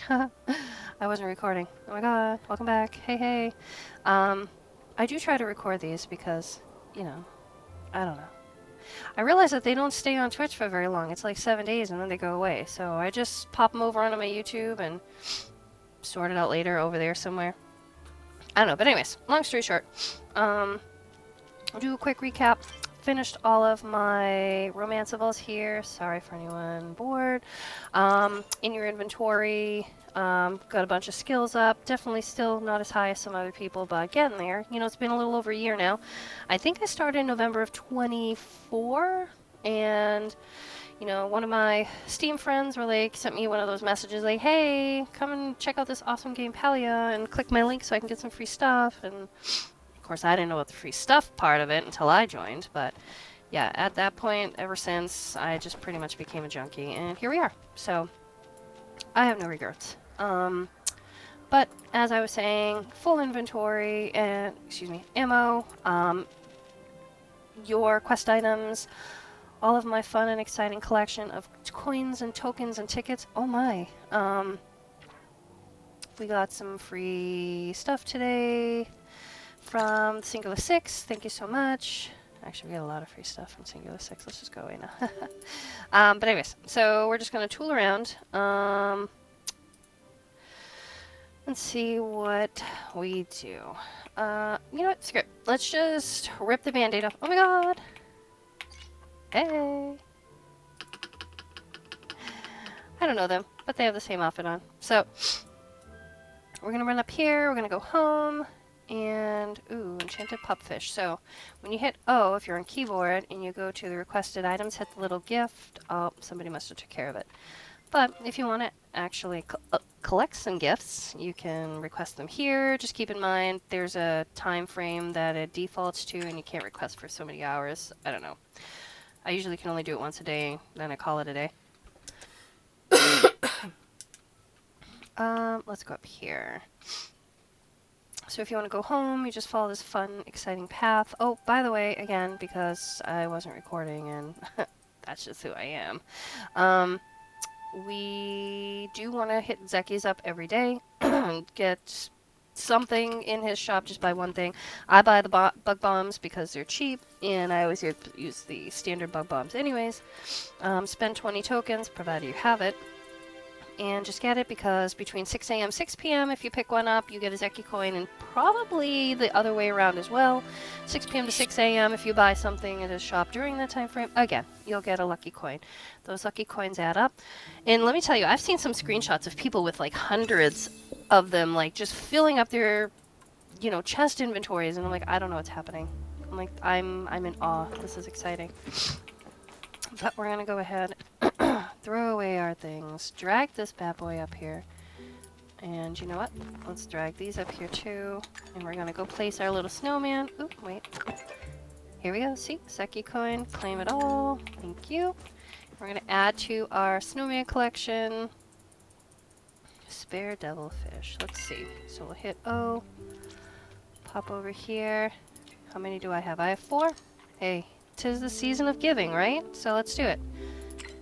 I wasn't recording. Oh my god, welcome back. Hey, hey. I do try to record these because, you know, I don't know. I realize that they don't stay on Twitch for very long. It's like 7 days and then they go away. So I just pop them over onto my YouTube and sort it out later over there somewhere. I don't know, but anyways, long story short, I'll do a quick recap. Finished all of my romanceables here. Sorry for anyone bored. In your inventory, got a bunch of skills up. Definitely still not as high as some other people, but getting there. You know, it's been a little over a year now. I think I started in November of 24, and you know, one of my Steam friends sent me one of those messages like, hey, come and check out this awesome game Palia and click my link so I can get some free stuff. And of course, I didn't know about the free stuff part of it until I joined, but yeah, at that point, ever since, I just pretty much became a junkie, and here we are. So, I have no regrets. But as I was saying, full inventory and, ammo, your quest items, all of my fun and exciting collection of coins and tokens and tickets. Oh my. We got some free stuff today from Singular 6. Thank you so much. Actually, we got a lot of free stuff from Singular 6. Let's just go away now. But anyways, so we're just going to tool around. Let's see what we do. You know what? Screw it. Let's just rip the band-aid off. Oh my god! Hey! I don't know them, but they have the same outfit on. So, we're going to run up here. We're going to go home. And, ooh, enchanted pupfish. So, when you hit O, if you're on keyboard, and you go to the requested items, hit the little gift. Oh, somebody must have took care of it. But if you want to actually collect some gifts, you can request them here. Just keep in mind, there's a time frame that it defaults to, and you can't request for so many hours. I don't know. I usually can only do it once a day, then I call it a day. Let's go up here. So if you want to go home, you just follow this fun, exciting path. Oh, by the way, again, because I wasn't recording and that's just who I am, we do want to hit Zeki's up every day, get something in his shop, just buy one thing. I buy the bug bombs because they're cheap, and I always use the standard bug bombs anyways. Spend 20 tokens, provided you have it. And just get it because between 6 a.m. 6 p.m. if you pick one up, you get a Zeki coin, and probably the other way around as well. 6 p.m. to 6 a.m. if you buy something at his shop during that time frame, again, you'll get a lucky coin. Those lucky coins add up. And let me tell you, I've seen some screenshots of people with like hundreds of them, like just filling up their, you know, chest inventories, and I'm like, I don't know what's happening. I'm like, I'm in awe. This is exciting. But we're gonna go ahead, throw away our things, drag this bad boy up here, and you know what? Let's drag these up here too, and we're gonna go place our little snowman. Oop, wait. Here we go. See, Zeki coin, claim it all. Thank you. We're gonna add to our snowman collection. Spare devilfish. Let's see. So we'll hit O. Pop over here. How many do I have? I have 4. Hey. 'Tis the season of giving, right? So let's do it.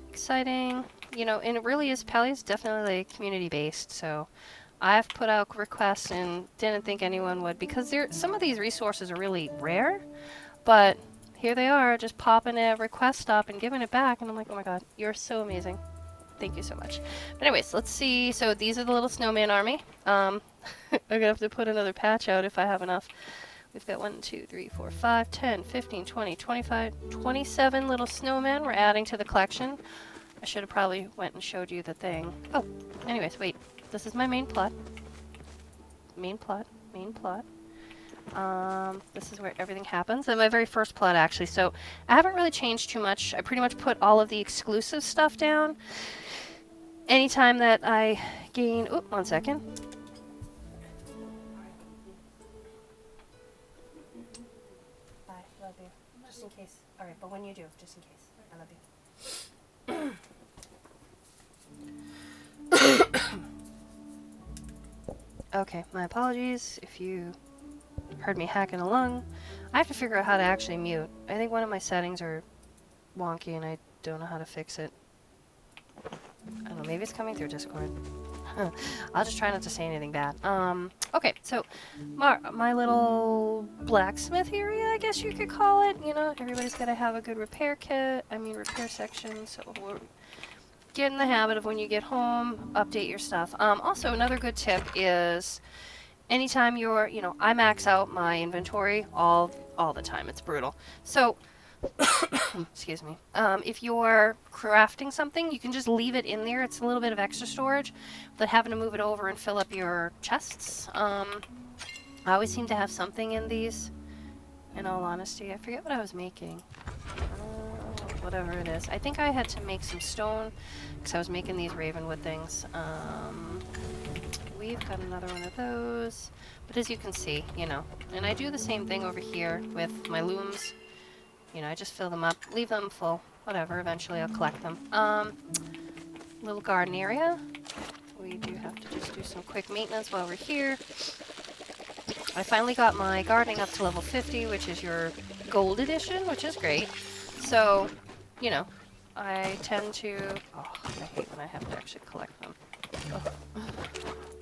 Exciting. You know, and it really is, Palia's definitely like community-based, so I've put out requests and didn't think anyone would, because some of these resources are really rare, but here they are, just popping a request up and giving it back, and I'm like, oh my god, you're so amazing. Thank you so much. But anyways, let's see. So these are the little snowman army. I'm gonna have to put another patch out if I have enough. We've got 1, 2, 3, 4, 5, 10, 15, 20, 25, 27 little snowmen we're adding to the collection. I should have probably went and showed you the thing. Oh, anyways, wait. This is my main plot. Main plot. This is where everything happens. And my very first plot, actually. So I haven't really changed too much. I pretty much put all of the exclusive stuff down. Anytime that I gain... Oh, 1 second. In case. Alright, but when you do, just in case. I love you. Okay, my apologies if you heard me hacking along. I have to figure out how to actually mute. I think one of my settings are wonky and I don't know how to fix it. I don't know, maybe it's coming through Discord. I'll just try not to say anything bad. Okay, so my little blacksmith area, I guess you could call it. You know, everybody's got to have a good repair kit. I mean, repair section. So we're get in the habit of when you get home, update your stuff. Also, another good tip is anytime you're, you know, I max out my inventory all the time. It's brutal. So excuse me. If you're crafting something, you can just leave it in there. It's a little bit of extra storage, but having to move it over and fill up your chests. I always seem to have something in these. In all honesty, I forget what I was making. Whatever it is. I think I had to make some stone because I was making these ravenwood things. We've got another one of those. But as you can see, you know, and I do the same thing over here with my looms. You know, I just fill them up, leave them full, whatever, eventually I'll collect them. Little garden area. We do have to just do some quick maintenance while we're here. I finally got my gardening up to level 50, which is your gold edition, which is great. So, you know, I tend to... Oh, I hate when I have to actually collect them. Oh.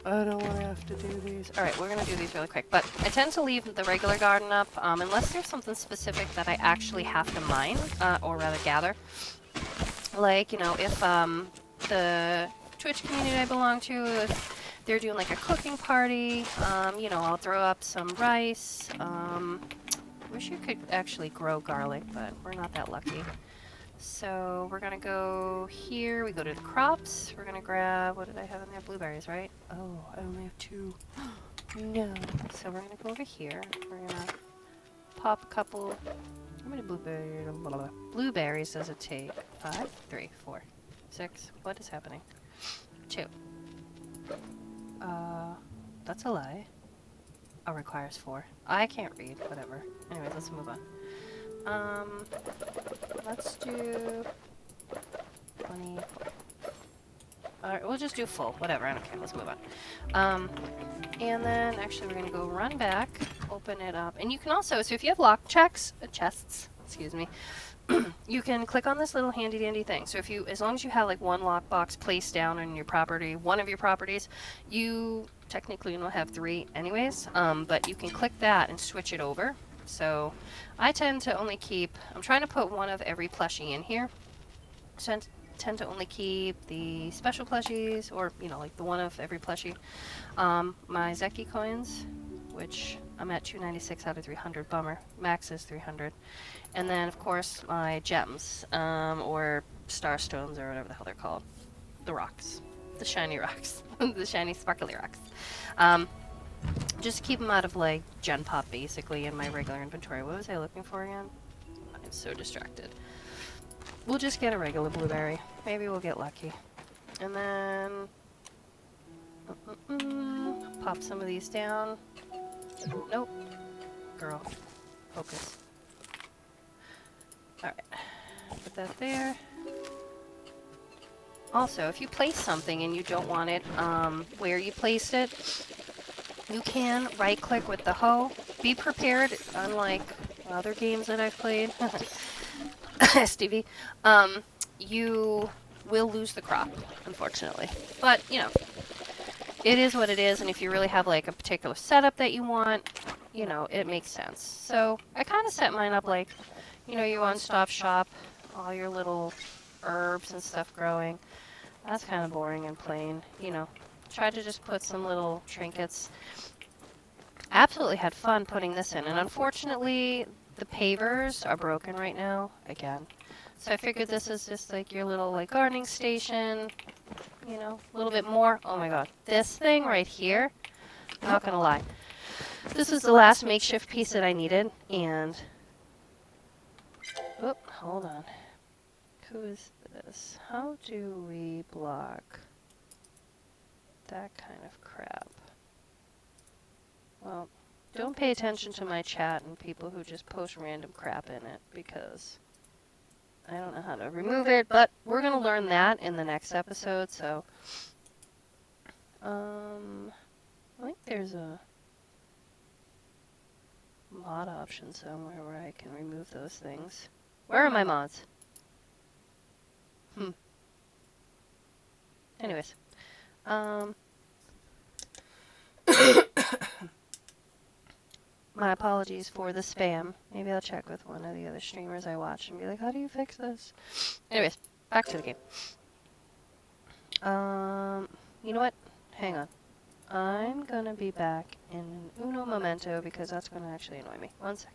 I don't want to have to do these. Alright, we're going to do these really quick. But I tend to leave the regular garden up, unless there's something specific that I actually have to mine, or rather gather. Like, you know, if the Twitch community I belong to, if they're doing like a cooking party, you know, I'll throw up some rice. Wish you could actually grow garlic, but we're not that lucky. So we're gonna go here, we go to the crops, we're gonna grab, what did I have in there? Blueberries, right? Oh, I only have 2. No. So we're gonna go over here, we're gonna pop a couple, how many blueberries does it take? 5, 3, 4, 6, what is happening? 2. That's a lie. Oh, requires 4. I can't read, whatever. Anyways, let's move on. Let's do 24. Alright, we'll just do full. Whatever, I don't care. Let's move on. And then, actually, we're going to go run back, open it up. And you can also, so if you have lock chests, excuse me, you can click on this little handy-dandy thing. So if you, as long as you have like one lockbox placed down in your property, one of your properties, you technically will have 3 anyways, but you can click that and switch it over. So I tend to only keep, I'm trying to put one of every plushie in here. So I tend to only keep the special plushies, or, you know, like the one of every plushie. My Zeki coins, which I'm at 296 out of 300, bummer. Max is 300. And then, of course, my gems, or starstones, or whatever the hell they're called. The rocks. The shiny rocks. The shiny sparkly rocks. Just keep them out of, like, gen pop, basically, in my regular inventory. What was I looking for again? I'm so distracted. We'll just get a regular blueberry. Maybe we'll get lucky. And then... pop some of these down. Nope. Girl. Focus. Alright. Put that there. Also, if you place something and you don't want it where you placed it, you can right-click with the hoe. Be prepared, unlike other games that I've played, Stevie, you will lose the crop, unfortunately. But, you know, it is what it is, and if you really have, like, a particular setup that you want, you know, it makes sense. So, I kind of set mine up like, you know, your one-stop shop, all your little herbs and stuff growing. That's kind of boring and plain, you know. Try to just put some little trinkets. Absolutely had fun putting this in, and unfortunately, the pavers are broken right now, again. So I figured this is just like your little, like, gardening station, you know, a little bit more. Oh my god, this thing right here, I'm not gonna lie. This is the last makeshift piece that I needed, and... Oop, hold on. Who is this? How do we block that kind of crap? Well, don't pay attention to my chat and people who just post random crap in it, because I don't know how to remove it, but we're going to learn that in the next episode, so... I think there's a mod option somewhere where I can remove those things. Where are my mods? Anyways. My apologies for the spam. Maybe I'll check with one of the other streamers I watch and be like, how do you fix this? Anyways, back to the game. You know what? Hang on. I'm gonna be back in uno momento because that's gonna actually annoy me. One sec.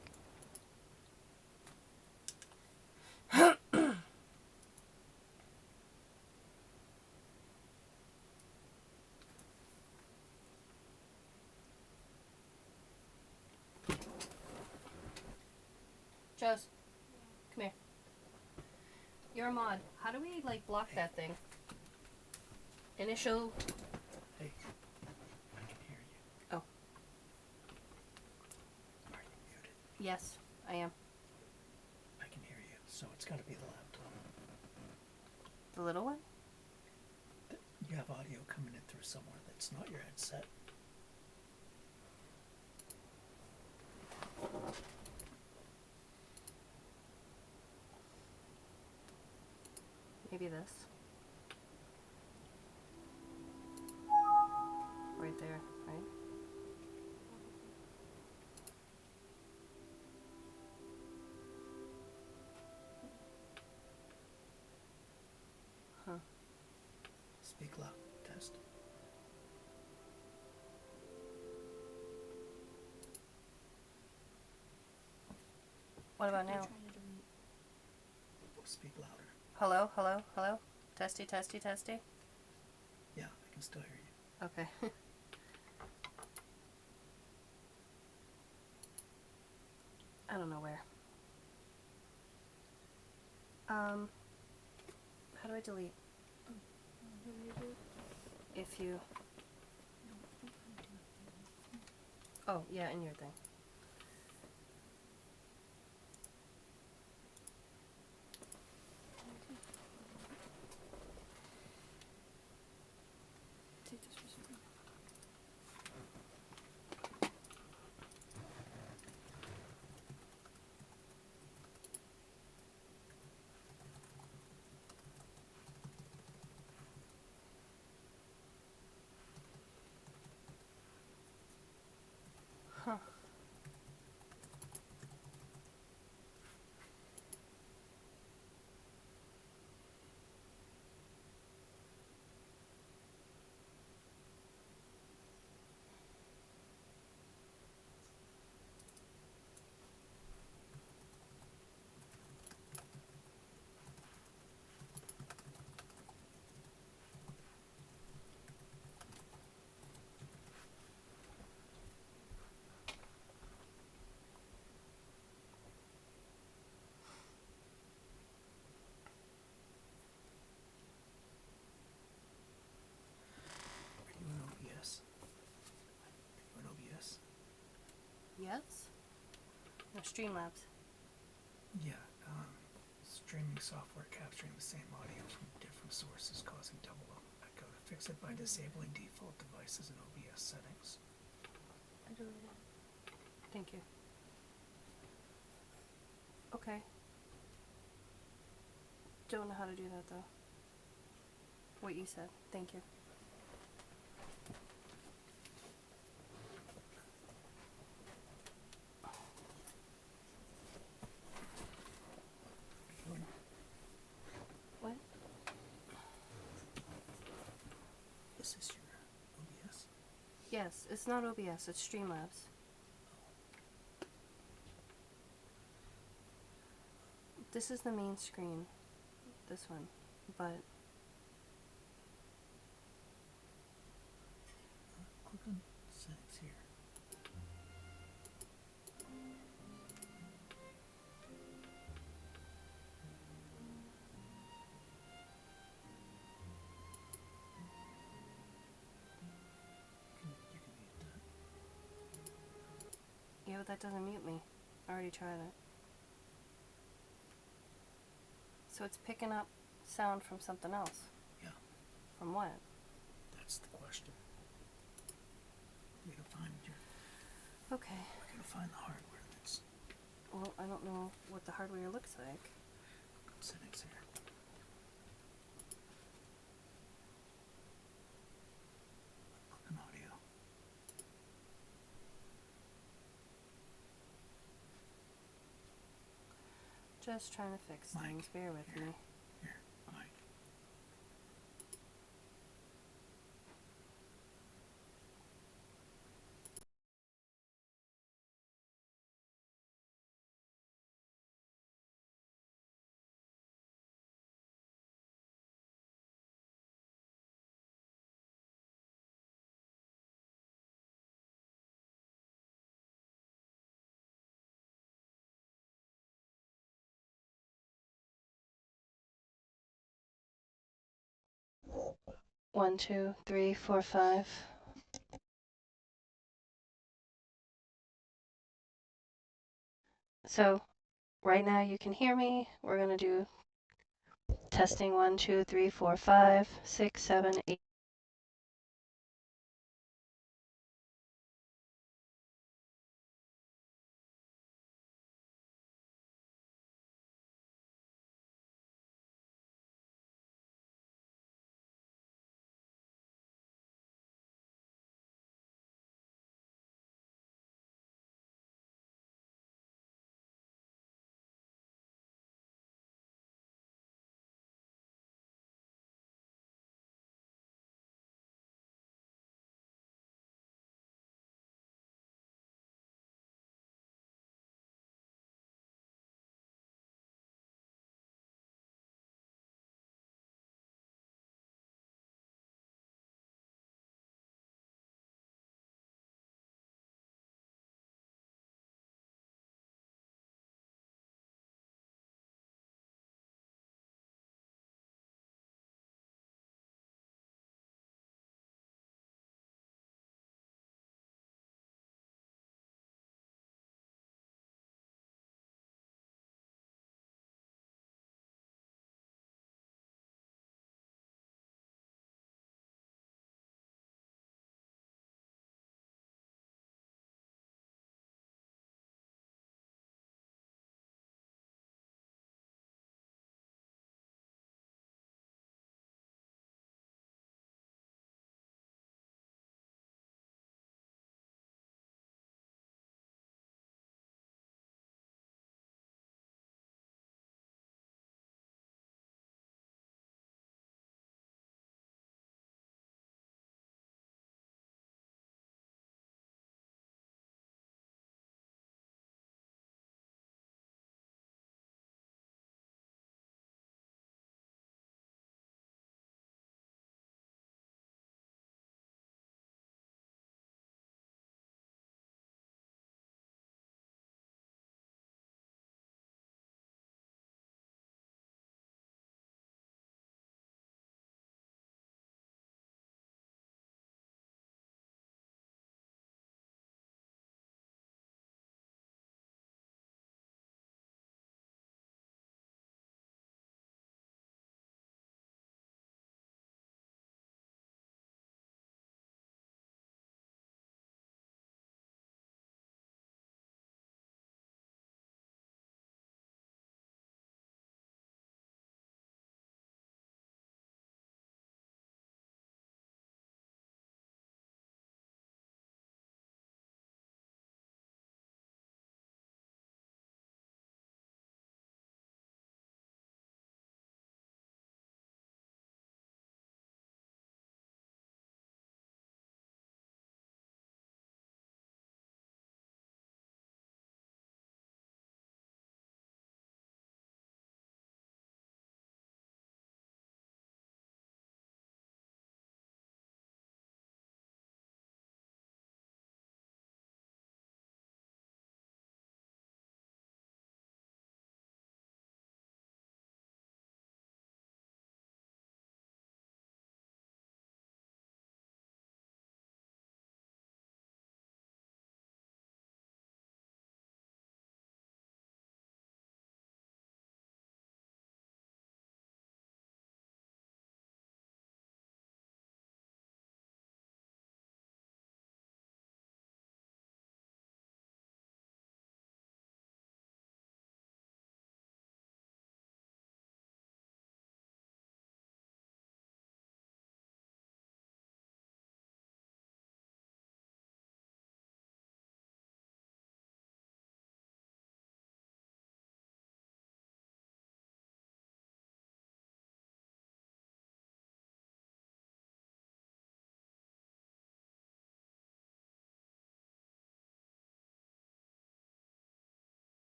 Joes, come here. You're a mod. How do we, like, block that thing? Initial... Hey, I can hear you. Oh. Are you muted? Yes, I am. I can hear you, so it's gotta be the laptop. The little one? You have audio coming in through somewhere that's not your headset. Maybe this. Right there, right? Huh. Speak loud. Test. What about now? Speak louder. Hello, hello, hello? Testy, testy, testy? Yeah, I can still hear you. Okay. I don't know where. How do I delete? If you... Oh, yeah, in your thing. Huh. Are you in OBS? Are you in OBS? Yes? No, Streamlabs. Yeah, streaming software capturing the same audio from different sources causing double echo. To fix it by disabling default devices in OBS settings. Thank you. Okay. Don't know how to do that, though. What you said. Thank you. What? Is this your OBS? Yes, it's not OBS, it's Streamlabs. This is the main screen. This one. But Click on settings here. You can mute that. yeah, but that doesn't mute me. I already tried it. So it's picking up sound from something else. Yeah, From what? that's the question. We're gonna find Okay. we're gonna find the hardware that's Well, I don't know what the hardware looks like. settings here. Just trying to fix Mike, things. Bear with me. Here, Mike. One, two, three, four, five. So right now you can hear me. We're going to do testing 1, 2, 3, 4, 5, 6, 7, 8.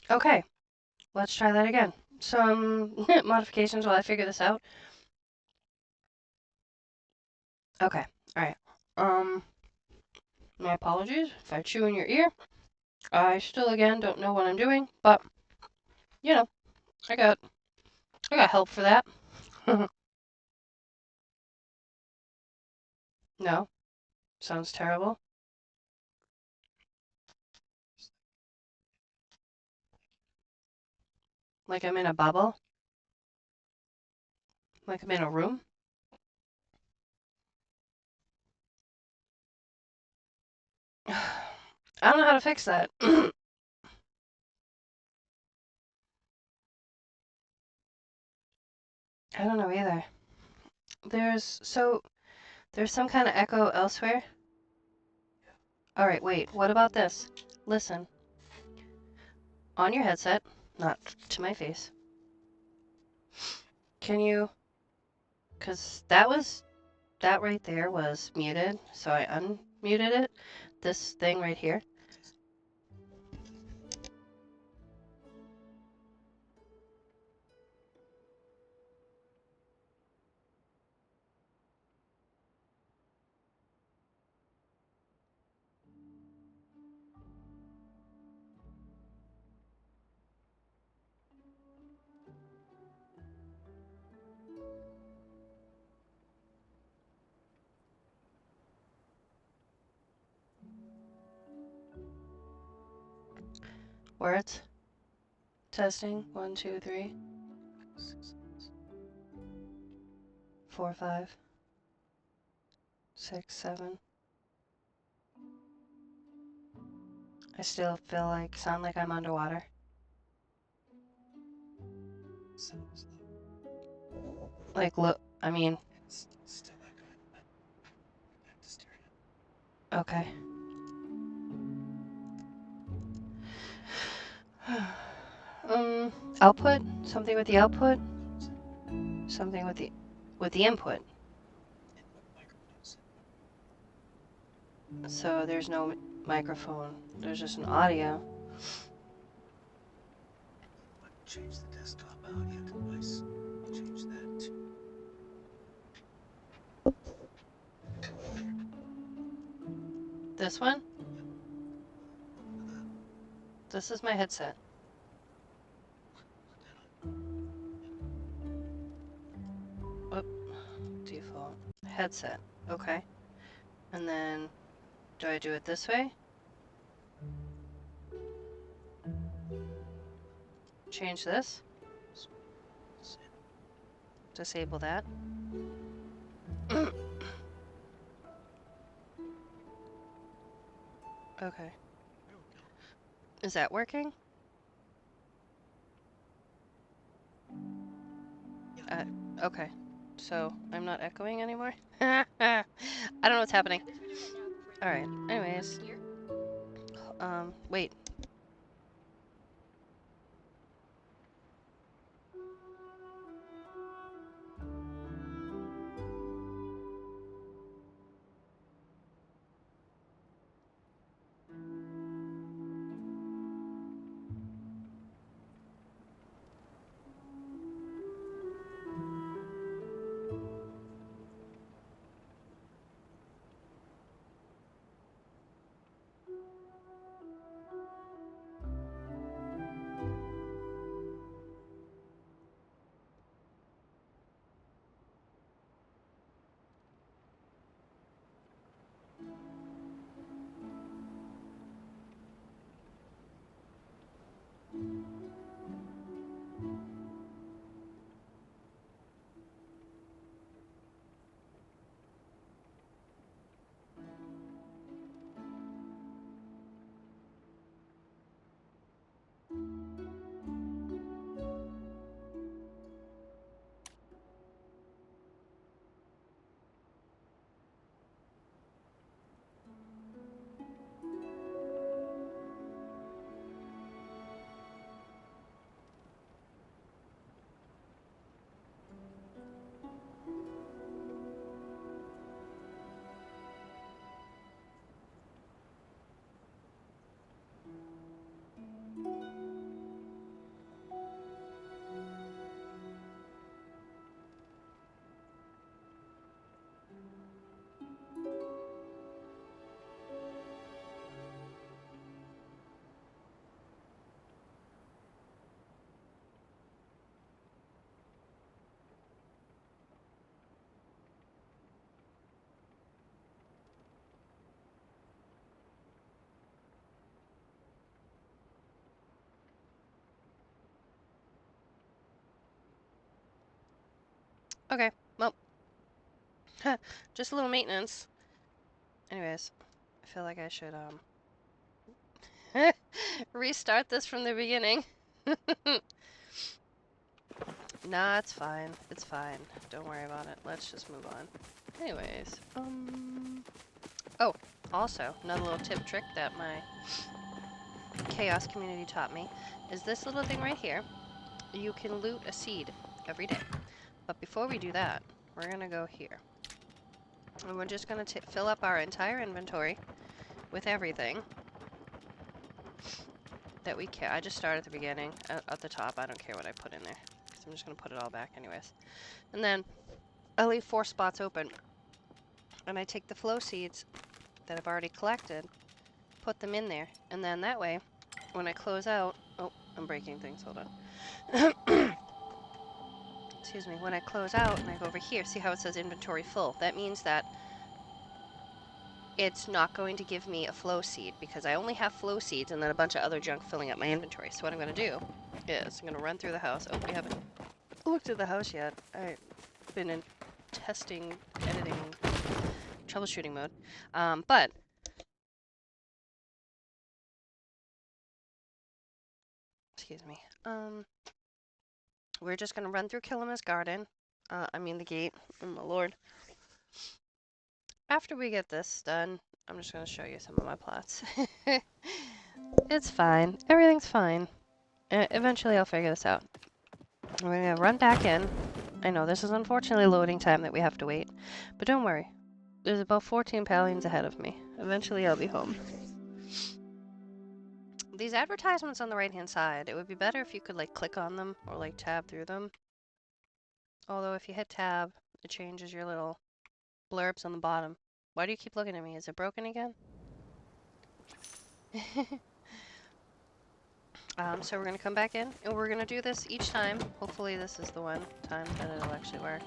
Okay, let's try that again. Some modifications while I figure this out. Okay, alright. My apologies if I chew in your ear. I still, again, don't know what I'm doing, but, you know, I got help for that. No, sounds terrible. Like I'm in a bubble. Like I'm in a room. I don't know how to fix that. I don't know either. There's some kind of echo elsewhere. All right, wait. What about this? Listen. On your headset, not to my face. Can you? Cause that right there was muted, so I unmuted it. This thing right here. Words. Testing. 1, 2, 3, 4, 5, 6, 7. I still sound like I'm underwater. Like, look, I mean, Still echoing. Back to stereo. okay. Output? Something with the output? Something with the input. Input microphones. So there's no microphone. There's just an audio. Change the desktop audio device. Change that to. This one? Yep. This is my headset. Whoop. Default. Headset. Okay. And then, do I do it this way? Change this? Disable that? Okay. Is that working? Okay. So, I'm not echoing anymore? I don't know what's happening. Alright, anyways. Wait. Okay, well, just a little maintenance. Anyways, I feel like I should, restart this from the beginning. Nah, it's fine. It's fine. Don't worry about it. Let's just move on. Anyways, oh, also, another little tip trick that my chaos community taught me is this little thing right here. You can loot a seed every day. But before we do that, we're gonna go here. And we're just gonna fill up our entire inventory with everything that we can. I just start at the beginning, at the top. I don't care what I put in there, because I'm just gonna put it all back anyways. And then I leave 4 spots open. And I take the flow seeds that I've already collected, put them in there, and then that way, when I close out, oh, I'm breaking things, hold on. Excuse me, when I close out and I go over here, see how it says inventory full? That means that it's not going to give me a flow seed because I only have flow seeds and then a bunch of other junk filling up my inventory. So what I'm going to do is I'm going to run through the house. Oh, we haven't looked at the house yet. I've been in testing, editing, troubleshooting mode. But excuse me. We're just going to run through Killima's garden. I mean the gate. Oh my lord. After we get this done, I'm just going to show you some of my plots. It's fine. Everything's fine. Eventually I'll figure this out. We're going to run back in. I know this is unfortunately loading time that we have to wait. But don't worry. There's about 14 Palians ahead of me. Eventually I'll be home. These advertisements on the right hand side, it would be better if you could like click on them or like tab through them. Although if you hit tab, it changes your little blurbs on the bottom. Why do you keep looking at me? Is it broken again? So we're going to come back in, and we're going to do this each time. Hopefully this is the one time that it'll actually work.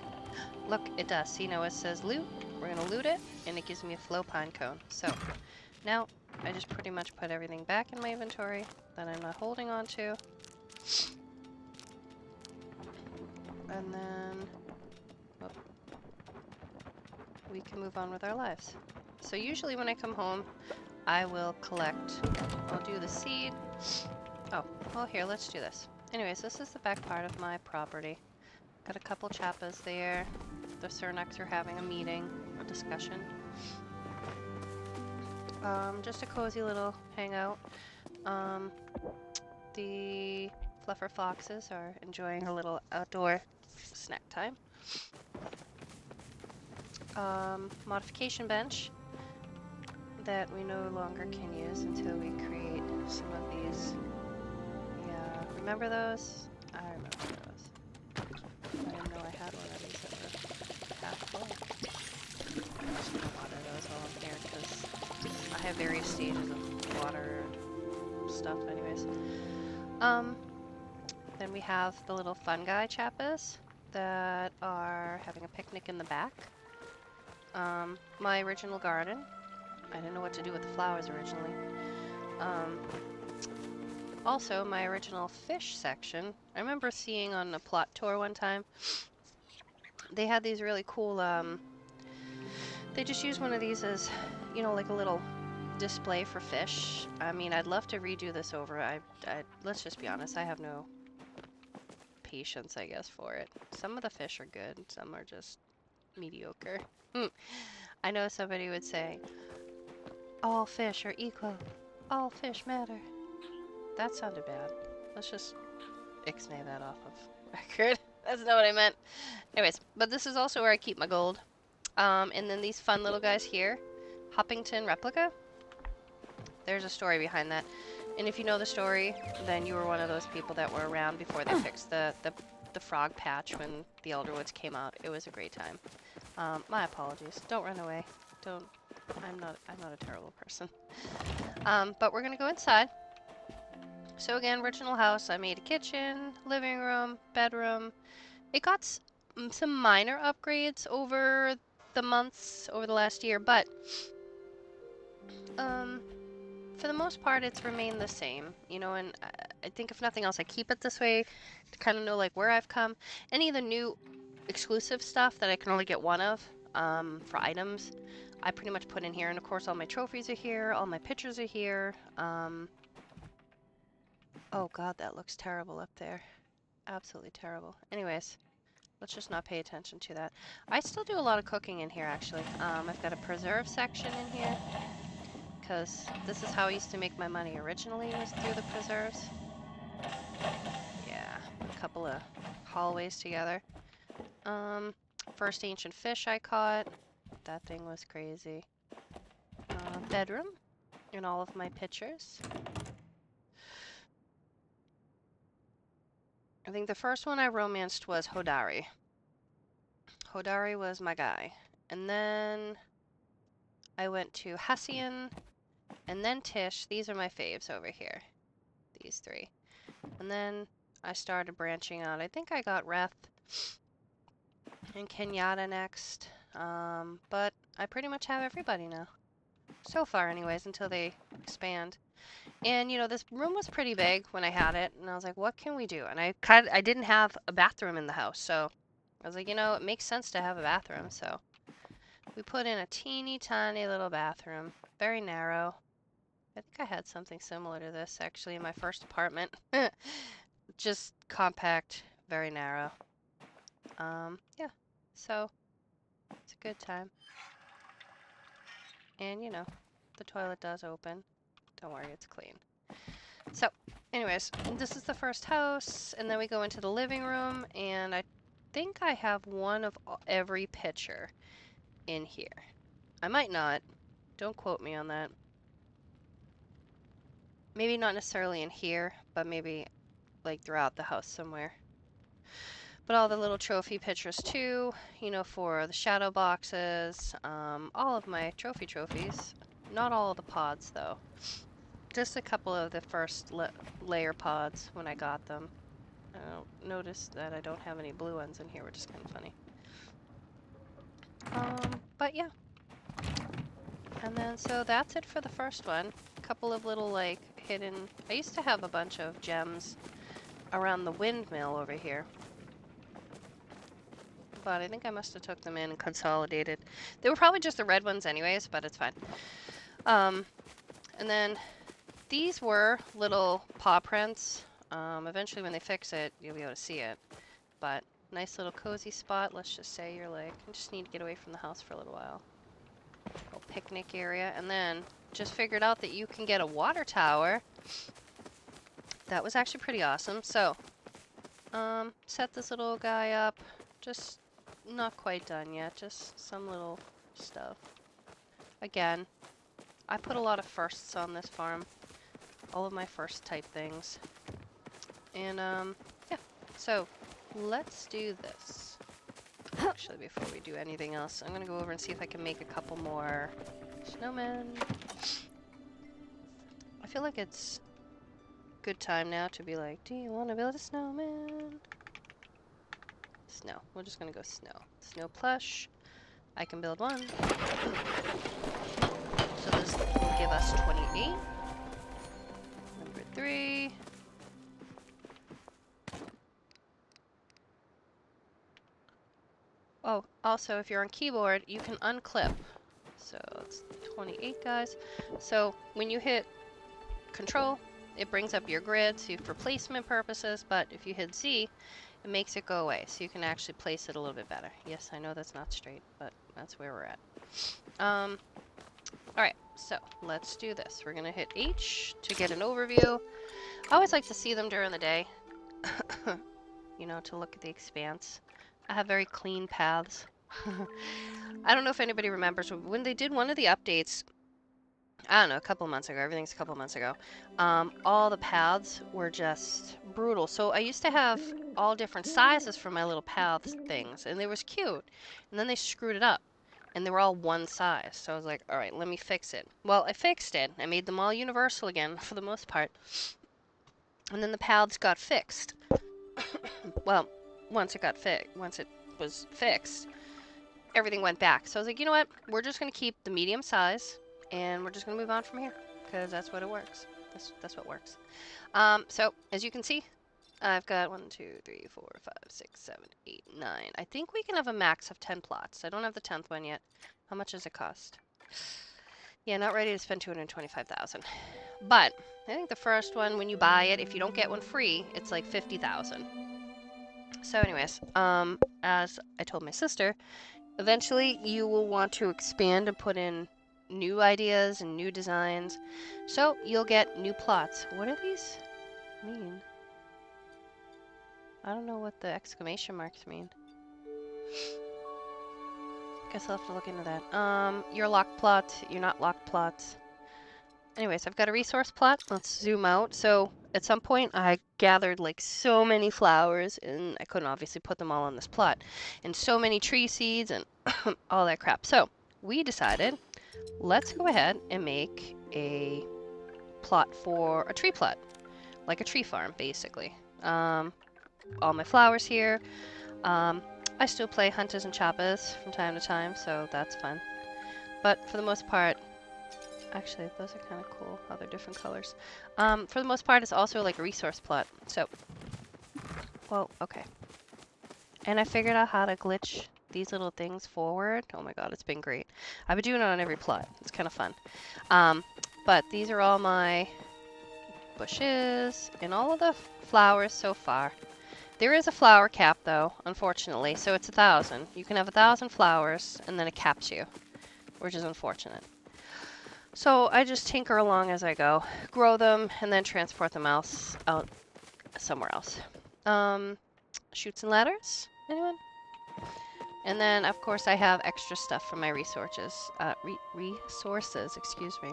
Look, it does. See, now it says loot. We're going to loot it, and it gives me a flow pine cone. So now I just pretty much put everything back in my inventory that I'm not holding on to. And then we can move on with our lives. So usually when I come home, I will collect, I'll do the seed. Oh, well here, let's do this. Anyways, this is the back part of my property. Got a couple chappas there. The Cernax are having a meeting, a discussion. Just a cozy little hangout. The fluffer foxes are enjoying a little outdoor snack time. Modification bench that we no longer can use until we create some of these. Yeah, remember those? I remember those. I didn't know I had one of these that were half full. I'm just gonna water those while I'm here because I have various stages of water stuff anyways. Then we have the little fungi chappas that are having a picnic in the back. My original garden. I didn't know what to do with the flowers originally. Also, my original fish section. I remember seeing on a plot tour one time, they had these really cool, they just used one of these as, you know, like a little display for fish. I mean, I'd love to redo this over. Let's just be honest, I have no patience, I guess, for it. Some of the fish are good, some are just mediocre. I know somebody would say, all fish are equal. All fish matter. That sounded bad. Let's just ixnay that off of record. That's not what I meant. Anyways, but this is also where I keep my gold. And then these fun little guys here. Hoppington replica. There's a story behind that. And if you know the story, then you were one of those people that were around before they fixed the frog patch when the Elderwoods came out. It was a great time. My apologies. Don't run away. Don't. I'm not a terrible person. But we're gonna go inside. So again, original house. I made a kitchen, living room, bedroom. It got some minor upgrades over the months, over the last year, but for the most part, it's remained the same, you know, and I think if nothing else, I keep it this way to kind of know like where I've come. Any of the new exclusive stuff that I can only get one of for items, I pretty much put in here. And of course, all my trophies are here. All my pictures are here. Oh god, that looks terrible up there. Absolutely terrible. Anyways, let's just not pay attention to that. I still do a lot of cooking in here, actually. I've got a preserve section in here, because this is how I used to make my money originally, was through the preserves. Yeah, a couple of hallways together. First ancient fish I caught. That thing was crazy. Bedroom in all of my pictures. I think the first one I romanced was Hodari. Hodari was my guy. And then I went to Hessian, and then Tish. These are my faves over here. These three. And then I started branching out. I think I got Reth and Kenyatta next. But I pretty much have everybody now. So far anyways, until they expand. And you know, this room was pretty big when I had it, and I was like, what can we do? And I didn't have a bathroom in the house, so I was like, you know, it makes sense to have a bathroom, so we put in a teeny tiny little bathroom, very narrow. I think I had something similar to this actually in my first apartment. Just compact, very narrow. Yeah, so it's a good time. And you know, the toilet does open. Don't worry, it's clean. So, anyways, this is the first house, and then we go into the living room, and I think I have one of every picture in here. I might not. Don't quote me on that. Maybe not necessarily in here, but maybe like throughout the house somewhere. But all the little trophy pictures too, you know, for the shadow boxes, all of my trophies. Not all of the pods though. Just a couple of the first layer pods when I got them. I noticed that I don't have any blue ones in here, which is kind of funny. But yeah. And then, so that's it for the first one. A couple of little, like, hidden... I used to have a bunch of gems around the windmill over here. But I think I must have took them in and consolidated. They were probably just the red ones anyways, but it's fine. And then these were little paw prints. Eventually when they fix it, you'll be able to see it. But nice little cozy spot. Let's just say you're like, I just need to get away from the house for a little while. Little picnic area. And then just figured out that you can get a water tower. That was actually pretty awesome. So, set this little guy up. Just not quite done yet. Just some little stuff. Again, I put a lot of firsts on this farm. All of my first type things. And, yeah. So, let's do this. Actually, before we do anything else, I'm gonna go over and see if I can make a couple more snowmen. I feel like it's a good time now to be like, do you want to build a snowman? Snow. We're just gonna go snow. Snow plush. I can build one. So this will give us 28. Number 3. Oh, also, if you're on keyboard, you can unclip. So it's 28, guys. So when you hit Control, it brings up your grid for placement purposes, but if you hit Z, it makes it go away. So you can actually place it a little bit better. Yes, I know that's not straight, but that's where we're at. Alright, so let's do this. We're going to hit H to get an overview. I always like to see them during the day, you know, to look at the expanse. I have very clean paths. I don't know if anybody remembers, when they did one of the updates, I don't know, a couple months ago, everything's a couple months ago, all the paths were just brutal. So I used to have all different sizes for my little paths things, and they was cute. And then they screwed it up, and they were all one size. So I was like, all right, let me fix it. Well, I fixed it. I made them all universal again, for the most part. And then the paths got fixed. Well, once it was fixed, everything went back. So I was like, you know what? We're just going to keep the medium size, and we're just going to move on from here, because that's what it works. That's what works. So, as you can see, I've got 1, 2, 3, 4, 5, 6, 7, 8, 9. I think we can have a max of 10 plots. I don't have the 10th one yet. How much does it cost? Yeah, not ready to spend 225,000. But I think the first one, when you buy it, if you don't get one free, it's like 50,000. So anyways, as I told my sister, eventually you will want to expand and put in new ideas and new designs. So you'll get new plots. What do these mean? I don't know what the exclamation marks mean. Guess I'll have to look into that. You're locked plots, you're not locked plots. Anyways, I've got a resource plot. Let's zoom out. So at some point I gathered like so many flowers and I couldn't obviously put them all on this plot. And so many tree seeds and all that crap. So we decided, let's go ahead and make a plot for a tree plot. Like a tree farm, basically. All my flowers here. I still play Hunters and Choppers from time to time, so that's fun. But for the most part, actually, those are kind of cool, how they're different colors. For the most part, it's also like a resource plot. So, well, okay. And I figured out how to glitch these little things forward. Oh my god, it's been great. I've been doing it on every plot. It's kind of fun. But these are all my bushes and all of the flowers so far. There is a flower cap though, unfortunately, so it's 1,000. You can have 1,000 flowers and then it caps you, which is unfortunate. So I just tinker along as I go, grow them, and then transport them out somewhere else. Chutes and ladders, anyone? And then of course I have extra stuff for my resources, excuse me.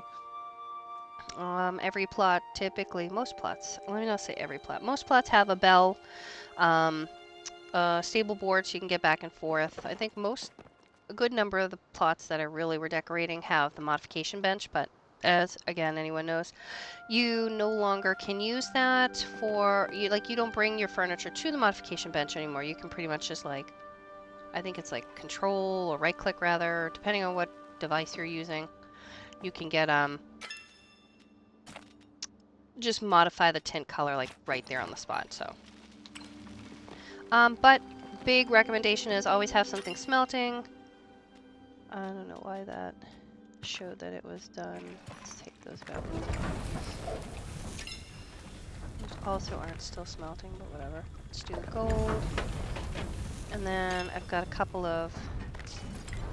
Every plot, typically, most plots, let me not say every plot, most plots have a bell, stable board so you can get back and forth. I think a good number of the plots that I really were decorating have the modification bench, but as again anyone knows, you no longer can use that for you don't bring your furniture to the modification bench anymore. You can pretty much just like, I think it's like control or right click rather, depending on what device you're using. You can get just modify the tint color like right there on the spot. So but big recommendation is always have something smelting. I don't know why that showed that it was done. Let's take those values out. Those also aren't still smelting, but whatever. Let's do the gold. And then I've got a couple of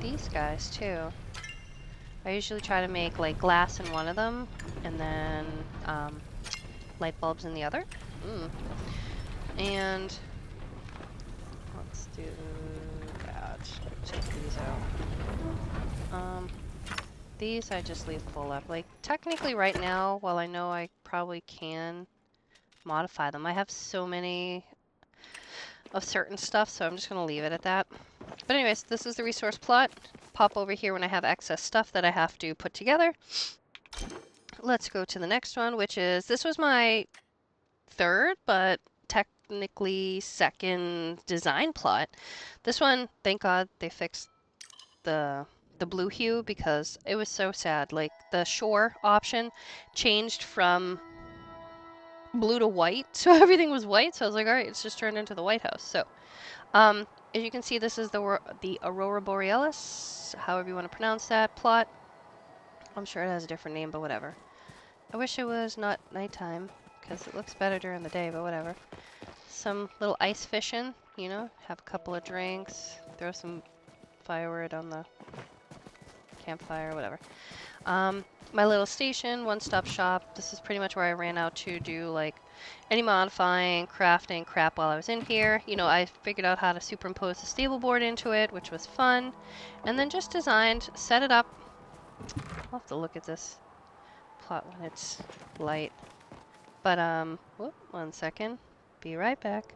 these guys too. I usually try to make like glass in one of them and then light bulbs in the other. And let's do that. Take these out. These I just leave full up. Like technically right now, while I know I probably can modify them, I have so many of certain stuff, so I'm just going to leave it at that. But anyways, this is the resource plot. Pop over here when I have excess stuff that I have to put together. Let's go to the next one, which is, this was my third, but technically second design plot. This one, thank God they fixed the blue hue because it was so sad. Like the shore option changed from blue to white, so everything was white. So I was like, all right, it's just turned into the White House. So, as you can see, this is the Aurora Borealis, however you want to pronounce that plot. I'm sure it has a different name, but whatever. I wish it was not nighttime because it looks better during the day, but whatever. Some little ice fishing, you know, have a couple of drinks, throw some firewood on the campfire, whatever. My little station, one-stop shop. This is pretty much where I ran out to do like any modifying, crafting crap while I was in here. You know, I figured out how to superimpose the stable board into it, which was fun. And then just designed, set it up. I'll have to look at this plot when it's light. But, whoop, 1 second. Be right back.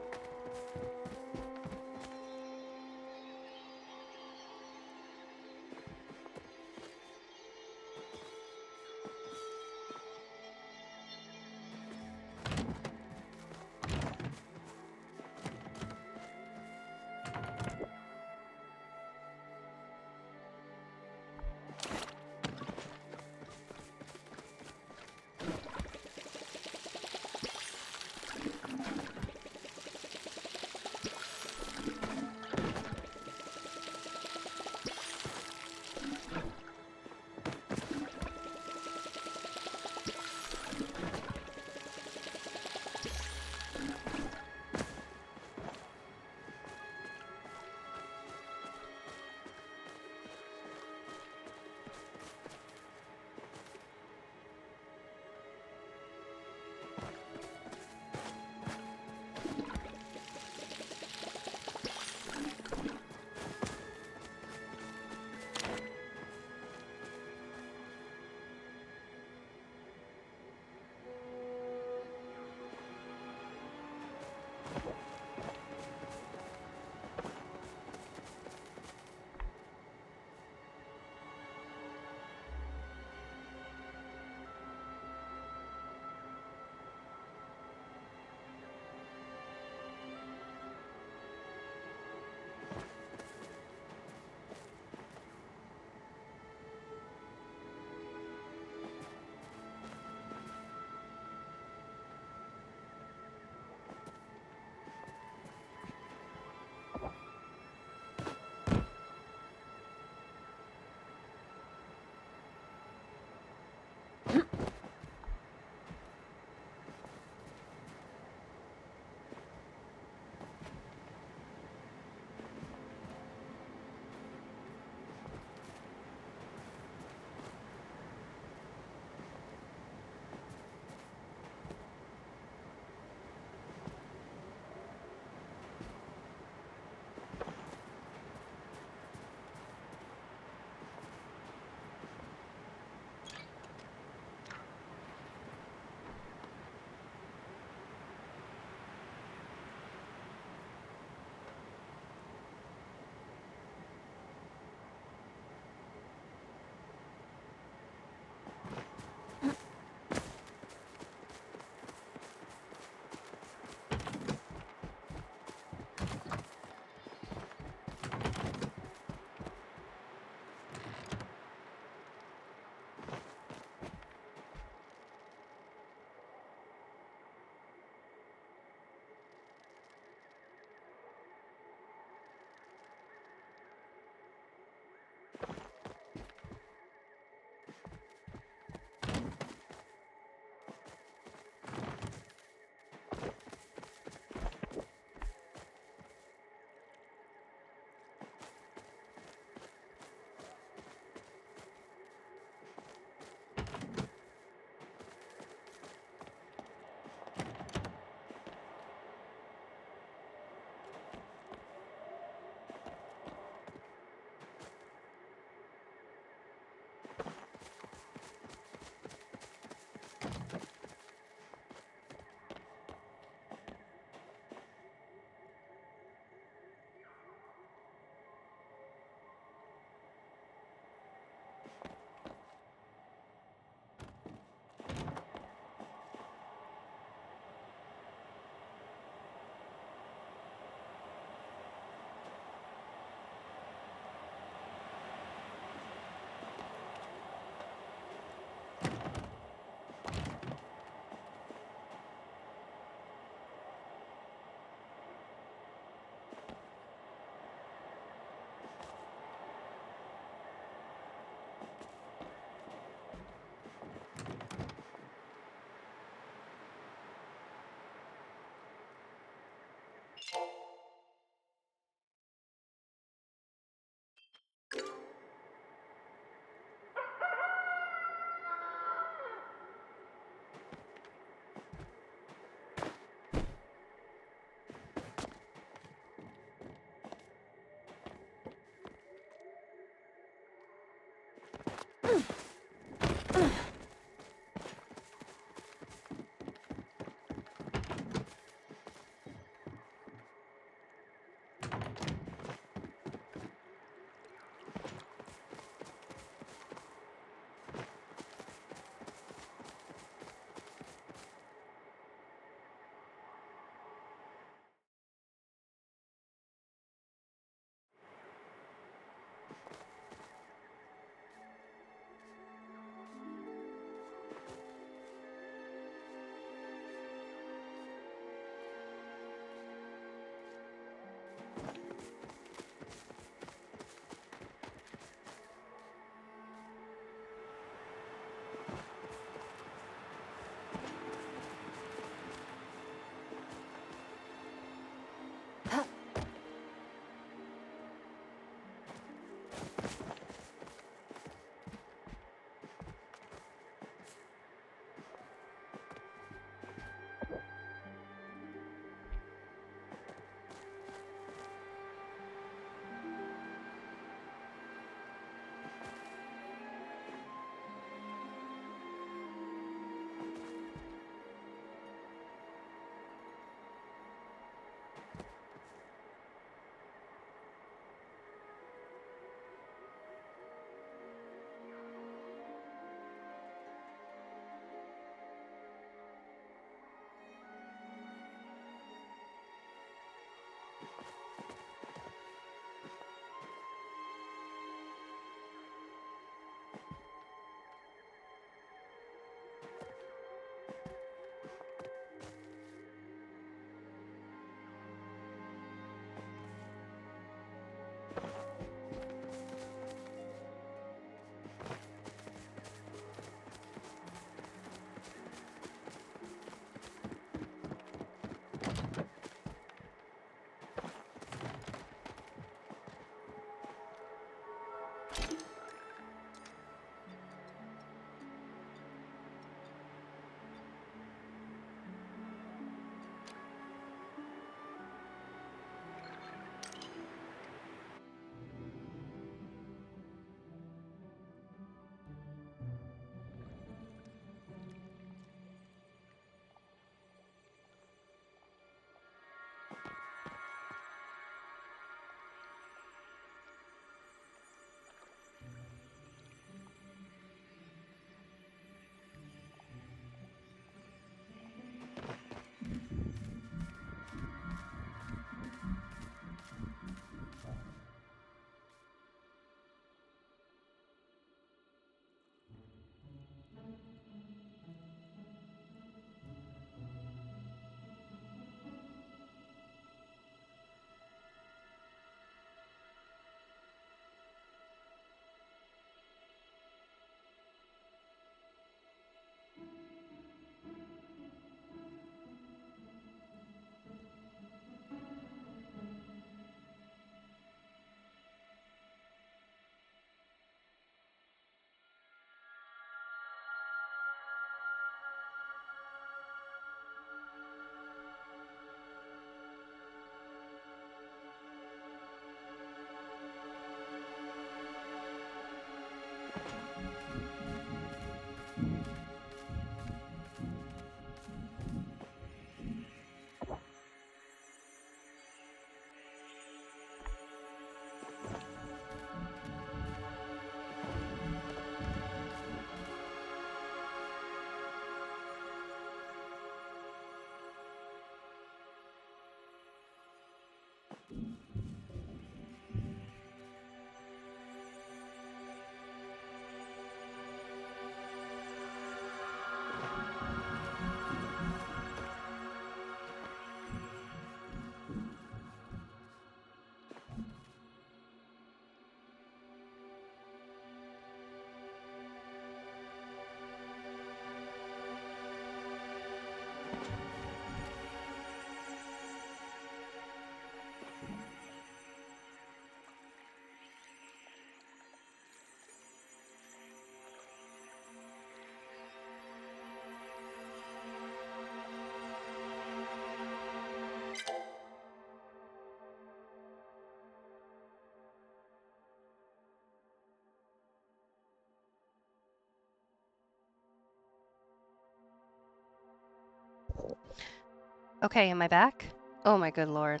Okay, am I back? Oh my good lord.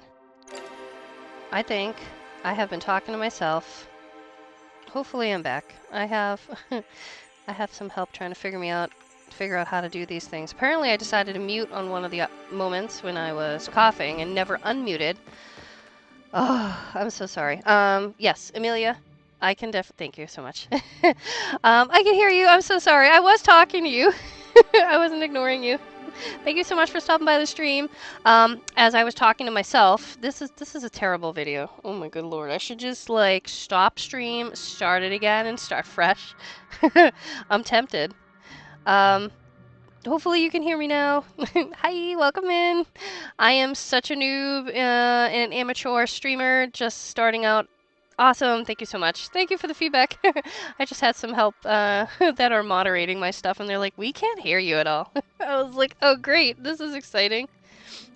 I think I have been talking to myself. Hopefully I'm back. I have I have some help trying to figure out how to do these things. Apparently I decided to mute on one of the moments when I was coughing and never unmuted. Oh, I'm so sorry. Yes, Amelia, I can thank you so much. I can hear you. I'm so sorry. I was talking to you. I wasn't ignoring you. Thank you so much for stopping by the stream. As I was talking to myself, this is a terrible video. Oh my good lord. I should just like stop stream, start it again, and start fresh. I'm tempted. Hopefully you can hear me now. Hi, welcome in. I am such a noob, and an amateur streamer, just starting out. Awesome, thank you so much. Thank you for the feedback. I just had some help that are moderating my stuff, and they're like, we can't hear you at all. I was like, oh great, this is exciting.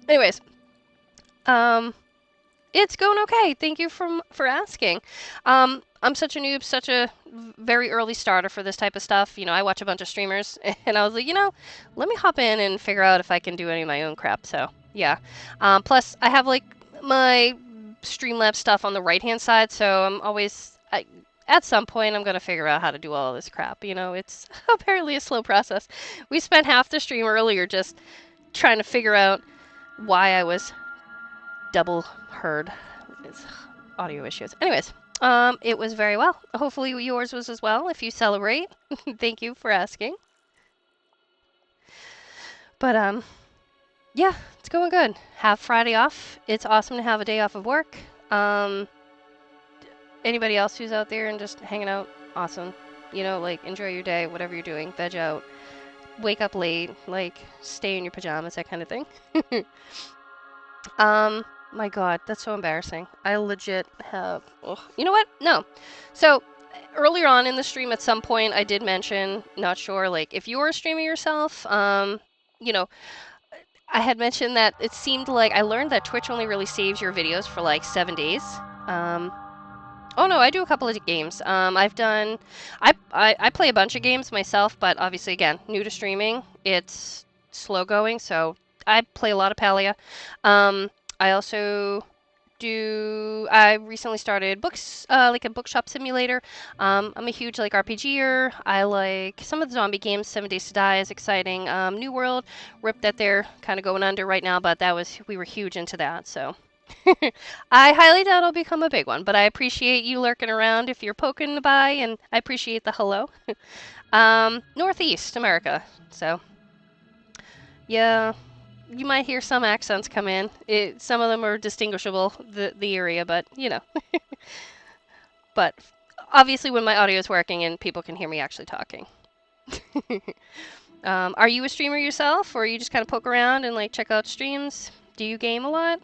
Anyways, it's going okay. Thank you for asking. I'm such a noob, such a very early starter for this type of stuff. You know, I watch a bunch of streamers, and I was like, you know, let me hop in and figure out if I can do any of my own crap. So, yeah. Plus, I have, like, my Streamlabs stuff on the right-hand side, so I'm always... at some point, I'm going to figure out how to do all this crap. You know, it's apparently a slow process. We spent half the stream earlier just trying to figure out why I was double heard. It's audio issues. Anyways, it was very well. Hopefully yours was as well if you celebrate. Thank you for asking. But yeah, it's going good. Have Friday off. It's awesome to have a day off of work. Anybody else who's out there and just hanging out, awesome. You know, like, enjoy your day, whatever you're doing. Veg out. Wake up late, like, stay in your pajamas, that kind of thing. My god, that's so embarrassing. I legit have... Ugh. You know what? No. So, earlier on in the stream, at some point, I did mention, not sure, like, if you were streaming yourself, you know, I had mentioned that it seemed like I learned that Twitch only really saves your videos for, like, 7 days. Oh no, I do a couple of games. I've done... I play a bunch of games myself, but obviously, again, new to streaming. It's slow going, so I play a lot of Palia. I also I recently started books, like a bookshop simulator. I'm a huge like RPGer. I like some of the zombie games. 7 Days to Die is exciting. New World, RIP that they're kind of going under right now, but we were huge into that, so. I highly doubt it'll become a big one, but I appreciate you lurking around if you're poking by, and I appreciate the hello. Northeast America, so. Yeah. You might hear some accents come in. Some of them are distinguishable, the area, but, you know. But obviously when my audio is working and people can hear me actually talking. Are you a streamer yourself, or you just kind of poke around and, like, check out streams? Do you game a lot?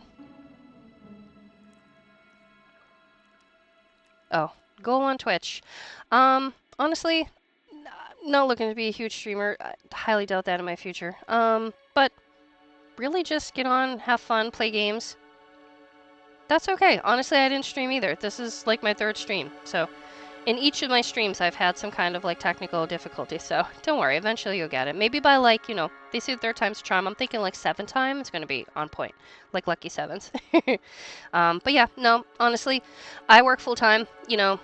Oh, go on Twitch. Honestly, not looking to be a huge streamer. I highly doubt that in my future. But really just get on, have fun, play games. That's okay. Honestly, I didn't stream either. This is like my 3rd stream. So in each of my streams, I've had some kind of like technical difficulty. So don't worry. Eventually you'll get it. Maybe by like, you know, they say 3rd time's a charm. I'm thinking like 7th time it's going to be on point. Like lucky 7s. But yeah, no, honestly, I work full time, you know,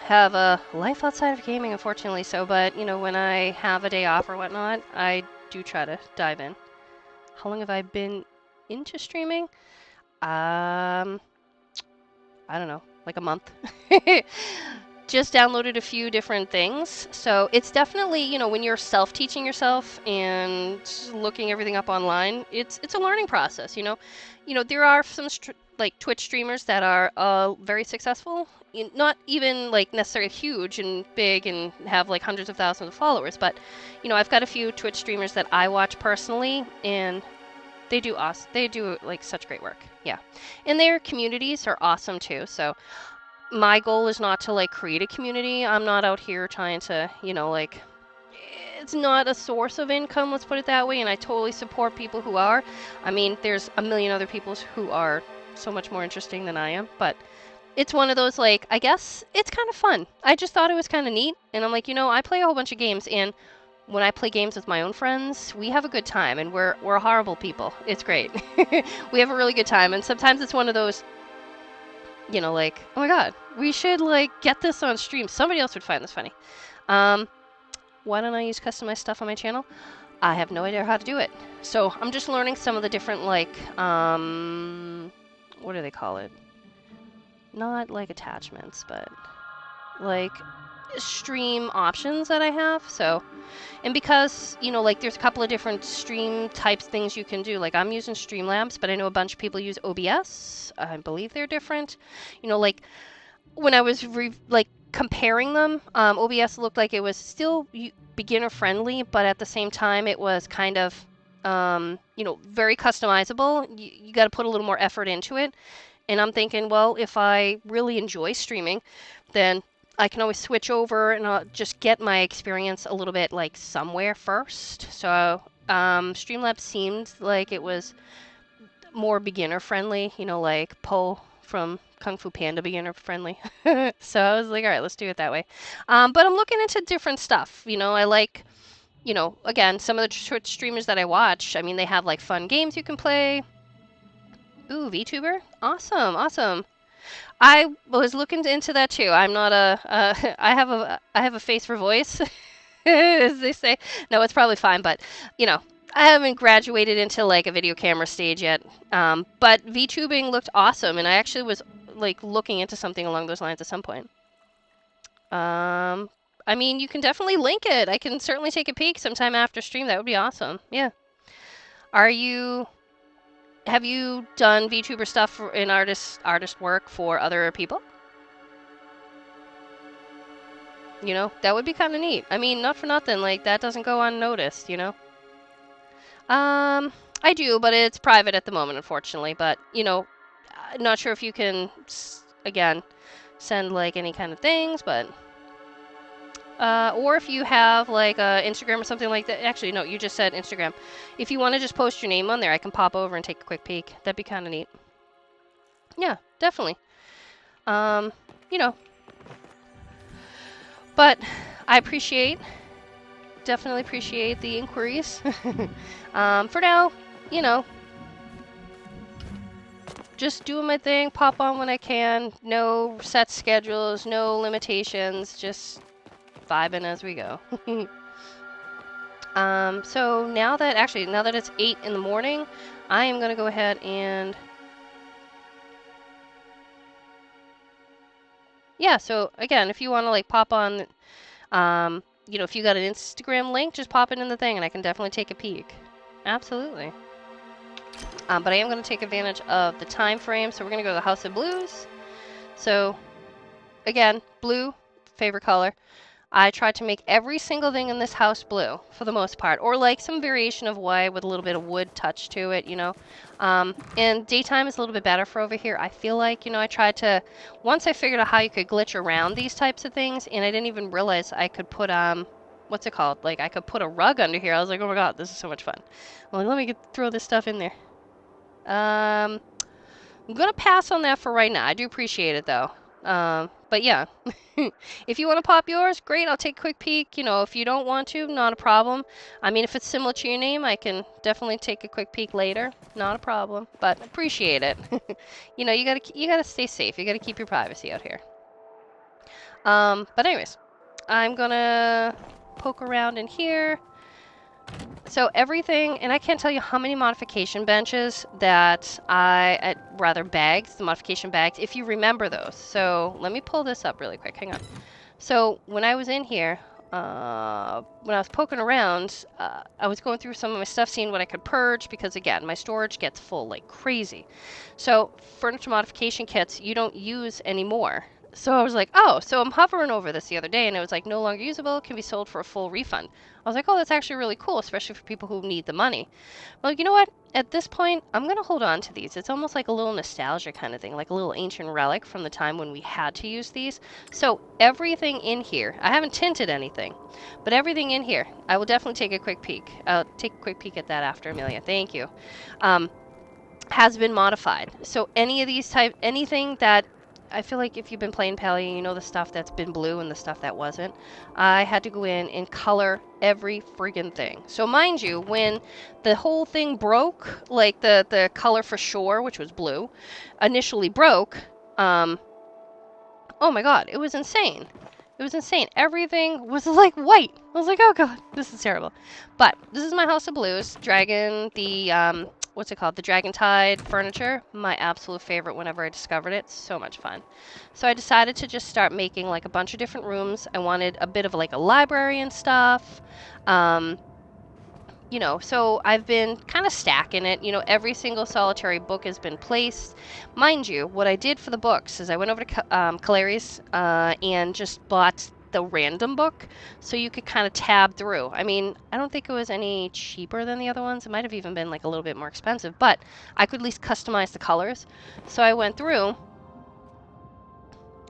have a life outside of gaming, unfortunately. So, but you know, when I have a day off or whatnot, I do try to dive in. How long have I been into streaming? I don't know, like a month. Just downloaded a few different things. So it's definitely, you know, when you're self-teaching yourself and looking everything up online, it's a learning process, you know. You know, there are some like Twitch streamers that are very successful. Not even like necessarily huge and big and have like hundreds of thousands of followers, but I've got a few Twitch streamers that I watch personally, and they do awesome. They do like such great work. Yeah, and their communities are awesome too. So my goal is not to like create a community. I'm not out here trying to, like, it's not a source of income, let's put it that way, and I totally support people who are. I mean, there's a million other people who are so much more interesting than I am, but it's one of those, like, I guess it's kind of fun. I just thought it was kind of neat, and I'm like, I play a whole bunch of games, and when I play games with my own friends, we have a good time, and we're horrible people. It's great. We have a really good time, and sometimes it's one of those, like, oh my god, we should, like, get this on stream. Somebody else would find this funny. Why don't I use customized stuff on my channel? I have no idea how to do it. So I'm just learning some of the different, like, what do they call it? Not like attachments, but like stream options that I have. So, and because, like, there's a couple of different stream types things you can do. Like, I'm using Streamlabs, but I know a bunch of people use OBS. I believe they're different. Like, when I was comparing them, OBS looked like it was still beginner friendly, but at the same time it was kind of very customizable. You got to put a little more effort into it, and I'm thinking, well, if I really enjoy streaming, then I can always switch over and I'll just get my experience a little bit like somewhere first. So Streamlabs seemed like it was more beginner friendly, like Po from Kung Fu Panda beginner friendly. So I was like, all right, let's do it that way. But I'm looking into different stuff. I like, again, some of the Twitch streamers that I watch, I mean, they have like fun games you can play. Ooh, VTuber? Awesome, awesome. I was looking into that too. I'm not I have a face for voice, as they say. No, it's probably fine, but I haven't graduated into like a video camera stage yet. But VTubing looked awesome, and I actually was like looking into something along those lines at some point. I mean, you can definitely link it. I can certainly take a peek sometime after stream. That would be awesome. Yeah. Have you done VTuber stuff in artist work for other people? That would be kind of neat. I mean, not for nothing, like, that doesn't go unnoticed, I do, but it's private at the moment, unfortunately. But, I'm not sure if you can, again, send, like, any kind of things, but... or if you have, like, Instagram or something like that. Actually, no, you just said Instagram. If you want to just post your name on there, I can pop over and take a quick peek. That'd be kind of neat. Yeah, definitely. But I definitely appreciate the inquiries. For now, just doing my thing, pop on when I can. No set schedules, no limitations, just vibing as we go. So now that it's 8 in the morning, I am gonna go ahead and yeah, so again, if you want to like pop on, if you got an Instagram link, just pop it in the thing and I can definitely take a peek. Absolutely. But I am going to take advantage of the time frame, so we're going to go to the House of Blues. So, again, blue, favorite color. I tried to make every single thing in this house blue, for the most part. Or like some variation of white with a little bit of wood touch to it, And daytime is a little bit better for over here. I feel like, I tried to... Once I figured out how you could glitch around these types of things, and I didn't even realize I could put, what's it called? Like, I could put a rug under here. I was like, oh my god, this is so much fun. Well, let me throw this stuff in there. I'm going to pass on that for right now. I do appreciate it, though. But yeah, if you want to pop yours, great, I'll take a quick peek. If you don't want to, not a problem. I mean, if it's similar to your name, I can definitely take a quick peek later. Not a problem, but appreciate it. You gotta stay safe. You gotta keep your privacy out here. But anyways, I'm gonna poke around in here. So everything, and I can't tell you how many modification benches that rather bags, the modification bags, if you remember those. So let me pull this up really quick, hang on. So when I was in here, when I was poking around, I was going through some of my stuff, seeing what I could purge, because again, my storage gets full like crazy. So furniture modification kits you don't use anymore. So I was like, oh, so I'm hovering over this the other day, and it was like no longer usable, can be sold for a full refund. I was like, oh, that's actually really cool, especially for people who need the money. Well, you know what? At this point, I'm going to hold on to these. It's almost like a little nostalgia kind of thing, like a little ancient relic from the time when we had to use these. So everything in here, I haven't tinted anything, but everything in here, I will definitely take a quick peek. I'll take a quick peek at that after, Amelia. Thank you. Um, has been modified. So anything that I feel like if you've been playing Palia, you know the stuff that's been blue and the stuff that wasn't. I had to go in and color every friggin' thing. So mind you, when the whole thing broke, like the color for shore, which was blue, initially broke, oh my god, it was insane. It was insane. Everything was like white. I was like, oh god, this is terrible. But this is my House of Blues. Dragon, the, what's it called? The Dragon Tide furniture. My absolute favorite whenever I discovered it. So much fun. So I decided to just start making like a bunch of different rooms. I wanted a bit of like a library and stuff. You know, so I've been kind of stacking it. You know, every single solitary book has been placed. Mind you, what I did for the books is I went over to Kalari's and just bought the random book so you could kind of tab through. I mean, I don't think it was any cheaper than the other ones. It might have even been like a little bit more expensive, but I could at least customize the colors. So I went through. All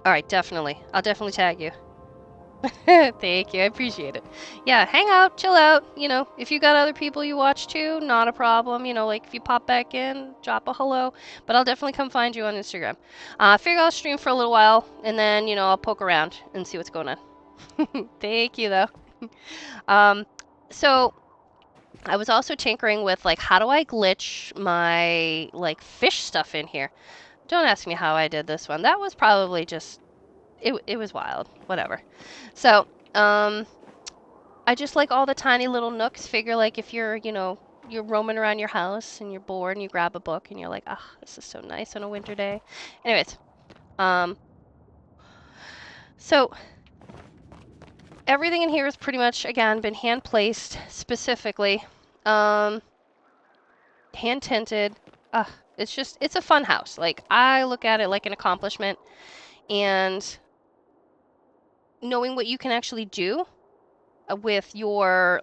right, definitely. I'll definitely tag you. Thank you. I appreciate it. Yeah, hang out, chill out. You know, if you got other people you watch too, not a problem. You know, like if you pop back in, drop a hello. But I'll definitely come find you on Instagram. I figure I'll stream for a little while, and then, you know, I'll poke around and see what's going on. Thank you, though. Um, so I was also tinkering with, like, how do I glitch my, like, fish stuff in here? Don't ask me how I did this one. That was probably just it was wild. Whatever. So, I just like all the tiny little nooks. Figure like if you're, you know, you're roaming around your house and you're bored and you grab a book and you're like, ah, this is so nice on a winter day. Anyways, um, so everything in here has pretty much, again, been hand placed specifically, hand tinted. It's just, it's a fun house. Like, I look at it like an accomplishment, and knowing what you can actually do with your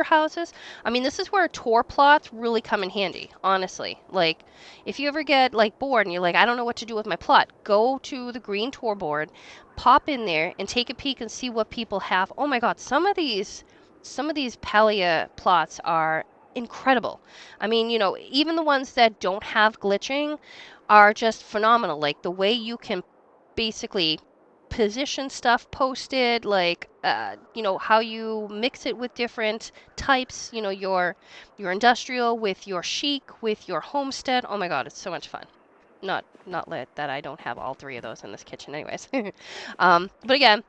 houses. I mean, this is where tour plots really come in handy, honestly. Like, if you ever get like bored and you're like, I don't know what to do with my plot, go to the green tour board, pop in there and take a peek and see what people have. Oh my god, some of these Palia plots are incredible. I mean, you know, even the ones that don't have glitching are just phenomenal. Like the way you can basically position stuff posted, like you know, how you mix it with different types, you know, your industrial with your chic with your homestead. Oh my god, it's so much fun. Not that I don't have all three of those in this kitchen anyways. But again,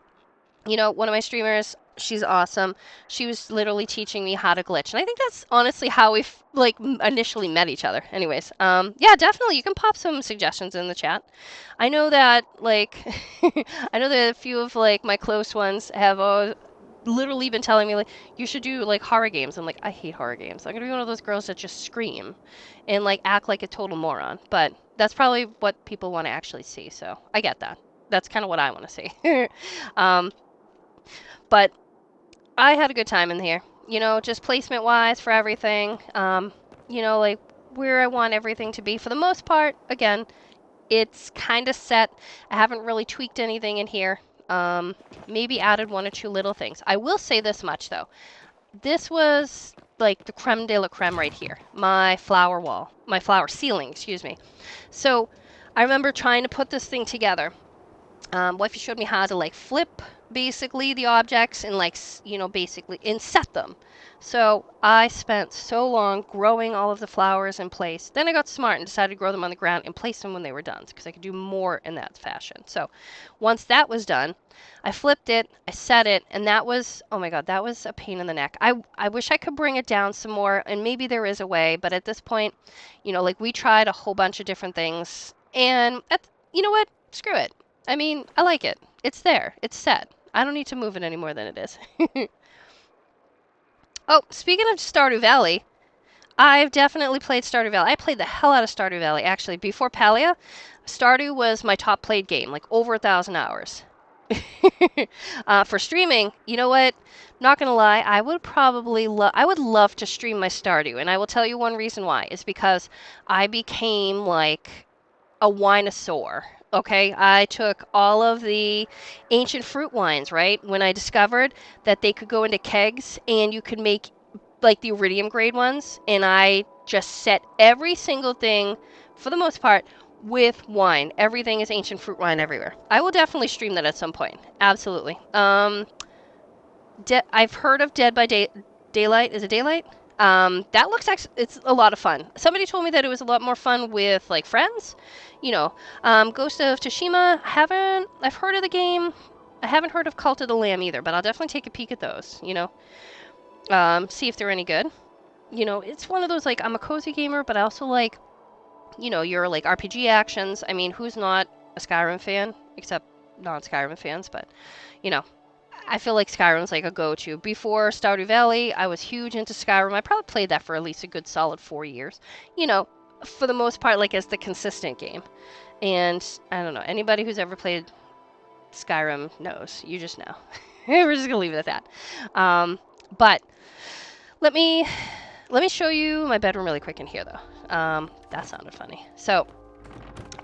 you know, one of my streamers, she's awesome. She was literally teaching me how to glitch, and I think that's honestly how we initially met each other. Anyways, yeah, definitely you can pop some suggestions in the chat. I know that like I know that a few of like my close ones have literally been telling me like you should do like horror games. I'm like, I hate horror games. I'm gonna be one of those girls that just scream and like act like a total moron. But that's probably what people want to actually see. So I get that. That's kind of what I want to see. um, but I had a good time in here. You know, just placement wise for everything. You know, like where I want everything to be for the most part. Again, it's kind of set. I haven't really tweaked anything in here. Maybe added one or two little things. I will say this much though. This was like the creme de la creme right here. My flower wall, my flower ceiling, excuse me. So I remember trying to put this thing together. Wifey showed me how to like flip basically the objects and like, you know, basically and set them. So I spent so long growing all of the flowers in place. Then I got smart and decided to grow them on the ground and place them when they were done because I could do more in that fashion. So once that was done, I flipped it, I set it, and that was, oh my god, that was a pain in the neck. I wish I could bring it down some more, and maybe there is a way, but at this point, you know, like we tried a whole bunch of different things, and you know what? Screw it. I mean, I like it. It's there. It's set. I don't need to move it any more than it is. Oh, speaking of Stardew Valley, I've definitely played Stardew Valley. I played the hell out of Stardew Valley, actually. Before Palia, Stardew was my top played game, like over 1,000 hours. For streaming, you know what? Not gonna lie, I would love to stream my Stardew, and I will tell you one reason why. Is because I became like a winosaur. Okay, I took all of the ancient fruit wines, right? When I discovered that they could go into kegs and you could make like the iridium grade ones, and I just set every single thing, for the most part, with wine. Everything is ancient fruit wine everywhere. I will definitely stream that at some point. Absolutely. I've heard of Dead by Daylight. Is it Daylight? That looks actually, it's a lot of fun. Somebody told me that it was a lot more fun with like friends. You know, Ghost of Tsushima. I've heard of the game. I haven't heard of Cult of the Lamb either, but I'll definitely take a peek at those. See if they're any good. It's one of those like I'm a cozy gamer, but I also like, your like RPG actions. I mean, who's not a Skyrim fan? Except non-Skyrim fans, but you know, I feel like Skyrim's like a go-to. Before Stardew Valley, I was huge into Skyrim. I probably played that for at least a good solid 4 years. You know, for the most part, like as the consistent game. And I don't know, anybody who's ever played Skyrim knows. You just know. We're just gonna leave it at that. But let me show you my bedroom really quick in here, though. That sounded funny. So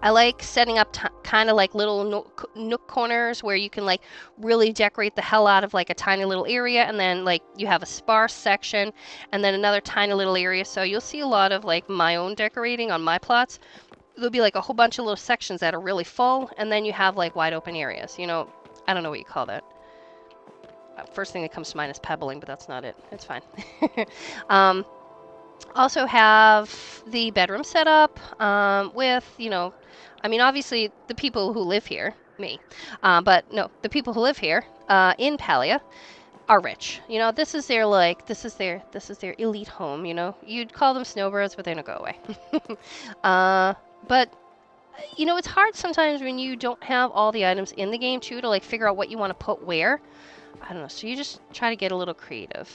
I like setting up kind of like little nook corners where you can like really decorate the hell out of like a tiny little area, and then like you have a sparse section and then another tiny little area. So you'll see a lot of like my own decorating on my plots. There'll be like a whole bunch of little sections that are really full, and then you have like wide open areas. I don't know what you call that. First thing that comes to mind is pebbling, but that's not it. It's fine. Also have the bedroom set up with, obviously the people who live here, me, but no, the people who live here in Palia are rich. This is their elite home. You'd call them snowbirds, but they don't go away. But it's hard sometimes when you don't have all the items in the game too to like figure out what you want to put where. I don't know. So you just try to get a little creative.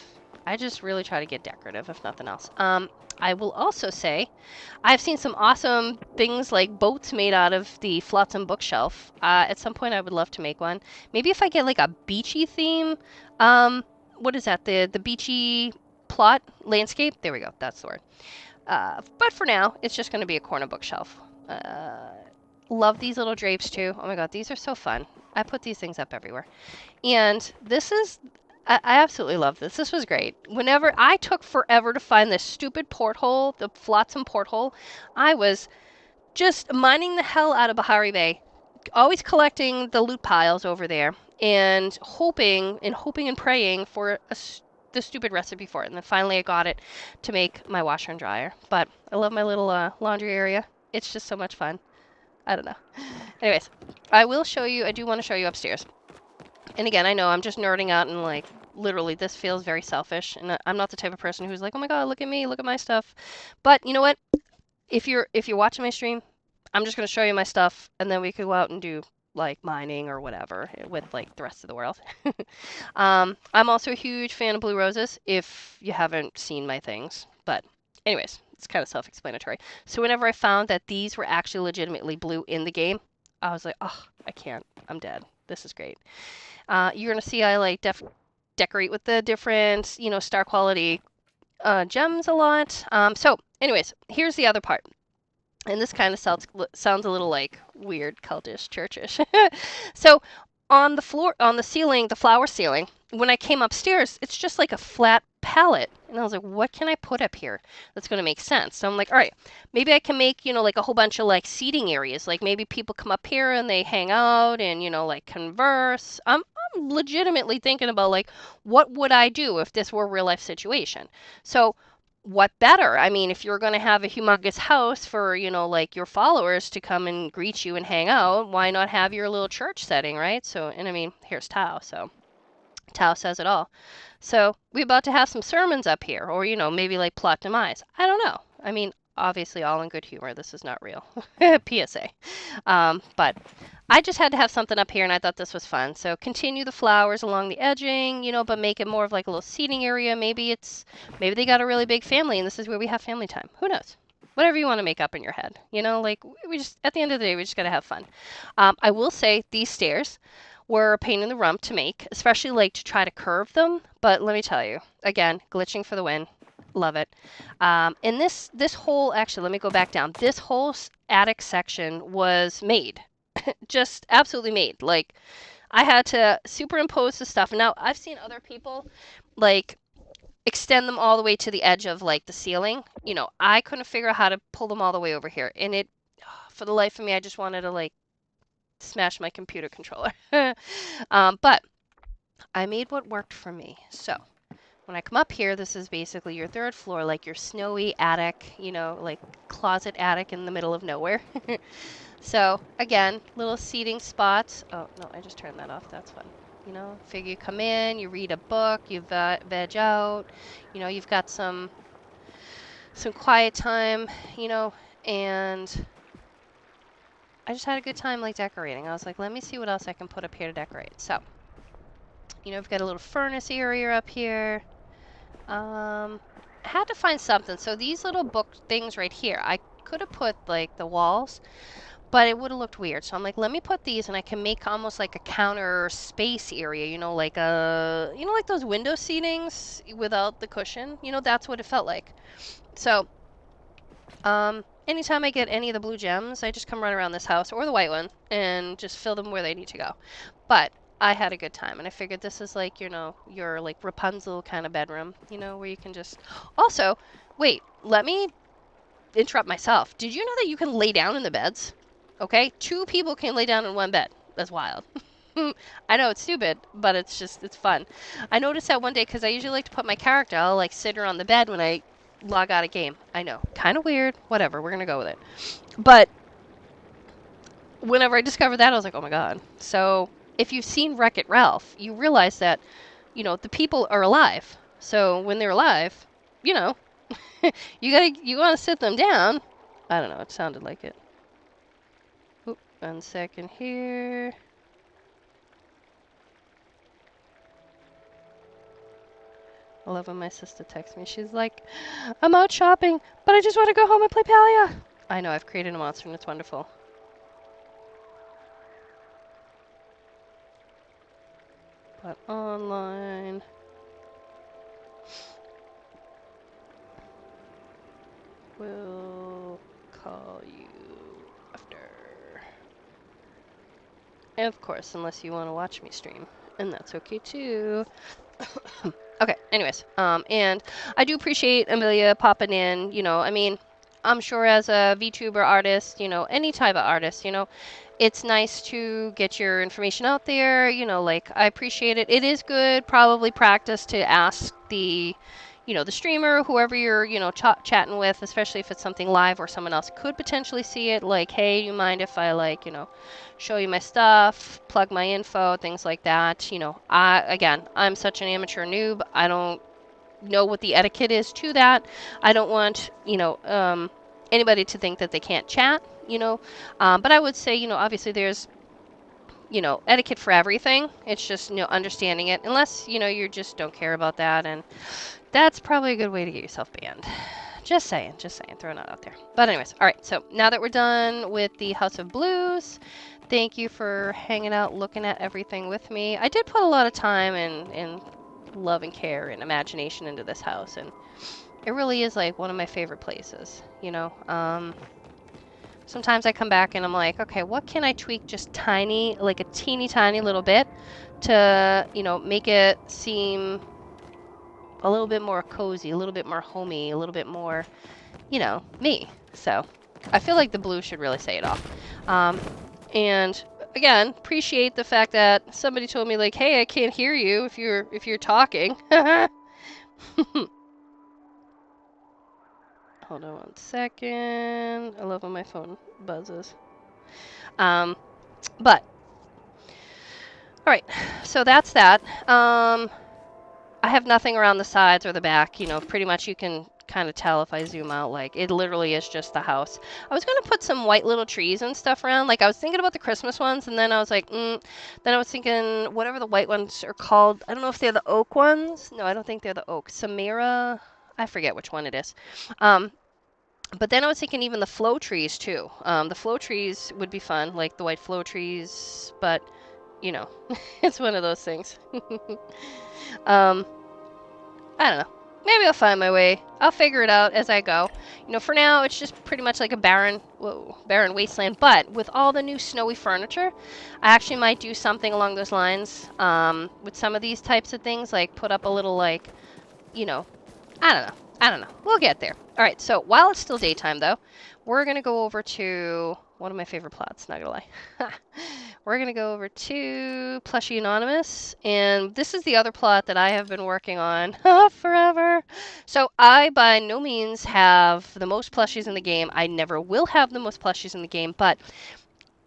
I just really try to get decorative, if nothing else. I will also say, I've seen some awesome things like boats made out of the Flotsam bookshelf. At some point, I would love to make one. Maybe if I get like a beachy theme. What is that? The beachy plot landscape? There we go. That's the word. But for now, it's just going to be a corner bookshelf. Love these little drapes too. Oh my god, these are so fun. I put these things up everywhere. And I absolutely love this. This was great. Whenever I took forever to find this stupid porthole, the Flotsam porthole, I was just mining the hell out of Bahari Bay, always collecting the loot piles over there, and hoping and praying for the stupid recipe for it. And then finally I got it to make my washer and dryer. But I love my little laundry area. It's just so much fun. I don't know. Anyways, I do want to show you upstairs. And again, I know I'm just nerding out and like literally this feels very selfish, and I'm not the type of person who's like, "Oh my god, look at me, look at my stuff." But you know what? If you're watching my stream, I'm just going to show you my stuff, and then we could go out and do like mining or whatever with like the rest of the world. I'm also a huge fan of blue roses if you haven't seen my things. But anyways, it's kind of self-explanatory. So whenever I found that these were actually legitimately blue in the game, I was like, "Oh, I can't. I'm dead. This is great." You're going to see I like decorate with the different, star quality gems a lot. So anyways, here's the other part. And this kind of sounds a little like weird, cultish, churchish. So on the floor, on the ceiling, the flower ceiling, when I came upstairs, it's just like a flat palette. And I was like, what can I put up here that's going to make sense? So I'm like, all right, maybe I can make, like a whole bunch of like seating areas. Like maybe people come up here and they hang out and, like converse. I'm legitimately thinking about like, what would I do if this were a real life situation? So what better? I mean, if you're going to have a humongous house for, like your followers to come and greet you and hang out, why not have your little church setting, right? So, and I mean, here's Tao. So Tao says it all. So we're about to have some sermons up here, or, maybe like plot demise. I don't know. I mean, obviously all in good humor. This is not real. PSA. But I just had to have something up here, and I thought this was fun. So continue the flowers along the edging, but make it more of like a little seating area. Maybe they got a really big family, and this is where we have family time. Who knows? Whatever you want to make up in your head, like we just at the end of the day we just gotta have fun. I will say these stairs were a pain in the rump to make, especially like to try to curve them. But let me tell you, again, glitching for the win. Love it. And this whole actually, let me go back down. This whole attic section was made, just absolutely made. Like I had to superimpose the stuff. Now I've seen other people like extend them all the way to the edge of like the ceiling. I couldn't figure out how to pull them all the way over here, and it, for the life of me, I just wanted to like smash my computer controller. But I made what worked for me. So when I come up here, this is basically your third floor, like your snowy attic, like closet attic in the middle of nowhere. So again, little seating spots. Oh, no, I just turned that off. That's fun. Figure you come in, you read a book, you veg out, you've got some quiet time, and I just had a good time like decorating. I was like, let me see what else I can put up here to decorate. So, we've got a little furnace area up here. I had to find something. So these little book things right here, I could have put like the walls, but it would have looked weird. So I'm like, let me put these, and I can make almost like a counter space area, like like those window seatings without the cushion. That's what it felt like. So, anytime I get any of the blue gems, I just come run around this house or the white one and just fill them where they need to go. But I had a good time, and I figured this is like, your like Rapunzel kind of bedroom, where you can just. Also, wait, let me interrupt myself. Did you know that you can lay down in the beds? Okay, 2 people can lay down in one bed. That's wild. I know it's stupid, but it's fun. I noticed that one day because I usually like to put my character. I'll like sit her on the bed when I log out a game. I know, kind of weird. Whatever, we're gonna go with it. But whenever I discovered that, I was like, oh my god. So if you've seen Wreck-It Ralph, you realize that the people are alive. So when they're alive, you want to sit them down. I don't know. It sounded like it. Oop, 1 second here. I love when my sister texts me. She's like, I'm out shopping, but I just want to go home and play Palia. I know, I've created a monster and it's wonderful. But online. We'll call you after. And of course, unless you want to watch me stream. And that's okay too. Okay, anyways, and I do appreciate Amelia popping in, I'm sure as a VTuber artist, any type of artist, it's nice to get your information out there, like, I appreciate it. It is good, probably practice to ask the streamer, whoever you're, chatting with, especially if it's something live or someone else could potentially see it, like, hey, you mind if I, like, show you my stuff, plug my info, things like that. I'm such an amateur noob. I don't know what the etiquette is to that. I don't want, anybody to think that they can't chat, but I would say, obviously there's, etiquette for everything. It's just, understanding it, unless, you just don't care about that, and that's probably a good way to get yourself banned. Just saying, throwing that out there. But anyways, all right, so now that we're done with the House of Blues, thank you for hanging out, looking at everything with me. I did put a lot of time and love and care and imagination into this house, and it really is like one of my favorite places, Sometimes I come back and I'm like, okay, what can I tweak just tiny, like a teeny tiny little bit to, make it seem a little bit more cozy, a little bit more homey, a little bit more, me. So I feel like the blue should really say it all. And again, appreciate the fact that somebody told me like, hey, I can't hear you if you're talking. Hold on 1 second. I love when my phone buzzes. But all right, so that's that. I have nothing around the sides or the back. Pretty much you can kind of tell if I zoom out. Like, it literally is just the house. I was going to put some white little trees and stuff around. Like, I was thinking about the Christmas ones, and then I was like, then I was thinking whatever the white ones are called. I don't know if they're the oak ones. No, I don't think they're the oak. Samira, I forget which one it is. But then I was thinking even the flow trees too. The flow trees would be fun, like the white flow trees, but you know, it's one of those things. um, I don't know. Maybe I'll find my way. I'll figure it out as I go. You know, for now, it's just pretty much like a barren wasteland. But with all the new snowy furniture, I actually might do something along those lines with some of these types of things, like put up a little, like, you know, I don't know. I don't know. We'll get there. All right, so while it's still daytime, though, we're going to go over to one of my favorite plots, not going to lie. We're going to go over to Plushie Anonymous, and this is the other plot that I have been working on forever. So I, by no means, have the most plushies in the game. I never will have the most plushies in the game, but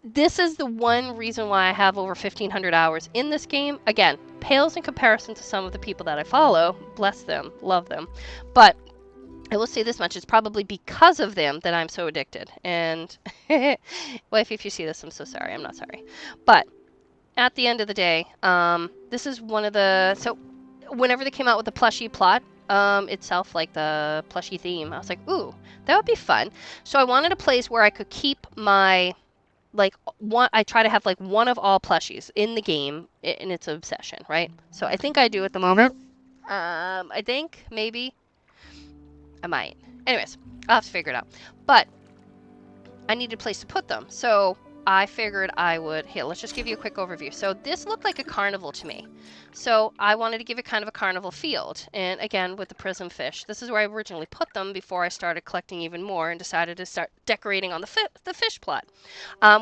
this is the one reason why I have over 1,500 hours in this game. Again, pales in comparison to some of the people that I follow. Bless them. Love them. But I will say this much. It's probably because of them that I'm so addicted. And, wife, if you see this, I'm so sorry. I'm not sorry. But at the end of the day, this is one of the... So whenever they came out with the plushie plot itself, like the plushie theme, I was like, ooh, that would be fun. So I wanted a place where I could keep my... Like one, I try to have like one of all plushies in the game, and it's an obsession, right? So I think I do at the moment. I think maybe I might. Anyways, I'll have to figure it out. But I needed a place to put them, so I figured I would. Here, let's just give you a quick overview. So this looked like a carnival to me. So I wanted to give it kind of a carnival field. And again, with the prism fish. This is where I originally put them before I started collecting even more and decided to start decorating on the fish plot.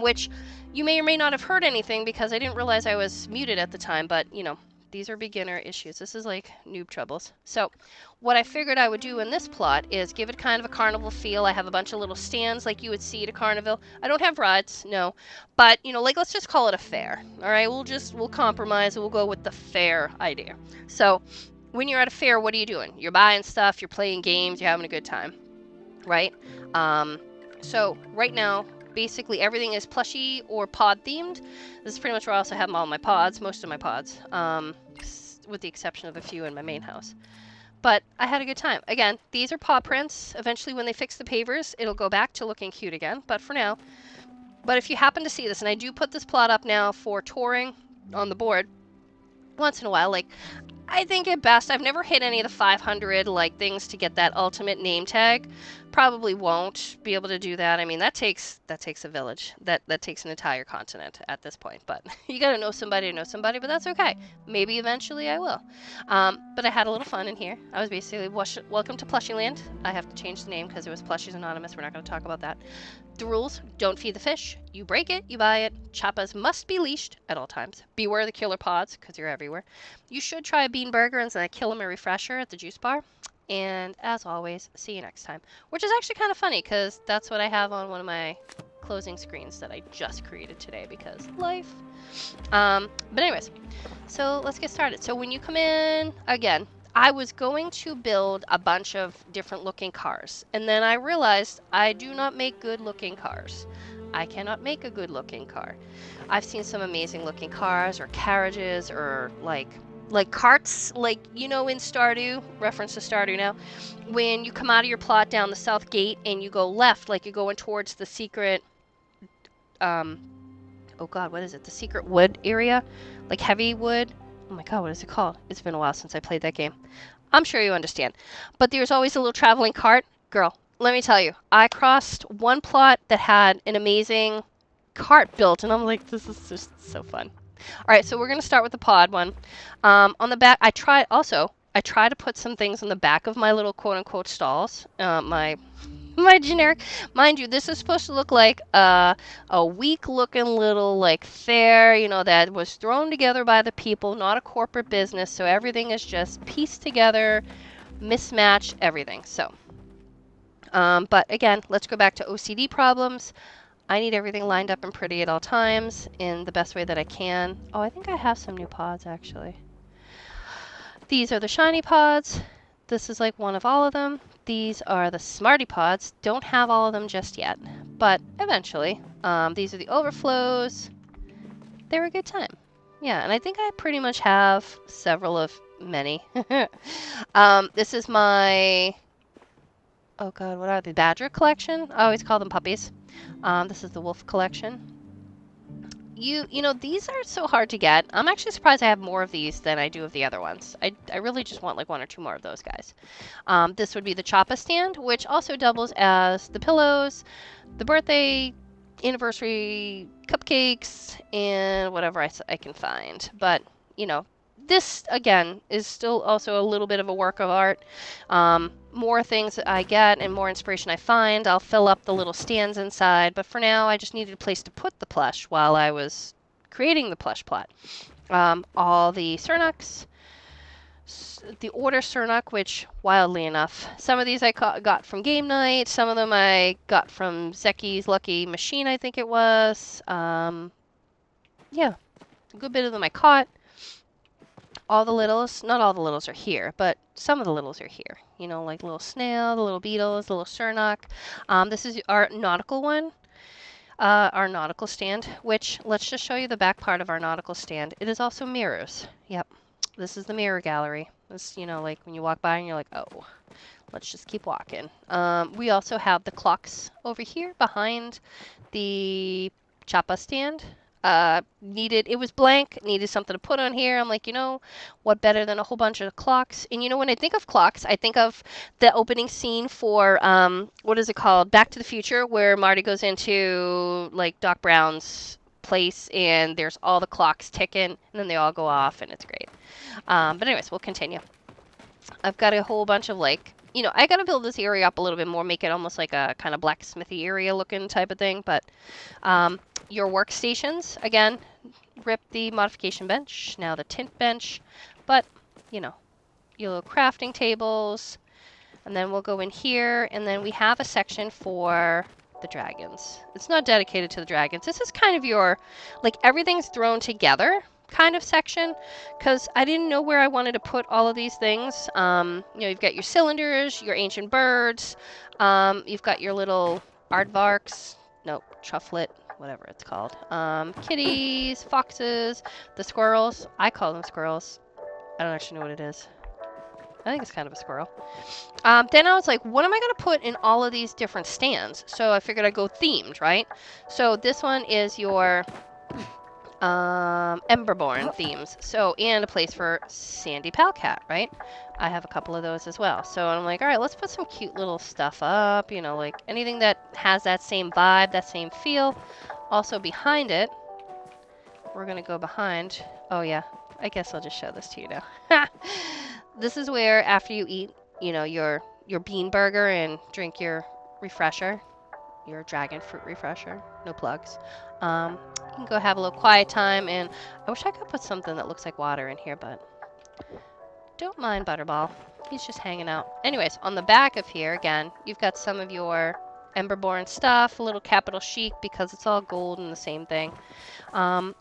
Which you may or may not have heard anything because I didn't realize I was muted at the time. But, you know, these are beginner issues. This is like noob troubles. So what I figured I would do in this plot is give it kind of a carnival feel. I have a bunch of little stands like you would see at a carnival. I don't have rides, no. But, you know, like, let's just call it a fair. All right, we'll compromise and we'll go with the fair idea. So when you're at a fair, what are you doing? You're buying stuff, you're playing games, you're having a good time, right? So right now, basically everything is plushie or pod themed. This is pretty much where I also have all my pods, most of my pods, with the exception of a few in my main house. But I had a good time. Again, these are paw prints. Eventually, when they fix the pavers, it'll go back to looking cute again. But for now, but if you happen to see this, and I do put this plot up now for touring on the board once in a while, like, I think at best, I've never hit any of the 500 like things to get that ultimate name tag. Probably won't be able to do that. I mean, that takes a village. That takes an entire continent at this point. But you gotta know somebody to know somebody. But that's okay. Maybe eventually I will. But I had a little fun in here. I was basically welcome to Plushie Land. I have to change the name because it was Plushies Anonymous. We're not going to talk about that. The rules: don't feed the fish. You break it, you buy it. Chappas must be leashed at all times. Beware the killer pods because you're everywhere. You should try a bean burger and a kill 'em a refresher at the juice bar. And as always, see you next time. Which is actually kind of funny because that's what I have on one of my closing screens that I just created today because life. But anyways, so let's get started. So when you come in, again, I was going to build a bunch of different looking cars. And then I realized I do not make good looking cars. I cannot make a good looking car. I've seen some amazing looking cars or carriages or like carts, like, you know, in Stardew, reference to Stardew now, when you come out of your plot down the south gate and you go left, like you're going towards the secret, oh god, what is it? The secret wood area? Like heavy wood? Oh my god, what is it called? It's been a while since I played that game. I'm sure you understand. But there's always a little traveling cart. Girl, let me tell you, I crossed one plot that had an amazing cart built, and I'm like, this is just so fun. All right, so we're going to start with the pod one. On the back, I try to put some things on the back of my little quote-unquote stalls. My generic, mind you, this is supposed to look like a weak-looking little like fair, you know, that was thrown together by the people, not a corporate business. So everything is just pieced together, mismatched, everything. So, but again, let's go back to OCD problems. I need everything lined up and pretty at all times in the best way that I can. Oh, I think I have some new pods, actually. These are the shiny pods. This is like one of all of them. These are the Smarty Pods. Don't have all of them just yet, but eventually. These are the overflows. They were a good time. Yeah, and I think I pretty much have several of many. This is my, oh god, what are they? Badger collection? I always call them puppies. This is the wolf collection. You know, these are so hard to get. I'm actually surprised I have more of these than I do of the other ones. I really just want like 1 or 2 more of those guys. This would be the Choppa stand, which also doubles as the pillows, the birthday, anniversary cupcakes, and whatever I can find. But, you know, this, again, is still also a little bit of a work of art. More things that I get and more inspiration I find, I'll fill up the little stands inside. But for now, I just needed a place to put the plush while I was creating the plush plot. All the Cernucks, the Order Cernuck, which, wildly enough, some of these I got from game night, some of them I got from Zeki's Lucky Machine, I think it was. Yeah, a good bit of them I caught. All the littles, not all the littles are here, but some of the littles are here. You know, like little snail, the little beetles, the little Cernuck. This is our nautical one, our nautical stand, which, let's just show you the back part of our nautical stand. It is also mirrors. Yep, this is the mirror gallery. This, you know, like when you walk by and you're like, oh, let's just keep walking. We also have the clocks over here behind the Choppa stand. It was blank, needed something to put on here. I'm like, you know, what better than a whole bunch of clocks? And you know, when I think of clocks, I think of the opening scene for, what is it called? Back to the Future, where Marty goes into, like, Doc Brown's place, and there's all the clocks ticking, and then they all go off, and it's great. But anyways, we'll continue. I've got a whole bunch of, like, you know, I gotta build this area up a little bit more, make it almost like a kind of blacksmithy area looking type of thing, but, your workstations, again, rip the modification bench, now the tint bench, but, you know, your little crafting tables, and then we'll go in here, and then we have a section for the dragons. It's not dedicated to the dragons. This is kind of your, like, everything's thrown together kind of section, because I didn't know where I wanted to put all of these things. You know, you've got your cylinders, your ancient birds, you've got your little aardvarks, no, trufflet, whatever it's called. Kitties, foxes, the squirrels. I call them squirrels. I don't actually know what it is. I think it's kind of a squirrel. Then I was like, what am I going to put in all of these different stands? So I figured I'd go themed, right? So this one is your Emberborn themes. So, and a place for Sandy Palcat, right? I have a couple of those as well. So I'm like, all right, let's put some cute little stuff up, you know, like anything that has that same vibe, that same feel. Also behind it, we're going to go behind. Oh yeah, I guess I'll just show this to you now. This is where after you eat, you know, your bean burger and drink your refresher, your dragon fruit refresher, no plugs. You can go have a little quiet time, and I wish I could put something that looks like water in here, but don't mind Butterball. He's just hanging out. Anyways, on the back of here, again, you've got some of your Emberborn stuff, a little Capital Chic because it's all gold and the same thing.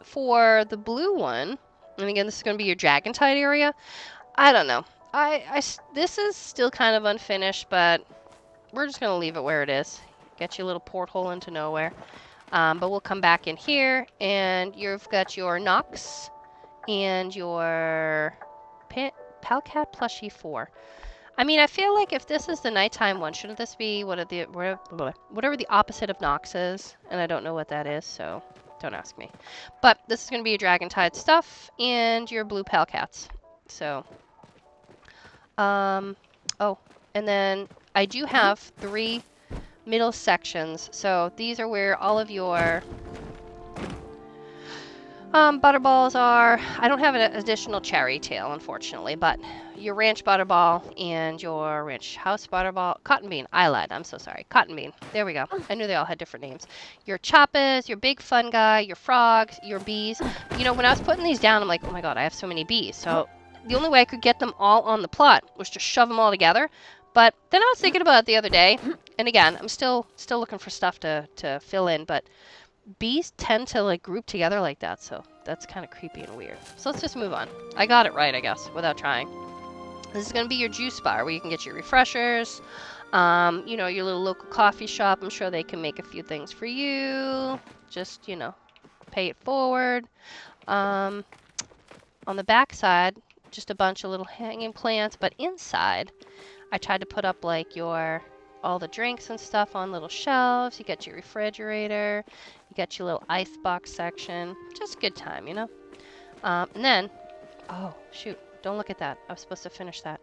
For the blue one, and again, this is going to be your Dragontide area. I don't know. This is still kind of unfinished, but we're just going to leave it where it is. Get you a little porthole into nowhere. But we'll come back in here, and you've got your Nox and your Palcat Plushie 4. I mean, I feel like if this is the nighttime one, shouldn't this be whatever the opposite of Nox is? And I don't know what that is, so don't ask me. But this is going to be your Dragontide stuff and your blue Palcats. So, oh, and then I do have 3 middle sections. So these are where all of your butterballs are. I don't have an additional cherry tail, unfortunately, but your ranch butterball and your ranch house butterball, cotton bean, I lied, I'm so sorry, cotton bean, there we go. I knew they all had different names. Your choppas, your big fun guy, your frogs, your bees. You know, when I was putting these down, I'm like, oh my god, I have so many bees. So the only way I could get them all on the plot was to shove them all together. But then I was thinking about it the other day, and again, I'm still looking for stuff to fill in, but bees tend to like group together like that, so that's kind of creepy and weird. So let's just move on. I got it right, I guess, without trying. This is going to be your juice bar, where you can get your refreshers. You know, your little local coffee shop, I'm sure they can make a few things for you. Just, you know, pay it forward. On the back side, just a bunch of little hanging plants, but inside, I tried to put up like all the drinks and stuff on little shelves. You get your refrigerator, you get your little ice box section. Just good time, you know? And then, oh, shoot, don't look at that. I was supposed to finish that.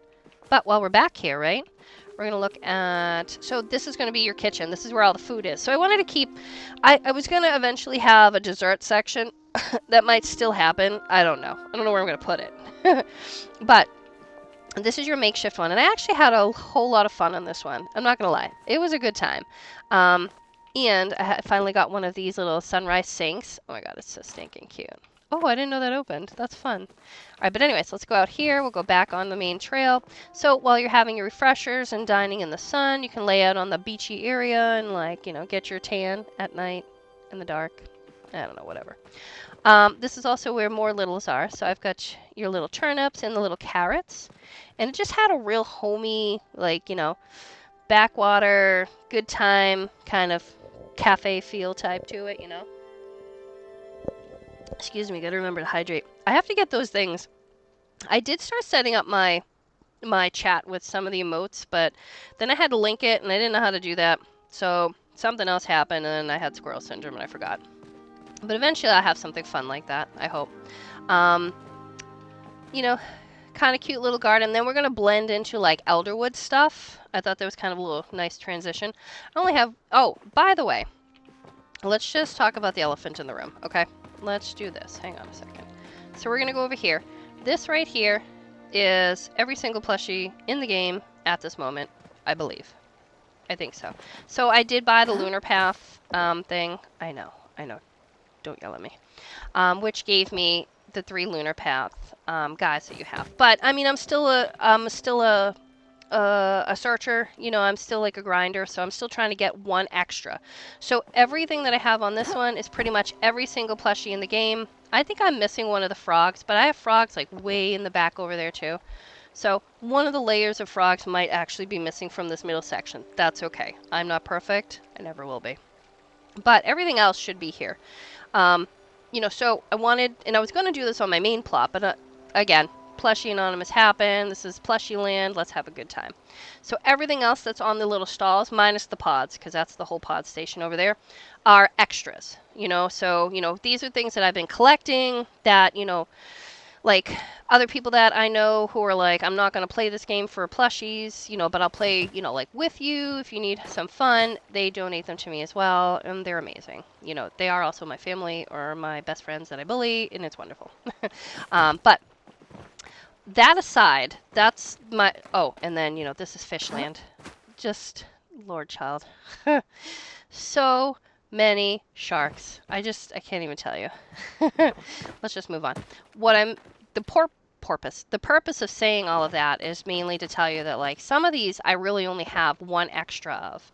But while we're back here, right, we're going to look at, so this is going to be your kitchen. This is where all the food is. So I wanted to keep, I was going to eventually have a dessert section. That might still happen. I don't know. I don't know where I'm going to put it. But this is your makeshift one. And I actually had a whole lot of fun on this one. I'm not going to lie. It was a good time. And I finally got one of these little sunrise sinks. Oh my god, it's so stinking cute. Oh, I didn't know that opened. That's fun. All right, but anyways, let's go out here. We'll go back on the main trail. So while you're having your refreshers and dining in the sun, you can lay out on the beachy area and, like, you know, get your tan at night in the dark. I don't know, whatever. This is also where more littles are. So I've got your little turnips and the little carrots. And it just had a real homey, like, you know, backwater, good time, kind of cafe feel type to it, you know? Excuse me, gotta remember to hydrate. I have to get those things. I did start setting up my chat with some of the emotes, but then I had to link it, and I didn't know how to do that. So something else happened, and I had squirrel syndrome, and I forgot. But eventually I'll have something fun like that, I hope. You know, kind of cute little garden. Then we're going to blend into, like, elderwood stuff. I thought that was kind of a little nice transition. I only have... Oh, by the way, let's just talk about the elephant in the room, okay? Let's do this. Hang on a second. So we're going to go over here. This right here is every single plushie in the game at this moment, I believe. I think so. So I did buy the Lunar Path thing. I know. Don't yell at me. Which gave me the 3 Lunar Path guys that you have. But I mean, I'm still a searcher. You know, I'm still like a grinder, so I'm still trying to get one extra. So everything that I have on this one is pretty much every single plushie in the game. I think I'm missing one of the frogs, but I have frogs like way in the back over there too. So one of the layers of frogs might actually be missing from this middle section. That's okay. I'm not perfect. I never will be. But everything else should be here. You know, so I wanted, and I was going to do this on my main plot, but again, Plushie Anonymous happened. This is Plushie Land. Let's have a good time. So everything else that's on the little stalls, minus the pods, because that's the whole pod station over there, are extras. You know, so, you know, these are things that I've been collecting that, you know, like other people that I know who are like, I'm not going to play this game for plushies, you know, but I'll play, you know, like with you if you need some fun. They donate them to me as well, and they're amazing. You know, they are also my family or my best friends that I bully, and it's wonderful. But that aside, that's my, oh, and then, you know, this is Fishland. Just, Lord child. So many sharks. I can't even tell you. Let's just move on. The purpose of saying all of that is mainly to tell you that, like, some of these I really only have one extra of.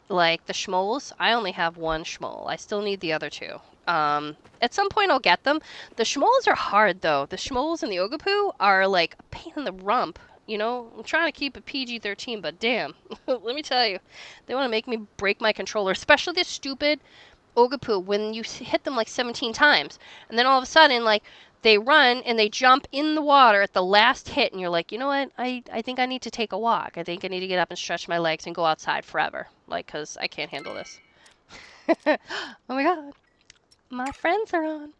Like the schmoles, I only have one schmole. I still need the other 2. At some point I'll get them. The schmoles are hard though. The schmoles and the Ogapoo are like a pain in the rump. You know, I'm trying to keep it PG-13, but damn, let me tell you, they want to make me break my controller, especially this stupid Ogapoo when you hit them like 17 times. And then all of a sudden, like, they run and they jump in the water at the last hit, and you're like, you know what? I think I need to take a walk. I think I need to get up and stretch my legs and go outside forever. Like, because I can't handle this. Oh my god. My friends are on.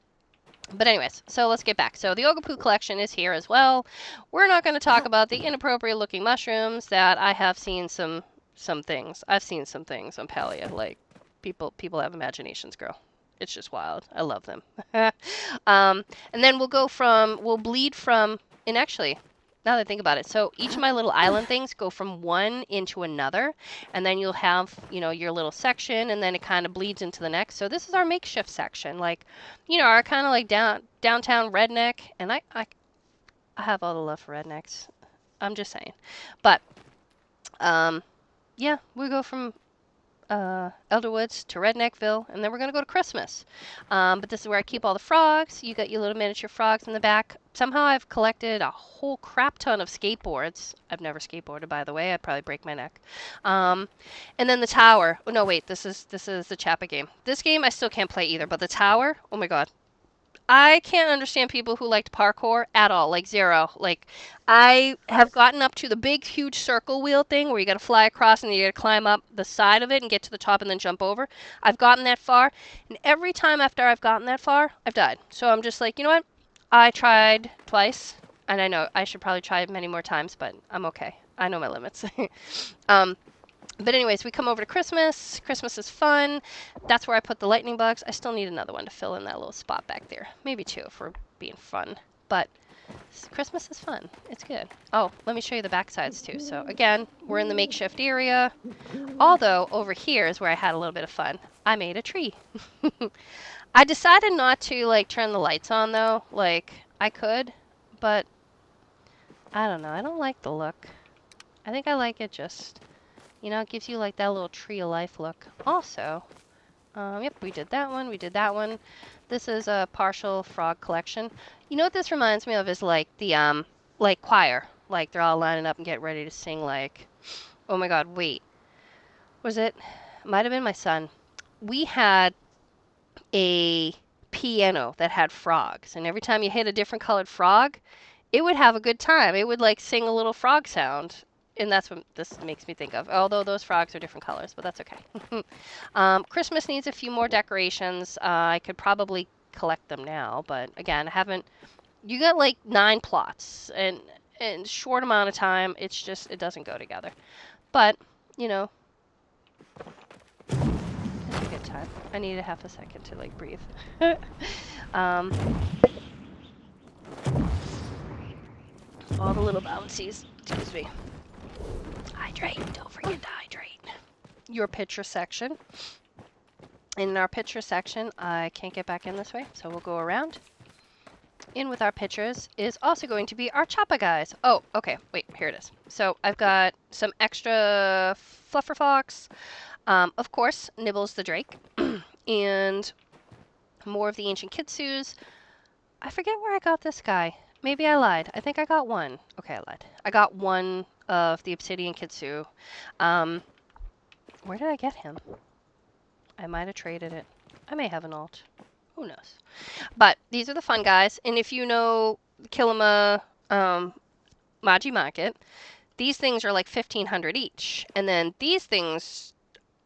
But anyways, so let's get back. So the Ogapoo collection is here as well. We're not going to talk about the inappropriate looking mushrooms that I have seen some things. I've seen some things on Palia. Like, people have imaginations, girl. It's just wild. I love them. And then we'll bleed from, and actually, now that I think about it, so each of my little island things go from one into another, and then you'll have, you know, your little section, and then it kind of bleeds into the next. So this is our makeshift section, like, you know, our kind of like downtown redneck, and I have all the love for rednecks. I'm just saying. But, yeah, we go from Elderwoods to Redneckville, and then we're gonna go to Christmas. But this is where I keep all the frogs. You got your little miniature frogs in the back. Somehow I've collected a whole crap ton of skateboards. I've never skateboarded, by the way. I'd probably break my neck. Um, and then the tower. Oh no, wait. This is the Chappa game. This game I still can't play either. But the tower. Oh my god. I can't understand people who liked parkour at all, like zero. Like, I have gotten up to the big, huge circle wheel thing where you got to fly across and you got to climb up the side of it and get to the top and then jump over. I've gotten that far, and every time after I've gotten that far, I've died. So I'm just like, you know what? I tried twice, and I know I should probably try many more times, but I'm okay. I know my limits. um, but anyways, we come over to Christmas. Christmas is fun. That's where I put the lightning bugs. I still need another one to fill in that little spot back there. Maybe two if we're being fun. But Christmas is fun. It's good. Oh, let me show you the back sides too. So again, we're in the makeshift area. Although over here is where I had a little bit of fun. I made a tree. I decided not to like turn the lights on though. Like I could, but I don't know. I don't like the look. I think I like it just, you know, it gives you like that little tree of life look. Also, yep, we did that one. We did that one. This is a partial frog collection. You know what this reminds me of is like the like choir. Like they're all lining up and get ready to sing like, oh my god, wait. Was it? Might have been my son. We had a piano that had frogs, and every time you hit a different colored frog, it would have a good time. It would like sing a little frog sound. And that's what this makes me think of. Although those frogs are different colors, but that's okay. Christmas needs a few more decorations. I could probably collect them now, but again, I haven't. You got like 9 plots, and in short amount of time, it's just it doesn't go together. But you know, it's a good time. I need a half a second to like breathe. um, all the little bouncies. Excuse me. Hydrate. Don't forget to hydrate. Your picture section. In our picture section, I can't get back in this way, so we'll go around. In with our pictures is also going to be our Choppa guys. Oh, okay. Wait, here it is. So I've got some extra Fluffer Fox. Of course, Nibbles the Drake. And more of the ancient Kitsus. I forget where I got this guy. Maybe I lied. I think I got one. Okay, I lied. I got one of the Obsidian Kitsu. Where did I get him? I might have traded it. I may have an alt. Who knows? But these are the fun guys. And if you know Kilima Maji Market, these things are like 1,500 each. And then these things,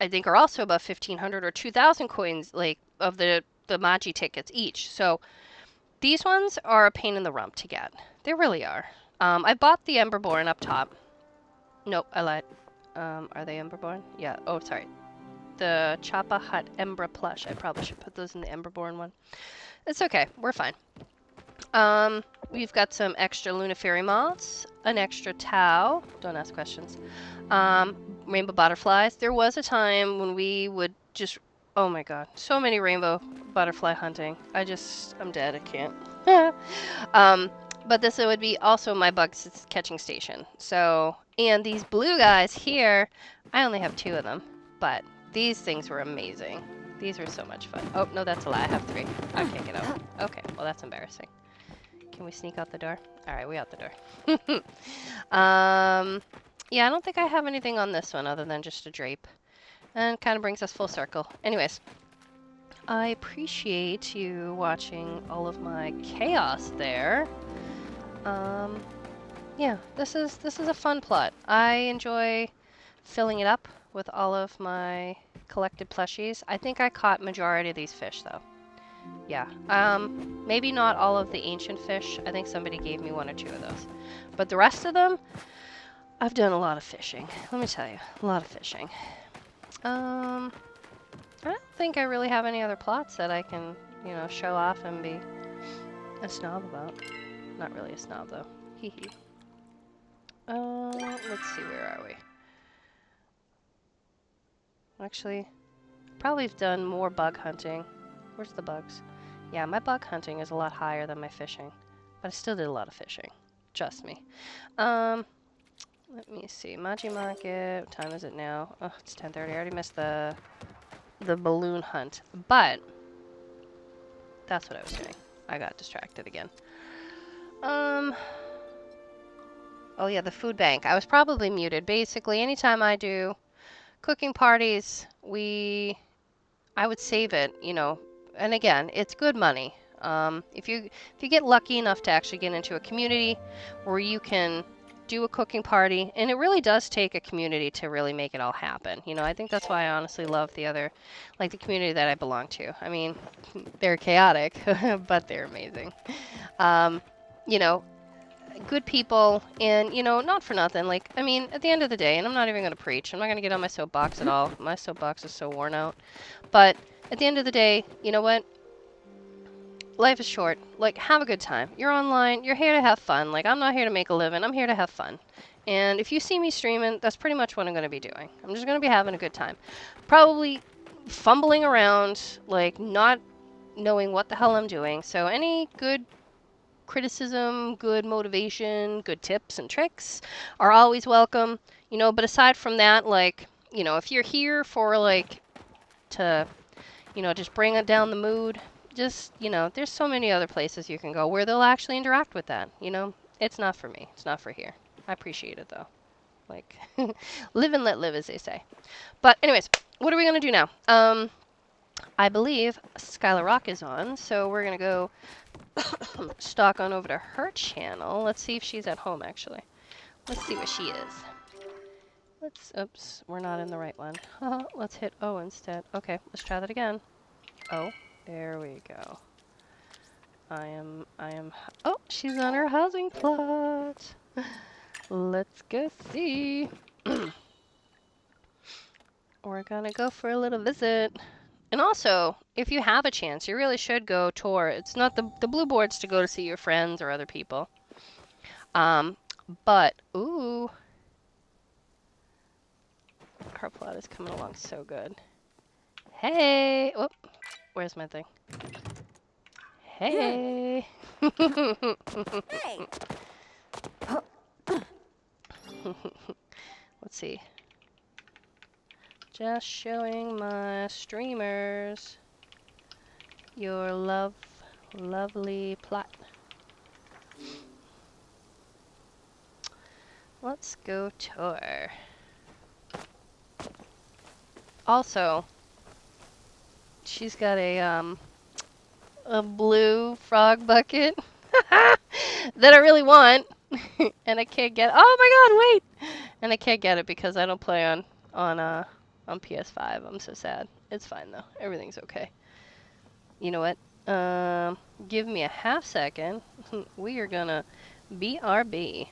I think, are also about 1,500 or 2,000 coins, like, of the Maji tickets each. So these ones are a pain in the rump to get. They really are. I bought the Emberborn up top. Nope, I lied. Are they Emberborn? Yeah. Oh, sorry. The Choppa Hut Embra plush. I probably should put those in the Emberborn one. It's okay. We're fine. We've got some extra Luna Fairy moths, an extra Tau. Don't ask questions. Rainbow butterflies. There was a time when we would just, oh my god, so many rainbow butterfly hunting. I'm dead. I can't. But this would be also my bug catching station. So, and these blue guys here, I only have 2 of them, but these things were amazing. These were so much fun. Oh, no, that's a lie. I have 3. I can't get out. Okay, well, that's embarrassing. Can we sneak out the door? All right, we out the door. Yeah, I don't think I have anything on this one other than just a drape. And kind of brings us full circle. Anyways, I appreciate you watching all of my chaos there. Yeah, this is a fun plot. I enjoy filling it up with all of my collected plushies. I think I caught majority of these fish though. Yeah, maybe not all of the ancient fish. I think somebody gave me 1 or 2 of those. But the rest of them, I've done a lot of fishing. Let me tell you, a lot of fishing. I don't think I really have any other plots that I can, you know, show off and be a snob about. Not really a snob though. Hee hee. Let's see, where are we? Actually, probably have done more bug hunting. Where's the bugs? Yeah, my bug hunting is a lot higher than my fishing. But I still did a lot of fishing. Trust me. Let me see. Maji Market. What time is it now? Oh, it's 10:30. I already missed the balloon hunt. But that's what I was doing. I got distracted again. Oh yeah, the food bank. I was probably muted. Basically, anytime I do cooking parties, I would save it, you know. And again, it's good money. If you get lucky enough to actually get into a community where you can do a cooking party, and it really does take a community to really make it all happen. You know, I think that's why I honestly love like the community that I belong to. I mean, they're chaotic, but they're amazing. Um, you know, good people, and you know, not for nothing. Like, I mean, at the end of the day, and I'm not even going to preach. I'm not going to get on my soapbox at all. My soapbox is so worn out. But at the end of the day, you know what? Life is short. Like, have a good time. You're online. You're here to have fun. Like, I'm not here to make a living. I'm here to have fun. And if you see me streaming, that's pretty much what I'm going to be doing. I'm just going to be having a good time. Probably fumbling around, like, not knowing what the hell I'm doing. So any good criticism, good motivation, good tips and tricks are always welcome. You know, but aside from that, like, you know, if you're here for, like, to, you know, just bring it down the mood, just, you know, there's so many other places you can go where they'll actually interact with that, you know? It's not for me. It's not for here. I appreciate it, though. Like, live and let live, as they say. But anyways, what are we going to do now? I believe Skylar Rock is on, so we're going to go stalk on over to her channel. Let's see if she's at home, actually. Let's see where she is. Oops, we're not in the right one. Let's hit O instead. Okay, let's try that again. Oh, there we go. Oh, she's on her housing plot. Let's go see. We're gonna go for a little visit. And also, if you have a chance, you really should go tour. It's not the blue boards to go to see your friends or other people. But, ooh, her plot is coming along so good. Hey, whoop, where's my thing? Hey. Hey. Let's see. Just showing my streamers your lovely plot. Let's go tour. Also, she's got a blue frog bucket that I really want, and I can't get. Oh my God! Wait, and I can't get it because I don't play on PS5. I'm so sad. It's fine though. Everything's okay. You know what? Give me a half second. We are gonna BRB.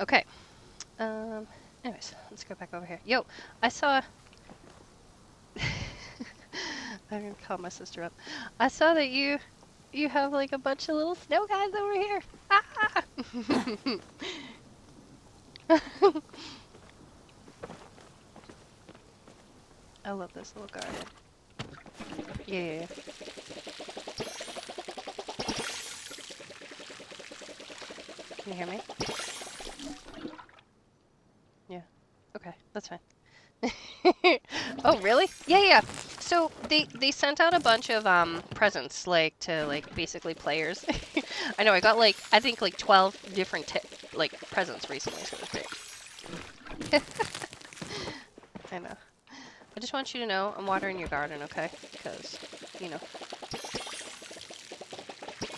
Okay. Anyways, let's go back over here. Yo, I saw. I'm gonna call my sister up. I saw that you have like a bunch of little snow guys over here. Ah! I love this little garden. Yeah. Can you hear me? Yeah. Okay, that's fine. Oh, really? Yeah. So they sent out a bunch of presents like to like basically players. I know I got like I think like 12 different like presents recently, so it was great. I know. I just want you to know I'm watering your garden, okay? Because, you know.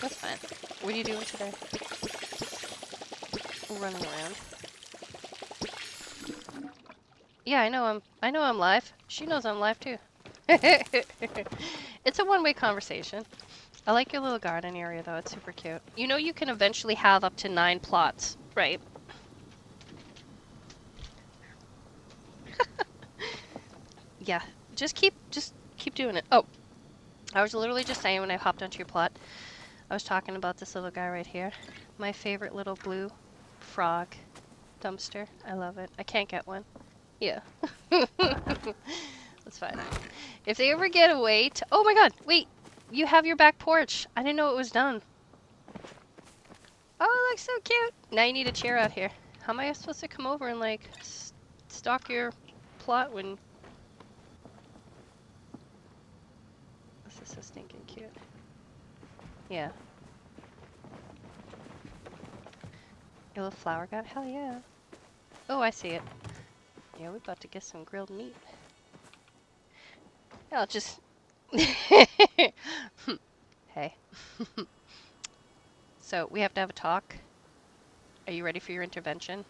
That's fine. What are you doing today? Running around. Yeah, I know I'm live. She knows I'm live too. It's a one-way conversation. I like your little garden area though, it's super cute. You know you can eventually have up to 9 plots, right? Yeah, just keep doing it. Oh, I was literally just saying when I hopped onto your plot, I was talking about this little guy right here. My favorite little blue frog dumpster. I love it. I can't get one. Yeah. That's fine. If they ever get away to... Oh my god, wait! You have your back porch. I didn't know it was done. Oh, it looks so cute! Now you need a chair out here. How am I supposed to come over and, like, stalk your plot when... This is so stinking cute. Yeah. Your little flower guy? Hell yeah. Oh, I see it. Yeah, we're about to get some grilled meat. I'll just... Hey. So, we have to have a talk. Are you ready for your intervention?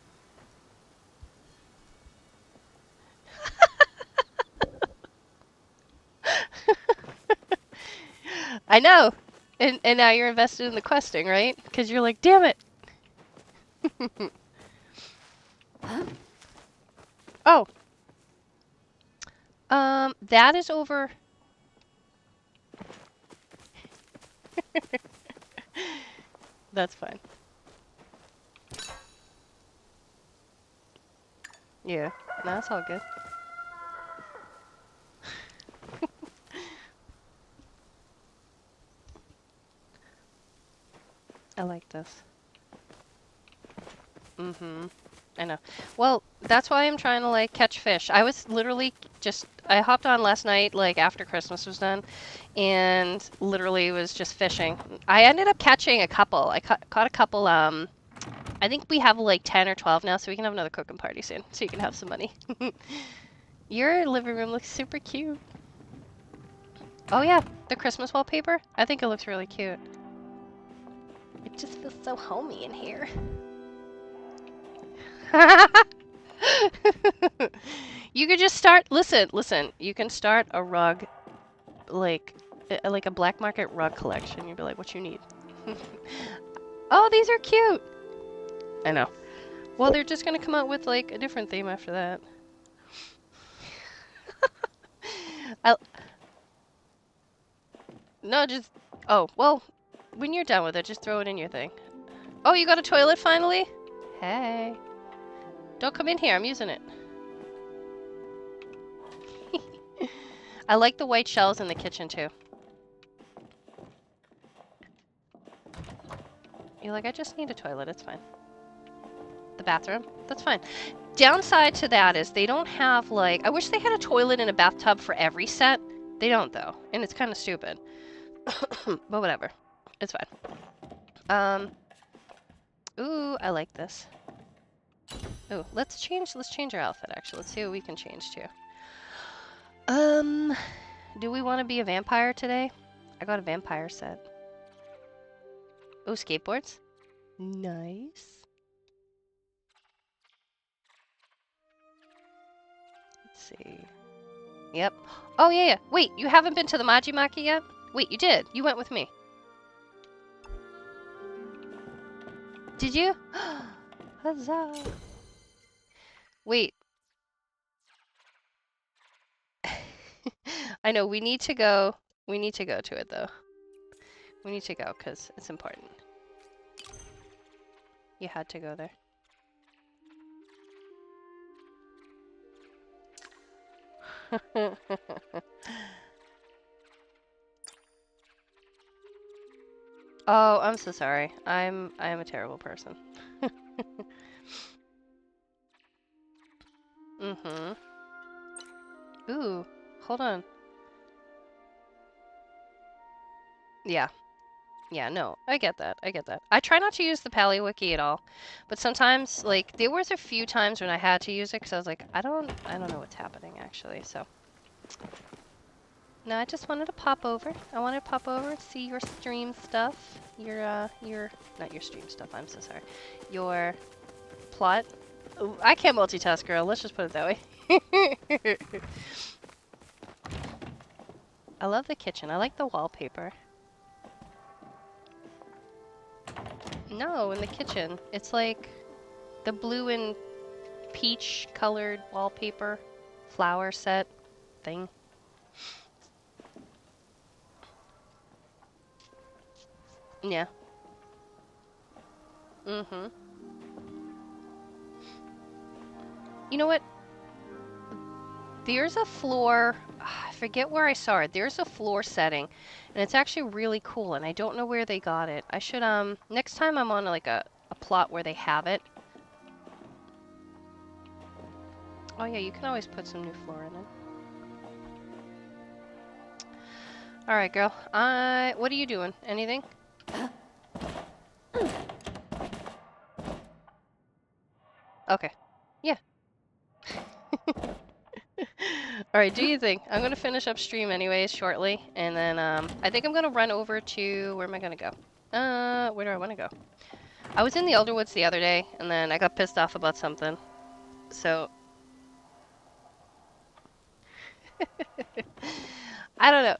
I know! And now you're invested in the questing, right? Because you're like, damn it! Oh! That is over... That's fine. Yeah, no, that's all good. I like this. Mm-hmm. I know. Well, that's why I'm trying to, like, catch fish. I was literally just... I hopped on last night, like, after Christmas was done, and literally was just fishing. I ended up catching a couple. I caught a couple, I think we have, like, 10 or 12 now, so we can have another cooking party soon, so you can have some money. Your living room looks super cute. Oh, yeah, the Christmas wallpaper? I think it looks really cute. It just feels so homey in here. You could just start, listen, you can start a rug, like a black market rug collection. You'd be like, what you need? Oh, these are cute. I know. Well, they're just gonna come out with like a different theme after that. No, just, oh, well, when you're done with it, just throw it in your thing. Oh, you got a toilet finally? Hey. Don't come in here, I'm using it. I like the white shells in the kitchen too. You're like, I just need a toilet, it's fine. The bathroom? That's fine. Downside to that is they don't have like, I wish they had a toilet and a bathtub for every set. They don't though, and it's kind of stupid. But whatever, it's fine. Ooh, I like this. Ooh, let's change our outfit actually. Let's see what we can change to. Do we want to be a vampire today? I got a vampire set. Ooh, skateboards. Nice. Let's see. Yep. Oh, yeah. Wait, you haven't been to the Majimaki yet? Wait, you did. You went with me. Did you? Huzzah! Wait. I know, we need to go. We need to go to it, though. We need to go, because it's important. You had to go there. Oh, I'm so sorry. I am a terrible person. Mm-hmm. Ooh, hold on. Yeah. Yeah, no, I get that. I get that. I try not to use the Palia wiki at all, but sometimes, like, there was a few times when I had to use it because I was like, I don't know what's happening actually. So, no, I just wanted to pop over. I wanted to pop over and see your stream stuff. Your not your stream stuff. I'm so sorry. Your plot. Ooh, I can't multitask, girl. Let's just put it that way. I love the kitchen. I like the wallpaper. No, in the kitchen. It's like the blue and peach colored wallpaper flower set thing. Yeah. Mm-hmm. You know what? There's a floor, I forget where I saw it. There's a floor setting, and it's actually really cool, and I don't know where they got it. I should, next time I'm on like a plot where they have it. Oh yeah, you can always put some new floor in it. Alright, girl. What are you doing? Anything? Okay. Yeah. Alright, do you think? I'm gonna finish up stream anyways shortly, and then I think I'm gonna run over to where am I gonna go? Where do I wanna go? I was in the Elderwoods the other day, and then I got pissed off about something. So I don't know.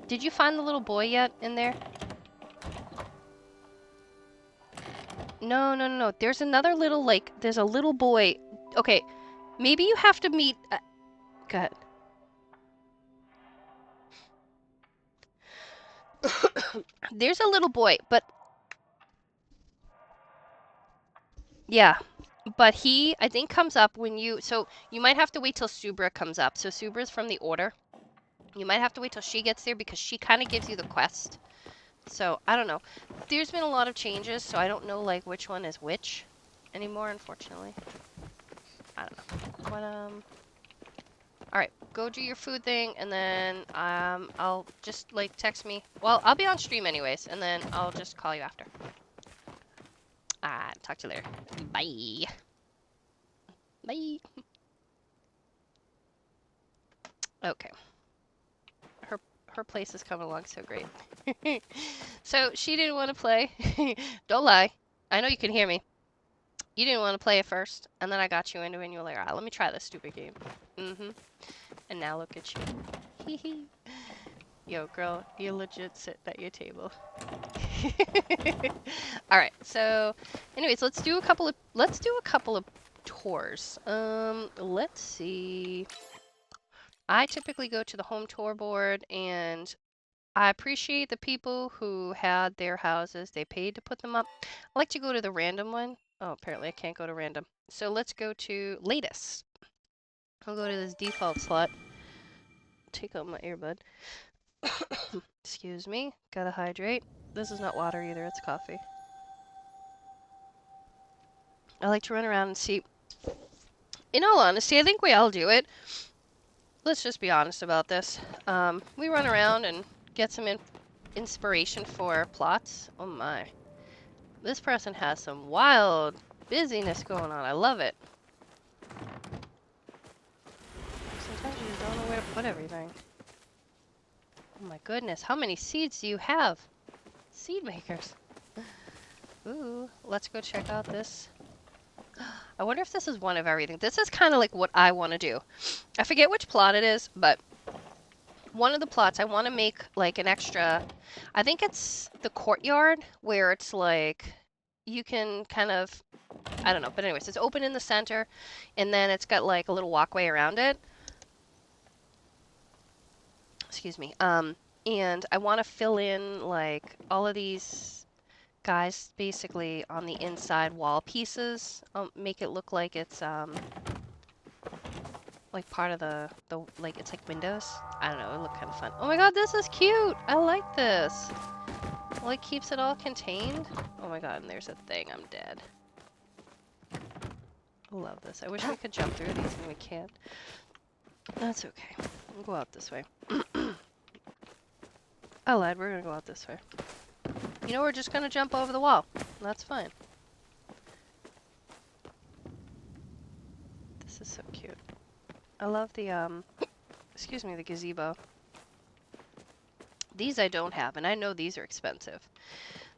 Did you find the little boy yet in there? No, no, no, no. There's another little, like, there's a little boy. Okay, maybe you have to meet... go ahead. There's a little boy, but... Yeah, but he, I think, comes up when you... So, you might have to wait till Subra comes up. So, Subra's from the Order. You might have to wait till she gets there because she kind of gives you the quest. So, I don't know. There's been a lot of changes, so I don't know, like, which one is which anymore, unfortunately. I don't know. But, alright, go do your food thing, and then, I'll just, like, text me. Well, I'll be on stream anyways, and then I'll just call you after. Talk to you later. Bye. Bye. Okay. Her place is coming along so great. So, she didn't want to play. Don't lie. I know you can hear me. You didn't want to play it first, and then I got you into it, and you were like, let me try this stupid game. Mm-hmm. And now look at you. Yo, girl, you legit sit at your table. All right. So, anyways, let's do a couple of tours. Let's see. I typically go to the home tour board, and I appreciate the people who had their houses. They paid to put them up. I like to go to the random one. Oh, apparently I can't go to random. So let's go to latest. I'll go to this default slot. Take out my earbud. Excuse me. Gotta hydrate. This is not water either, it's coffee. I like to run around and see. In all honesty, I think we all do it. Let's just be honest about this. We run around and get some inspiration for plots. Oh my. This person has some wild busyness going on. I love it. Sometimes you just don't know where to put everything. Oh my goodness, how many seeds do you have? Seed makers. Ooh, let's go check out this. I wonder if this is one of everything. This is kind of like what I want to do. I forget which plot it is, but one of the plots, I want to make like an extra, I think it's the courtyard where it's like, you can kind of, I don't know, but anyways, it's open in the center, and then it's got like a little walkway around it. Excuse me. And I want to fill in like all of these guys basically on the inside wall pieces. Make it look like it's like part of the like it's like windows. I don't know. It look kind of fun. Oh my god, this is cute. I like this. Well, it keeps it all contained. Oh my god, and there's a thing. I'm dead. I love this. I wish we could jump through these and we can't. That's okay. We'll go out this way. I lied. We're gonna go out this way. You know, we're just gonna jump over the wall. That's fine. This is so cute. I love the, excuse me, the gazebo. These I don't have, and I know these are expensive.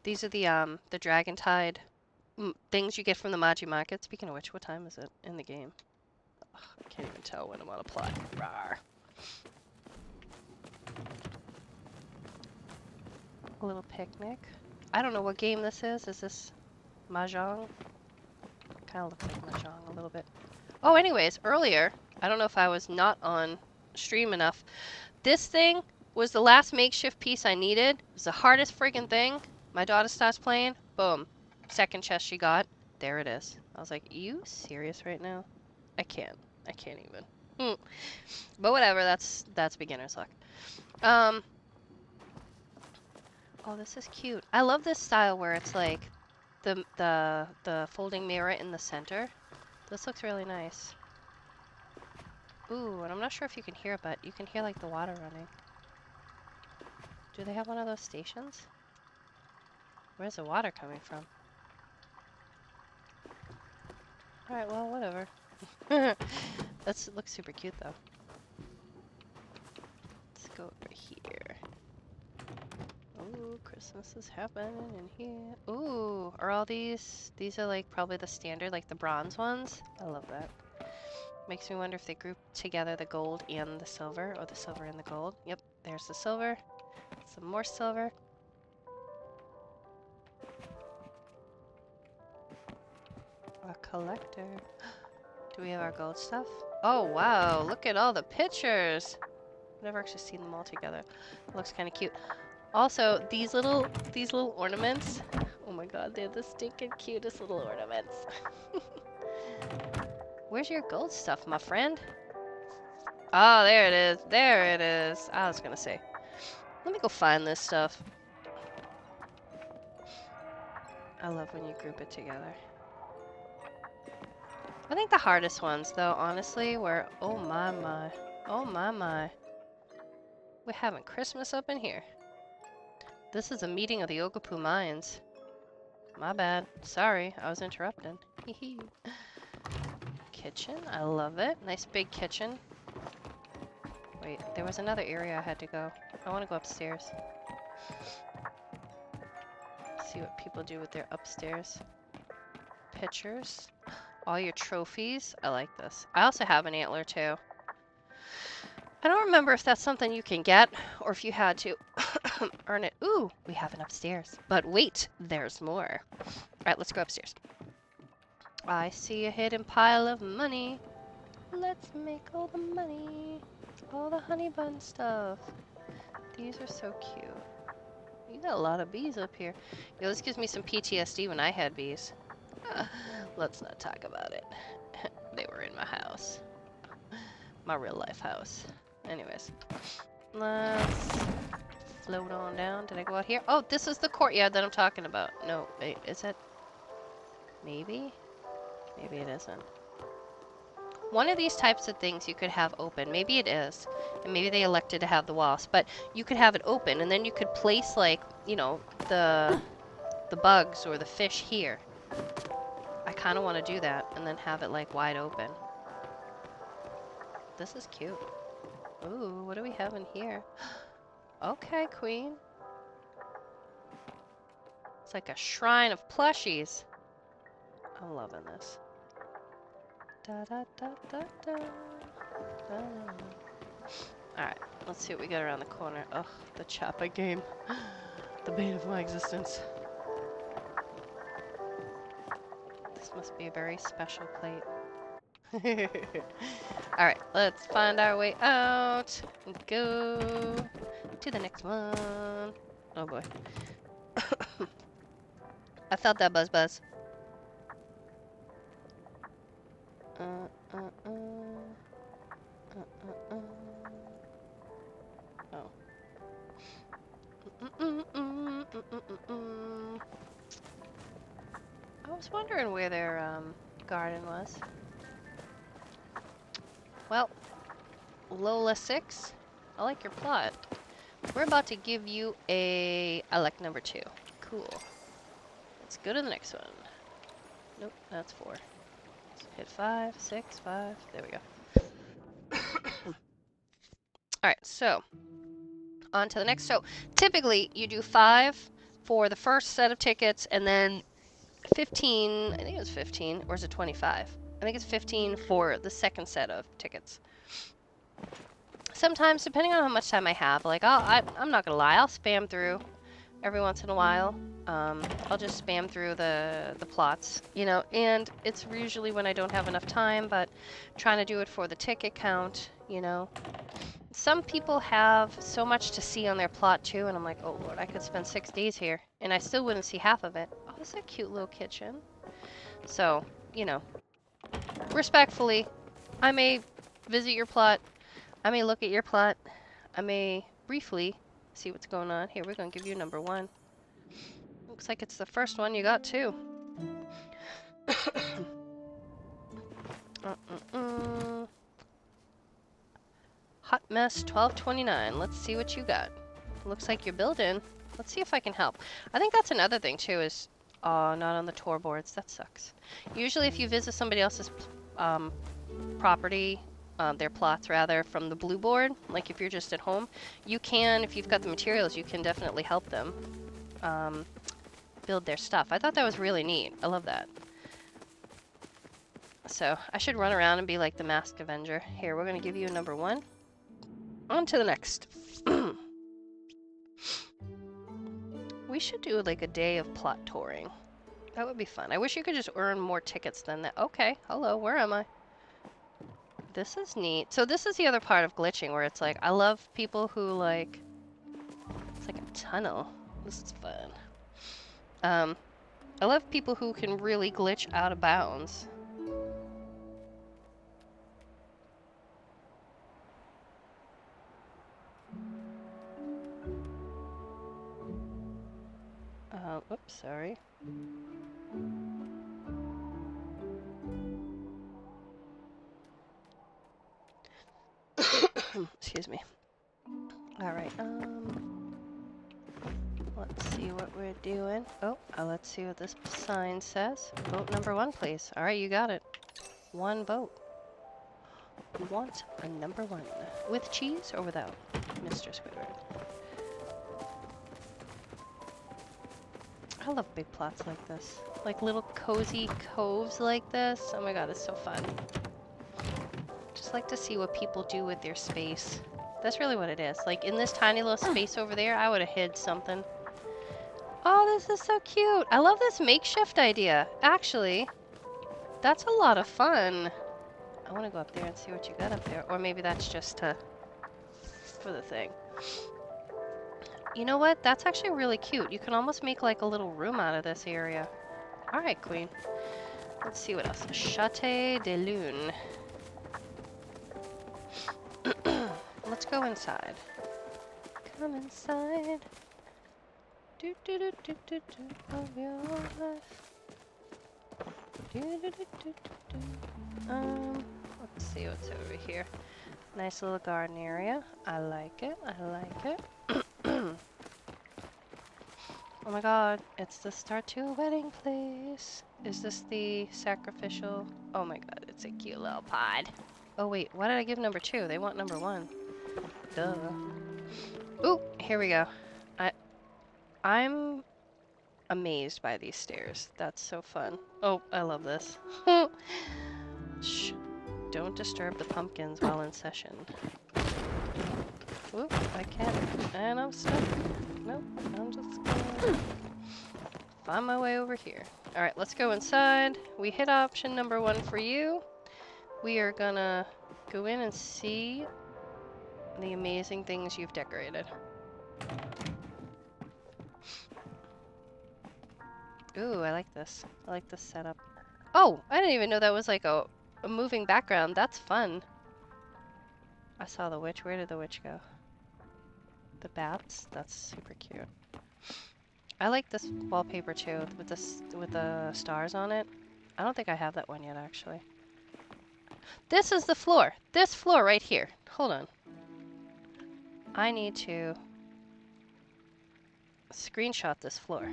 These are the Dragon Tide things you get from the Maji Market. Speaking of which, what time is it in the game? Ugh, I can't even tell when I'm on a plot. Rawr. A little picnic. I don't know what game this is. Is this Mahjong? Kind of looks like Mahjong a little bit. Oh, anyways, earlier, I don't know if I was not on stream enough. This thing was the last makeshift piece I needed. It was the hardest friggin' thing. My daughter starts playing. Boom. Second chest she got. There it is. I was like, you serious right now? I can't. I can't even. But whatever, that's beginner's luck. Oh, this is cute. I love this style where it's like the folding mirror in the center. This looks really nice. Ooh, and I'm not sure if you can hear it, but you can hear like the water running. Do they have one of those stations? Where's the water coming from? Alright, well, whatever. That looks super cute though. Let's go over here. Ooh, Christmas is happening in here. Ooh, are all these are like probably the standard, like the bronze ones? I love that. Makes me wonder if they group together the gold and the silver, or the silver and the gold. Yep, there's the silver. Some more silver. A collector. Do we have our gold stuff? Oh wow, look at all the pictures. I've never actually seen them all together. Looks kind of cute. Also, these little ornaments. Oh my god, they're the stinking cutest little ornaments. Where's your gold stuff, my friend? Oh, there it is. There it is. I was gonna say. Let me go find this stuff. I love when you group it together. I think the hardest ones, though, honestly, were... Oh my my. Oh my my. We're having Christmas up in here. This is a meeting of the Ogapu Mines. My bad. Sorry, I was interrupting. Hehe. Kitchen. I love it. Nice big kitchen. Wait, there was another area I had to go. I want to go upstairs. See what people do with their upstairs. Pictures. All your trophies. I like this. I also have an antler too. I don't remember if that's something you can get or if you had to earn it. Ooh, we have an upstairs. But wait, there's more. All right, let's go upstairs. I see a hidden pile of money. Let's make all the money. All the honey bun stuff. These are so cute. You got a lot of bees up here. Yo, this gives me some PTSD when I had bees. Let's not talk about it. They were in my house. My real life house. Anyways. Let's float on down. Did I go out here? Oh, this is the courtyard that I'm talking about. No, wait, is it? Maybe? Maybe it isn't. One of these types of things you could have open. Maybe it is. And maybe they elected to have the walls. But you could have it open and then you could place like, you know, the bugs or the fish here. I kind of want to do that and then have it like wide open. This is cute. Ooh, what do we have in here? Okay, queen. It's like a shrine of plushies. I'm loving this. Da, da, da, da, da. Da. Alright, let's see what we got around the corner. Ugh, the Choppa game. The bane of my existence. This must be a very special plate. Alright, let's find our way out and go to the next one. Oh boy. I felt that buzz buzz. Oh. I was wondering where their garden was. Well, Lola 6, I like your plot. We're about to give you a... I like number 2. Cool. Let's go to the next one. Nope, that's 4. Let's hit 5, 6, 5. There we go. Alright, so on to the next. So typically you do 5 for the first set of tickets and then 15, I think it was 15, or is it 25? I think it's 15 for the second set of tickets. Sometimes, depending on how much time I have, like I'm not gonna lie, I'll spam through every once in a while. I'll just spam through the plots, you know, and it's usually when I don't have enough time, but trying to do it for the ticket count, you know. Some people have so much to see on their plot too, and I'm like, oh Lord, I could spend 6 days here, and I still wouldn't see half of it. Oh, it's a cute little kitchen. So, you know, respectfully, I may visit your plot, I may look at your plot, I may briefly see what's going on. Here, we're gonna give you number 1. Looks like it's the first one you got too. Hot mess 1229. Let's see what you got. Looks like you're building. Let's see if I can help. I think that's another thing too is, not on the tour boards. That sucks. Usually if you visit somebody else's property, their plots rather, from the blue board, like if you're just at home, you can, if you've got the materials, you can definitely help them build their stuff. I thought that was really neat. I love that. So I should run around and be like the Masked Avenger. Here, we're gonna give you a number 1. On to the next. We should do like a day of plot touring. That would be fun. I wish you could just earn more tickets than that. Okay, hello, where am I? This is neat. So this is the other part of glitching where it's like, I love people who like, it's like a tunnel. This is fun. I love people who can really glitch out of bounds. Oops, sorry. Excuse me. All right, let's see what we're doing. Oh, let's see what this sign says. Vote number 1, please. All right, you got it. 1 vote. We want a number 1. With cheese or without, Mr. Squidward? I love big plots like this. Like little cozy coves like this. Oh my god, it's so fun. Just like to see what people do with their space. That's really what it is. Like in this tiny little space over there, I would have hid something. Oh, this is so cute. I love this makeshift idea. Actually, that's a lot of fun. I want to go up there and see what you got up there. Or maybe that's just for the thing. You know what? That's actually really cute. You can almost make like a little room out of this area. All right, Queen. Let's see what else. Château de Lune. Let's go inside. Come inside. Do do do do do do of your life. Do do do do do. Let's see what's over here. Nice little garden area. I like it. I like it. Oh my god, it's the start to a wedding place. Is this the sacrificial? Oh my god, it's a cute little pod. Oh wait, why did I give number 2? They want number 1. Duh. Ooh, here we go. I'm amazed by these stairs. That's so fun. Oh, I love this. Shh. Don't disturb the pumpkins while in session. Whoop, I can't. And I'm stuck. Nope, I'm just gonna find my way over here. Alright, let's go inside. We hit option number 1 for you. We are gonna go in and see the amazing things you've decorated. Ooh, I like this. I like this setup. Oh, I didn't even know that was like a moving background. That's fun. I saw the witch. Where did the witch go? The bats? That's super cute. I like this wallpaper too, with the stars on it. I don't think I have that one yet, actually. This is the floor. This floor right here. Hold on. I need to screenshot this floor.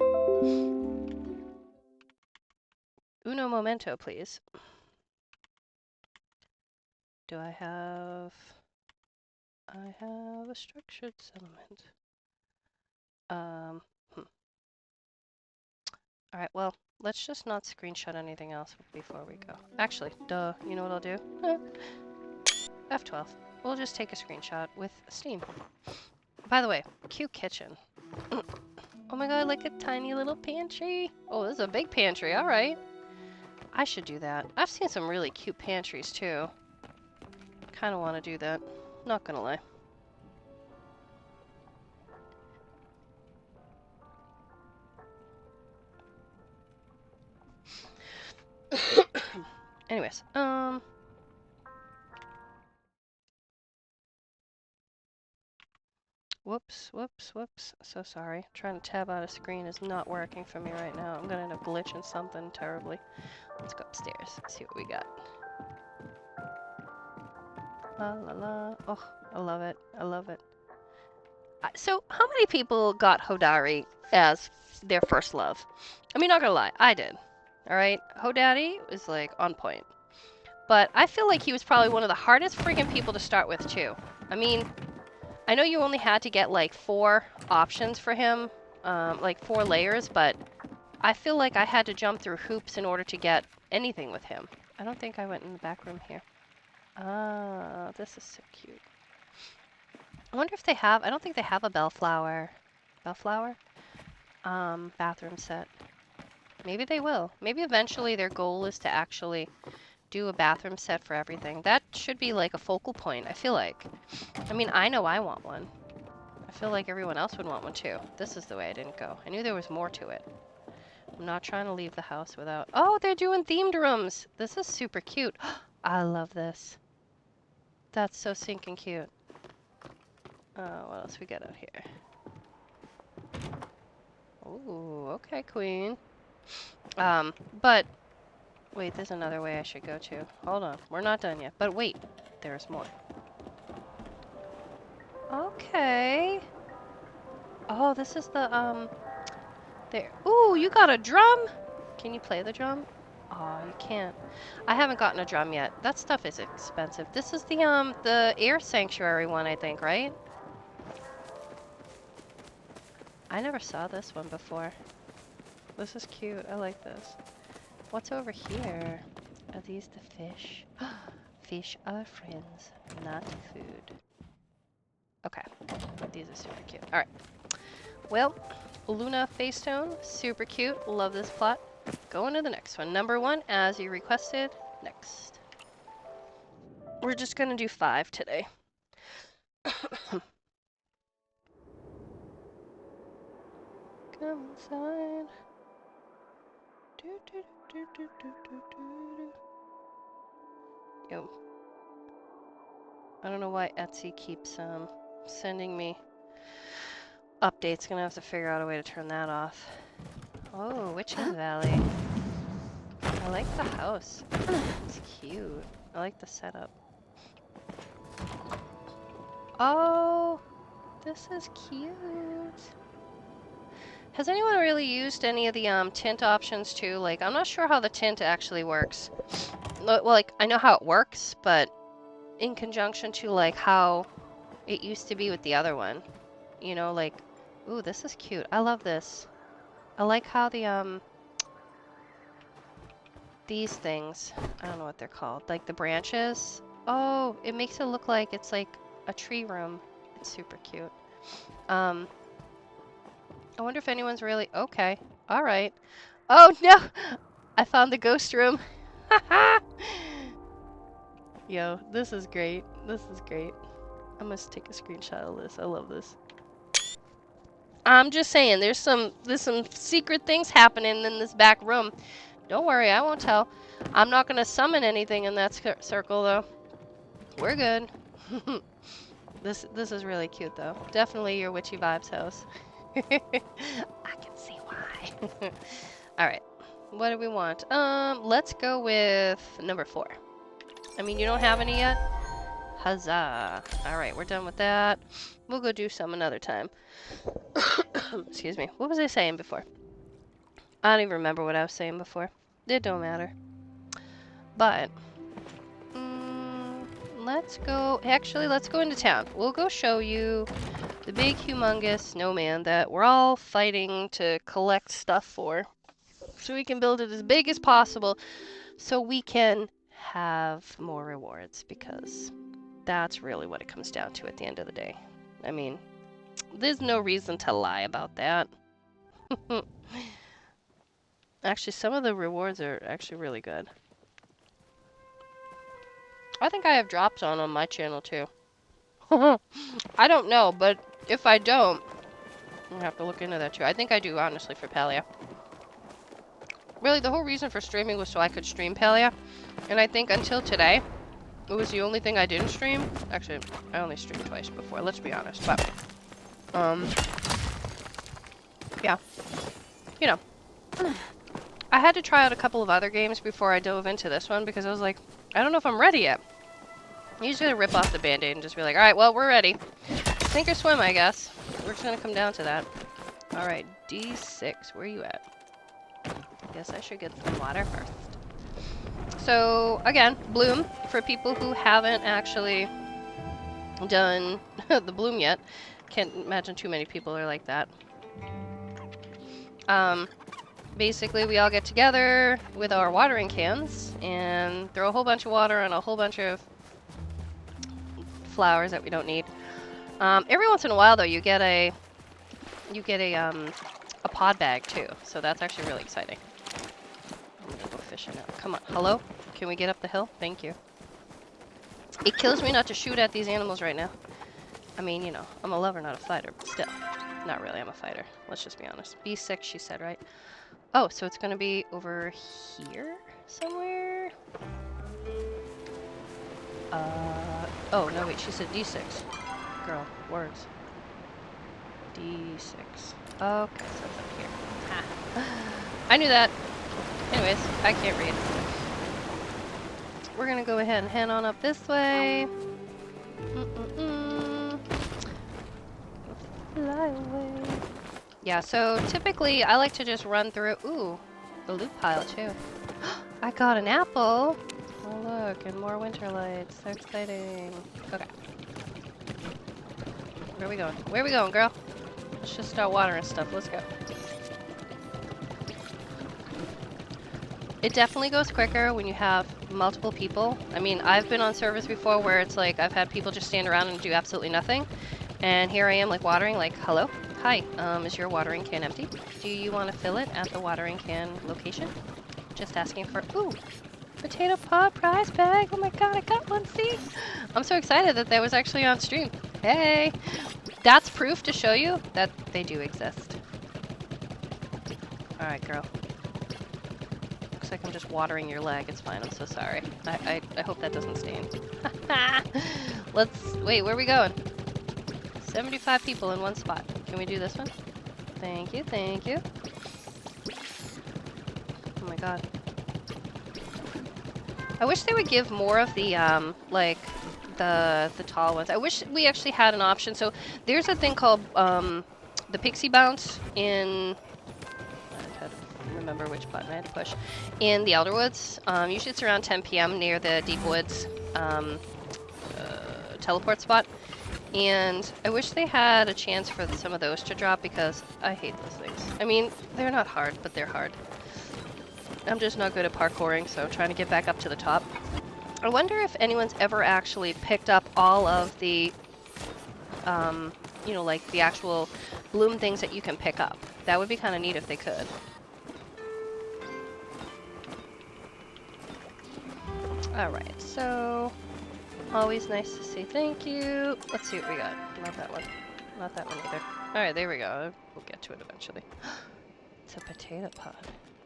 Uno momento, please. Do I have... I have a structured settlement. Alright, well, let's just not screenshot anything else before we go. Actually, duh, you know what I'll do? F12. We'll just take a screenshot with Steam. By the way, cute kitchen. Oh my god, like a tiny little pantry. Oh, this is a big pantry, alright. I should do that. I've seen some really cute pantries too. Kind of want to do that. Not gonna lie. Anyways, whoops, whoops, whoops. So sorry. Trying to tab out a screen is not working for me right now. I'm gonna end up glitching something terribly. Let's go upstairs, see what we got. La la la. Oh, I love it. I love it. So, how many people got Hodari as their first love? I mean, not gonna lie, I did. Alright? Hodari was like on point. But I feel like he was probably one of the hardest freaking people to start with, too. I mean, I know you only had to get like 4 options for him, like 4 layers, but I feel like I had to jump through hoops in order to get anything with him. I don't think I went in the back room here. Ah, this is so cute. I wonder if they have, I don't think they have a bellflower, bathroom set. Maybe they will. Maybe eventually their goal is to actually do a bathroom set for everything. That should be like a focal point, I feel like. I mean, I know I want one. I feel like everyone else would want one too. This is the way I didn't go. I knew there was more to it. I'm not trying to leave the house without... Oh, they're doing themed rooms! This is super cute. I love this. That's so sinking cute. What else we got out here? Ooh, okay, queen. But... Wait, there's another way I should go to. Hold on, we're not done yet. But wait, there's more. Okay. Oh, this is the, there. Ooh, you got a drum? Can you play the drum? Oh, you can't. I haven't gotten a drum yet. That stuff is expensive. This is the air sanctuary one, I think, right? I never saw this one before. This is cute. I like this. What's over here? Are these the fish? Fish are friends, not food. Okay. These are super cute. Alright. Well, Luna Facestone, super cute. Love this plot. Going to the next one. Number 1, as you requested. Next. We're just gonna do 5 today. Come inside. Yo. I don't know why Etsy keeps sending me updates. Gonna have to figure out a way to turn that off. Oh, Witch's Valley. I like the house. It's cute. I like the setup. Oh, this is cute. Has anyone really used any of the tint options too? Like, I'm not sure how the tint actually works. Well, like, I know how it works, but in conjunction to like how it used to be with the other one. You know, like, ooh, this is cute. I love this. I like how the these things, I don't know what they're called, like the branches. Oh, it makes it look like it's like a tree room. It's super cute. I wonder if anyone's really... Okay. All right. Oh, no! I found the ghost room. Yo, this is great. This is great. I must take a screenshot of this. I love this. I'm just saying, there's some secret things happening in this back room. Don't worry, I won't tell. I'm not gonna summon anything in that circle, though. We're good. This is really cute, though. Definitely your witchy vibes house. I can see why. All right, what do we want? Let's go with number 4. I mean, you don't have any yet? Huzzah. All right, we're done with that. We'll go do some another time. Excuse me. What was I saying before? I don't even remember what I was saying before. It don't matter. But, let's go... Actually, let's go into town. We'll go show you the big, humongous snowman that we're all fighting to collect stuff for. So we can build it as big as possible so we can have more rewards, because that's really what it comes down to at the end of the day. I mean, there's no reason to lie about that. Actually, some of the rewards are actually really good. I think I have drops on my channel too. I don't know, but if I don't, I'll have to look into that too. I think I do, honestly, for Palia. Really, the whole reason for streaming was so I could stream Palia. And I think until today, it was the only thing I didn't stream. Actually, I only streamed twice before, let's be honest. But, yeah. You know. I had to try out a couple of other games before I dove into this one, because I was like, I don't know if I'm ready yet. You just gotta rip off the band-aid and just be like, alright, well, we're ready. Sink or swim, I guess. We're just gonna come down to that. Alright, D6, where are you at? Guess I should get some water first. So, again, bloom, for people who haven't actually done the bloom yet. Can't imagine too many people are like that. Basically, we all get together with our watering cans and throw a whole bunch of water on a whole bunch of flowers that we don't need. Every once in a while, though, you get a pod bag too, so that's actually really exciting. I'm gonna go fishing now. Come on, hello? Can we get up the hill? Thank you. It kills me not to shoot at these animals right now. I mean, you know, I'm a lover, not a fighter, but still. Not really, I'm a fighter. Let's just be honest. B6, she said, right? Oh, so it's gonna be over here somewhere? Oh, no, wait, she said D6. Girl, words. D6. Okay, so it's up here. Ha. I knew that. Anyways, I can't read. We're gonna go ahead and head on up this way. Fly away. Yeah, so typically I like to just run through. Ooh, the loot pile too. I got an apple. Oh look, and more winter lights. So exciting. Okay. Where are we going? Where are we going, girl? Let's just start watering stuff. Let's go. It definitely goes quicker when you have multiple people. I mean, I've been on servers before where it's like I've had people just stand around and do absolutely nothing. And here I am, like, watering, like, hello? Hi, is your watering can empty? Do you want to fill it at the watering can location? Just asking for, ooh, potato pod prize bag. Oh my god, I got one, see? I'm so excited that that was actually on stream. Hey! That's proof to show you that they do exist. Alright, girl. Looks like I'm just watering your leg. It's fine, I'm so sorry. I hope that doesn't stain. Let's, wait, where are we going? 75 people in one spot. Can we do this one? Thank you, thank you. Oh my god. I wish they would give more of the, like, the tall ones. I wish we actually had an option. So there's a thing called, the Pixie Bounce in... I had to remember which button I had to push. In the Elderwoods. Usually it's around 10 p.m. near the Deep Woods, teleport spot. And I wish they had a chance for some of those to drop, because I hate those things. I mean, they're not hard, but they're hard. I'm just not good at parkouring, so trying to get back up to the top. I wonder if anyone's ever actually picked up all of the you know, like the actual bloom things that you can pick up. That would be kind of neat if they could. Alright, so always nice to say thank you. Let's see what we got. Not that one. Not that one either. Alright, there we go. We'll get to it eventually. It's a potato pod.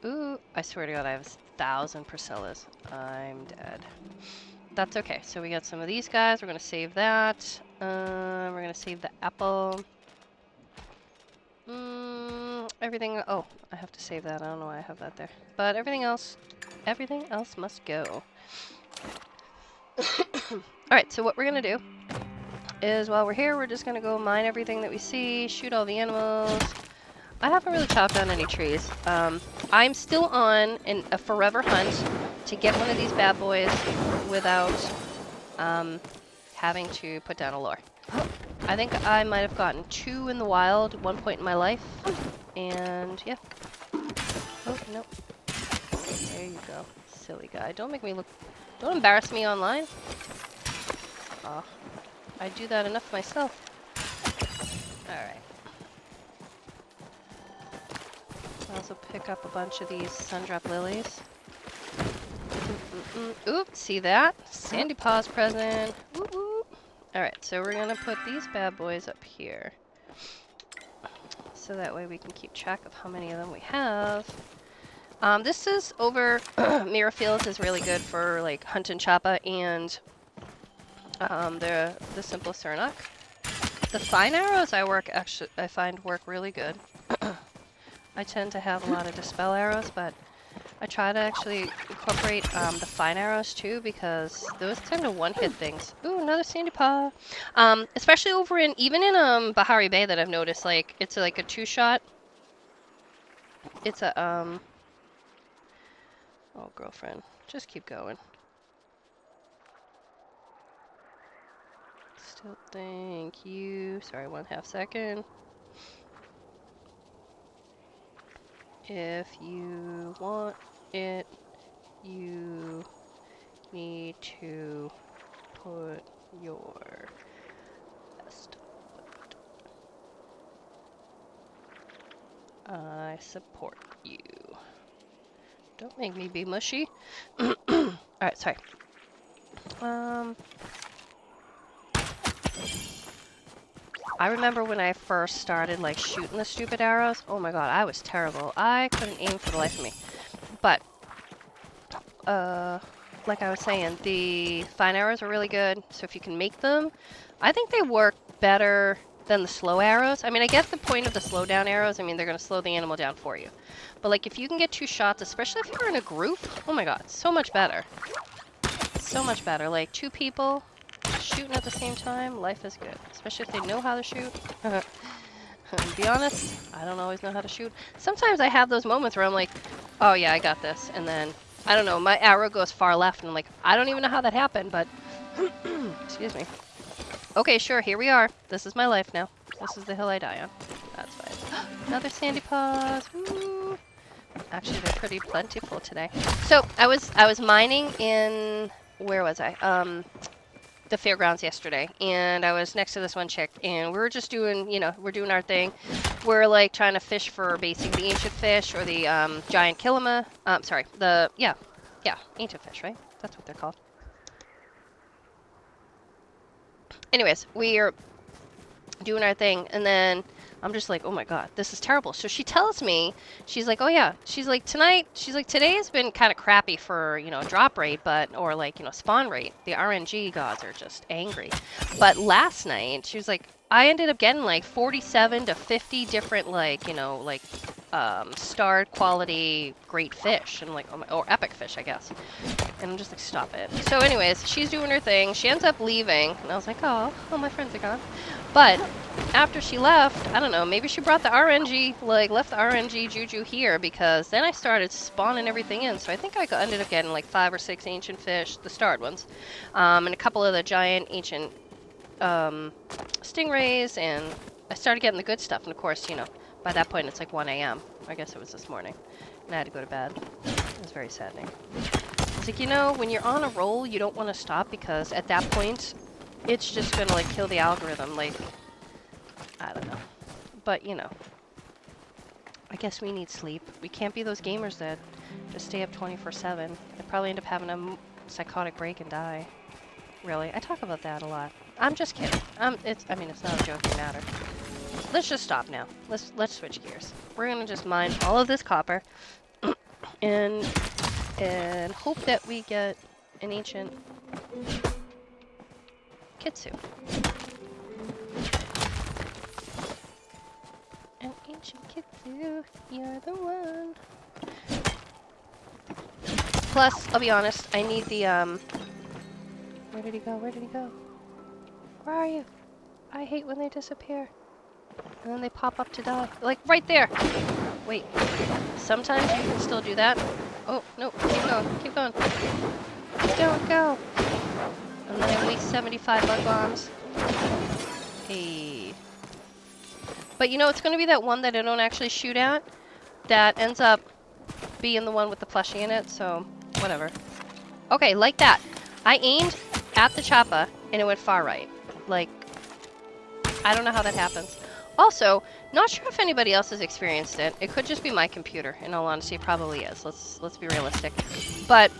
Ooh, I swear to God, I have 1,000 Priscillas. I'm dead. That's okay. So we got some of these guys. We're going to save that. We're going to save the apple. Everything. Oh, I have to save that. I don't know why I have that there. But everything else must go. Alright, so what we're going to do is while we're here, we're just going to go mine everything that we see, shoot all the animals. I haven't really chopped down any trees. I'm still on a forever hunt to get one of these bad boys without having to put down a lure. I think I might have gotten 2 in the wild at one point in my life. And yeah. Oh, no. There you go. Silly guy. Don't make me look... Don't embarrass me online. Oh, I do that enough myself. Alright. I also pick up a bunch of these sundrop lilies. Oop, see that? Sandy Paws present. Alright, so we're gonna put these bad boys up here. So that way we can keep track of how many of them we have. This is over Mirror Fields is really good for like hunt and choppa and the simple Cernock. The fine arrows I find work really good. I tend to have a lot of dispel arrows, but I try to actually incorporate the fine arrows too because those tend to one-hit things. Ooh, another sandy paw. Especially over even in Bahari Bay that I've noticed, like it's like a 2-shot. It's a oh, girlfriend, just keep going. Still thank you. Sorry, 1/2 second. If you want it, you need to put your best foot. I support you. Don't make me be mushy. Alright, sorry. I remember when I first started like shooting the stupid arrows. Oh my god, I was terrible. I couldn't aim for the life of me. But like I was saying, the fine arrows are really good. So if you can make them, I think they work better than the slow arrows. I mean, I get the point of the slow down arrows. I mean, they're going to slow the animal down for you. But like if you can get 2 shots, especially if you're in a group, oh my god, so much better. So much better. Like 2 people shooting at the same time, life is good. Especially if they know how to shoot. To be honest, I don't always know how to shoot. Sometimes I have those moments where I'm like, oh yeah, I got this. And then, I don't know, my arrow goes far left and I'm like, I don't even know how that happened, but... Excuse me. Okay, sure, here we are. This is my life now. This is the hill I die on. That's fine. Another sandy paws. Woo. Actually, they're pretty plentiful today. So, I was mining in... Where was I? The fairgrounds yesterday, and I was next to this one chick, and we were just doing, you know, we're doing our thing. We're like trying to fish for basically the ancient fish or the giant kilima. Sorry, yeah, ancient fish, right? That's what they're called. Anyways, we're doing our thing, and then I'm just like, oh my god, this is terrible. So she tells me, she's like, oh yeah, she's like, today has been kind of crappy for, you know, drop rate, or like, you know, spawn rate. The RNG gods are just angry. But last night, she was like, I ended up getting like 47 to 50 different, like, you know, like, starred quality great fish, and like, oh my, or epic fish, I guess. And I'm just like, stop it. So anyways, she's doing her thing. She ends up leaving, and I was like, oh, my friends are gone. But after she left, I don't know, maybe she brought the RNG, like, left the RNG juju here, because then I started spawning everything in. So I think I ended up getting like 5 or 6 ancient fish, the starred ones, and a couple of the giant ancient stingrays, and I started getting the good stuff. And of course, you know, by that point it's like 1 a.m. I guess it was this morning, and I had to go to bed. It was very saddening. It's like, you know, when you're on a roll, you don't want to stop, because at that point, it's just gonna like kill the algorithm. Like, I don't know. But, you know. I guess we need sleep. We can't be those gamers that just stay up 24/7. They probably end up having a psychotic break and die. Really, I talk about that a lot. I'm just kidding. I mean, it's not a joking matter. Let's just stop now. Let's switch gears. We're gonna just mine all of this copper, and hope that we get an ancient Kitsu. An ancient Kitsu, you're the one. Plus, I'll be honest, I need the Where did he go? Where did he go? Where are you? I hate when they disappear. And then they pop up to die. Like, right there! Wait. Sometimes you can still do that. Oh, no. Keep going. Keep going. Don't go! And then I waste 75 bug bombs. Hey. But you know, it's going to be that one that I don't actually shoot at that ends up being the one with the plushie in it, so whatever. Okay, like that. I aimed at the choppa and it went far right. Like, I don't know how that happens. Also, not sure if anybody else has experienced it. It could just be my computer. In all honesty, it probably is. Let's be realistic. But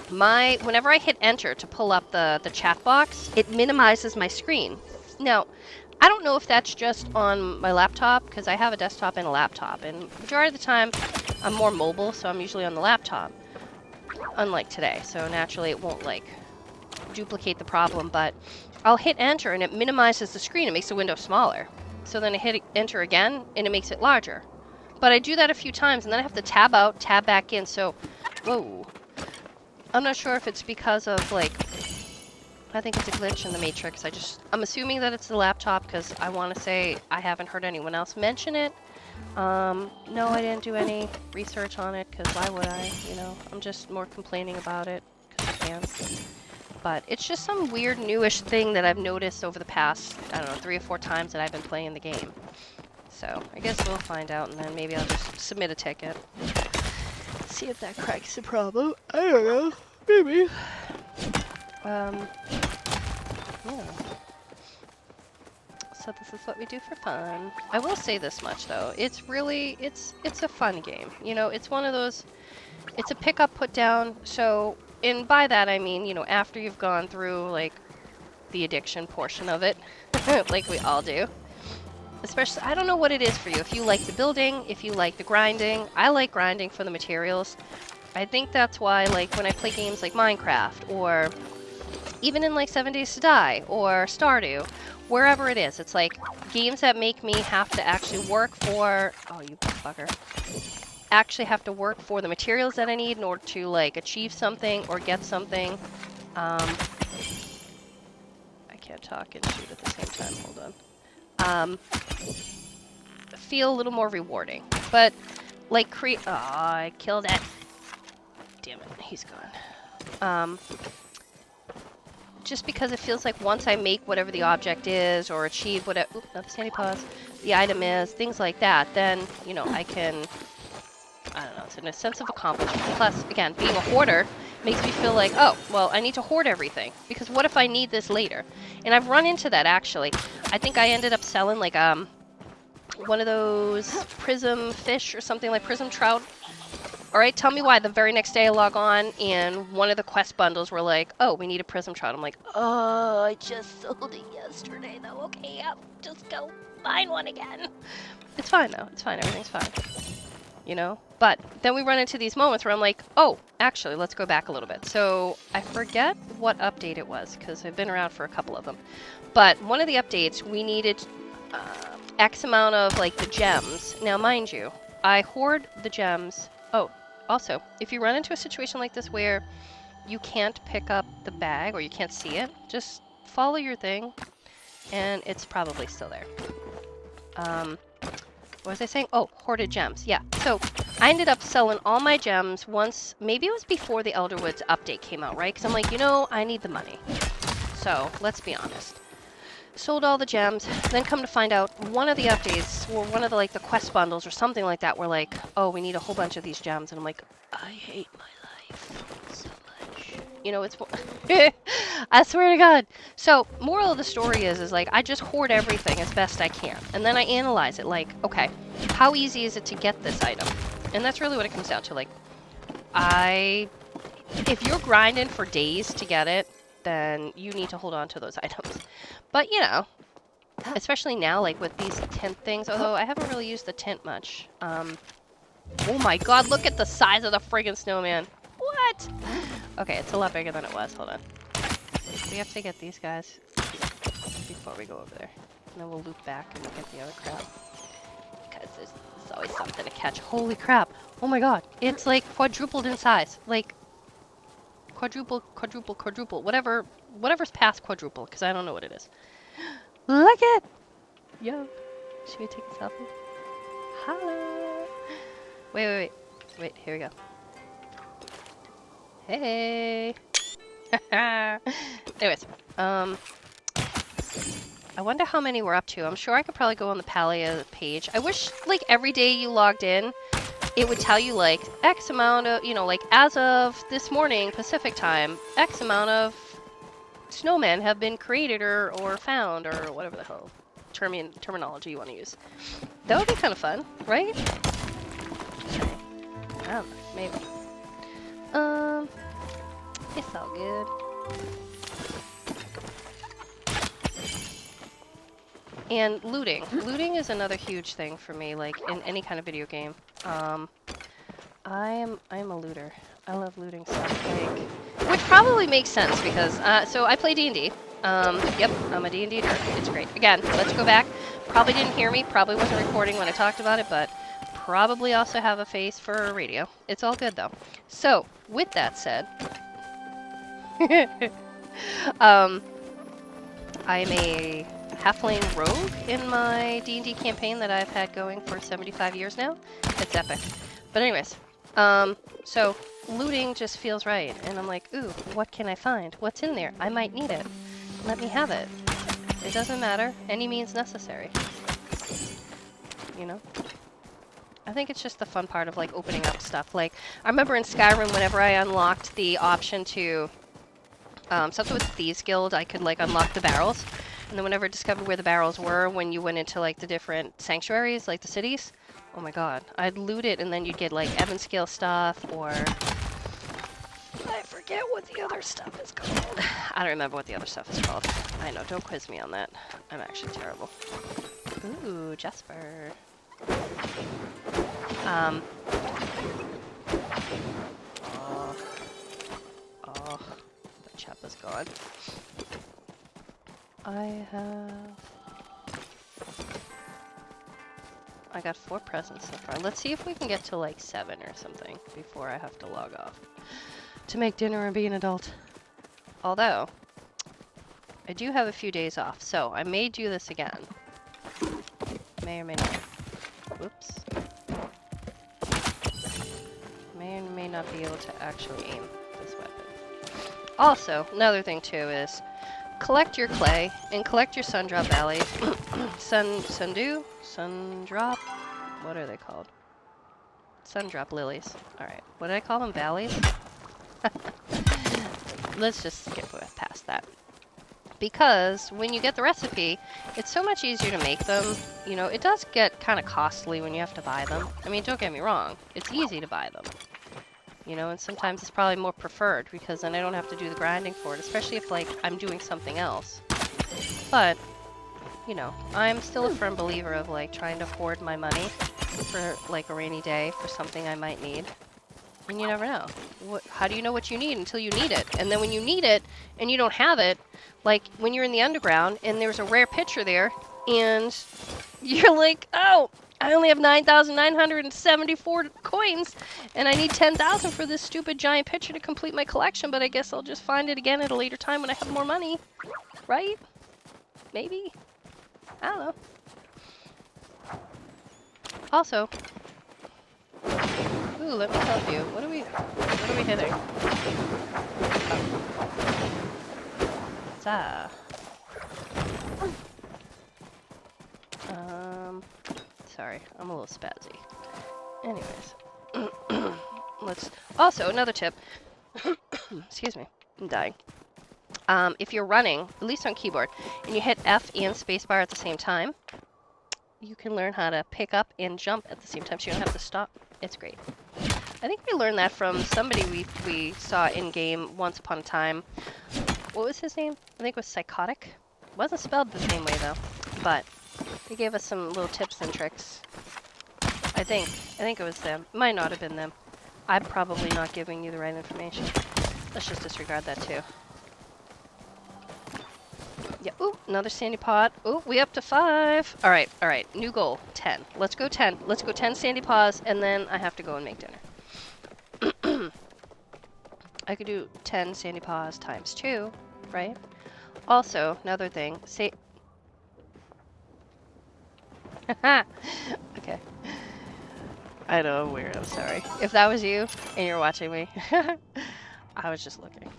whenever I hit enter to pull up the chat box, it minimizes my screen. Now, I don't know if that's just on my laptop, because I have a desktop and a laptop, and majority of the time I'm more mobile, so I'm usually on the laptop. Unlike today, so naturally it won't like duplicate the problem, but I'll hit enter and it minimizes the screen. It makes the window smaller. So then I hit enter again and it makes it larger. But I do that a few times and then I have to tab out, tab back in, so whoa. I'm not sure if it's because of like, I think it's a glitch in the Matrix. I'm assuming that it's the laptop because I want to say I haven't heard anyone else mention it. No, I didn't do any research on it because why would I, you know? I'm just more complaining about it because I can. But it's just some weird newish thing that I've noticed over the past, I don't know, 3 or 4 times that I've been playing the game. So I guess we'll find out and then maybe I'll just submit a ticket. See if that corrects the problem. I don't know. Maybe. Yeah. So this is what we do for fun. I will say this much though. It's really, it's a fun game. You know, it's one of those, it's a pick up, put down. So, and by that I mean, you know, after you've gone through like the addiction portion of it, like we all do. Especially, I don't know what it is for you. If you like the building, if you like the grinding. I like grinding for the materials. I think that's why, like, when I play games like Minecraft, or even in like 7 Days to Die, or Stardew, wherever it is, it's like games that make me have to actually work for, oh you fucker, actually have to work for the materials that I need in order to like achieve something or get something. I can't talk and shoot at the same time, hold on. Feel a little more rewarding, but like oh, I killed it. Damn it, he's gone. Just because it feels like once I make whatever the object is or achieve whatever, oops, not the sandy paws, the item is, things like that, then, you know, I can, I don't know, it's in a sense of accomplishment. Plus, again, being a hoarder makes me feel like, oh, well, I need to hoard everything, because what if I need this later? And I've run into that, actually. I think I ended up selling, like, one of those prism fish or something, like prism trout. Alright, tell me why. The very next day I log on and one of the quest bundles were like, oh, we need a prism trout. I'm like, oh, I just sold it yesterday though. Okay, I'll just go find one again. It's fine though. It's fine. Everything's fine. You know? But then we run into these moments where I'm like, oh, actually, let's go back a little bit. So I forget what update it was because I've been around for a couple of them. But one of the updates, we needed X amount of like the gems. Now, mind you, I hoard the gems. Oh, also, if you run into a situation like this where you can't pick up the bag or you can't see it, just follow your thing and it's probably still there. What was I saying? Oh, hoarded gems. Yeah, so I ended up selling all my gems once, maybe it was before the Elderwoods update came out, right? Because I'm like, you know, I need the money. So, let's be honest. Sold all the gems, then come to find out one of the updates, or one of the like the quest bundles or something like that, were like, oh, we need a whole bunch of these gems, and I'm like, I hate my life so much. You know, it's I swear to God. So, moral of the story is like I just hoard everything as best I can, and then I analyze it. Like, okay, how easy is it to get this item? And that's really what it comes down to. Like, if you're grinding for days to get it, then you need to hold on to those items. But you know, especially now, like with these tint things. Although I haven't really used the tint much. Oh my God! Look at the size of the friggin' snowman. What? Okay, it's a lot bigger than it was. Hold on. We have to get these guys before we go over there. And then we'll loop back and we'll get the other crap. Because there's always something to catch. Holy crap. Oh my God. It's like quadrupled in size. Like quadruple. Whatever's past quadruple. Because I don't know what it is. Look it! Yo. Should we take a selfie? Hello. Wait, here we go. Hey. Anyways, I wonder how many we're up to. I'm sure I could probably go on the Palia page. I wish, like, every day you logged in, it would tell you, like, X amount of, you know, like, as of this morning, Pacific time, X amount of snowmen have been created or found, or whatever the hell terminology you want to use. That would be kind of fun, right? I don't know, maybe. It's all good. And looting. Looting is another huge thing for me, like in any kind of video game. I'm a looter. I love looting stuff, like, which probably makes sense because so I play D&D. Yep, I'm a D&D nerd. It's great. Again, let's go back. Probably didn't hear me. Probably wasn't recording when I talked about it, but probably also have a face for radio. It's all good though. So with that said. I'm a halfling rogue in my D&D campaign that I've had going for 75 years now. It's epic. But anyways, so looting just feels right. And I'm like, ooh, what can I find? What's in there? I might need it. Let me have it. It doesn't matter. Any means necessary. You know? I think it's just the fun part of, like, opening up stuff. Like, I remember in Skyrim, whenever I unlocked the option to something with Thieves Guild, I could, like, unlock the barrels. And then whenever I discovered where the barrels were, when you went into, like, the different sanctuaries, like the cities, oh my God, I'd loot it and then you'd get, like, Evanscale stuff, or I forget what the other stuff is called. I don't remember what the other stuff is called. I know, don't quiz me on that. I'm actually terrible. Ooh, Jasper. Oh. Chappa's gone. I got 4 presents so far. Let's see if we can get to like 7 or something before I have to log off to make dinner and be an adult. Although, I do have a few days off, so I may do this again. May or may not. Whoops. May or may not be able to actually aim this weapon. Also, another thing too is collect your clay and collect your sundrop valleys. Sundrop? What are they called? Sundrop lilies. Alright, what did I call them? Valleys? Let's just skip past that. Because when you get the recipe, it's so much easier to make them. You know, it does get kind of costly when you have to buy them. I mean, don't get me wrong. It's easy to buy them. You know, and sometimes it's probably more preferred because then I don't have to do the grinding for it, especially if, like, I'm doing something else. But, you know, I'm still a firm believer of, like, trying to hoard my money for, like, a rainy day for something I might need. And you never know. How do you know what you need until you need it? And then when you need it and you don't have it, like, when you're in the underground and there's a rare picture there and you're like, oh, I only have 9,974 coins, and I need 10,000 for this stupid giant picture to complete my collection, but I guess I'll just find it again at a later time when I have more money. Right? Maybe? I don't know. Also, ooh, let me help you. What are we hitting? Oh. Sorry, I'm a little spazzy. Anyways, let's. Also, another tip. Excuse me. I'm dying. If you're running, at least on keyboard, and you hit F and spacebar at the same time, you can learn how to pick up and jump at the same time, so you don't have to stop. It's great. I think we learned that from somebody we saw in-game once upon a time. What was his name? I think it was Psychotic. It wasn't spelled the same way, though. But he gave us some little tips and tricks. I think it was them. Might not have been them. I'm probably not giving you the right information. Let's just disregard that, too. Yeah, ooh, another sandy pot. Ooh, we up to 5. All right. New goal, 10. Let's go 10. Let's go 10 sandy paws, and then I have to go and make dinner. I could do 10 sandy paws times 2, right? Also, another thing, say... Okay. I know, I'm weird, I'm sorry. If that was you, and you're watching me, I was just looking.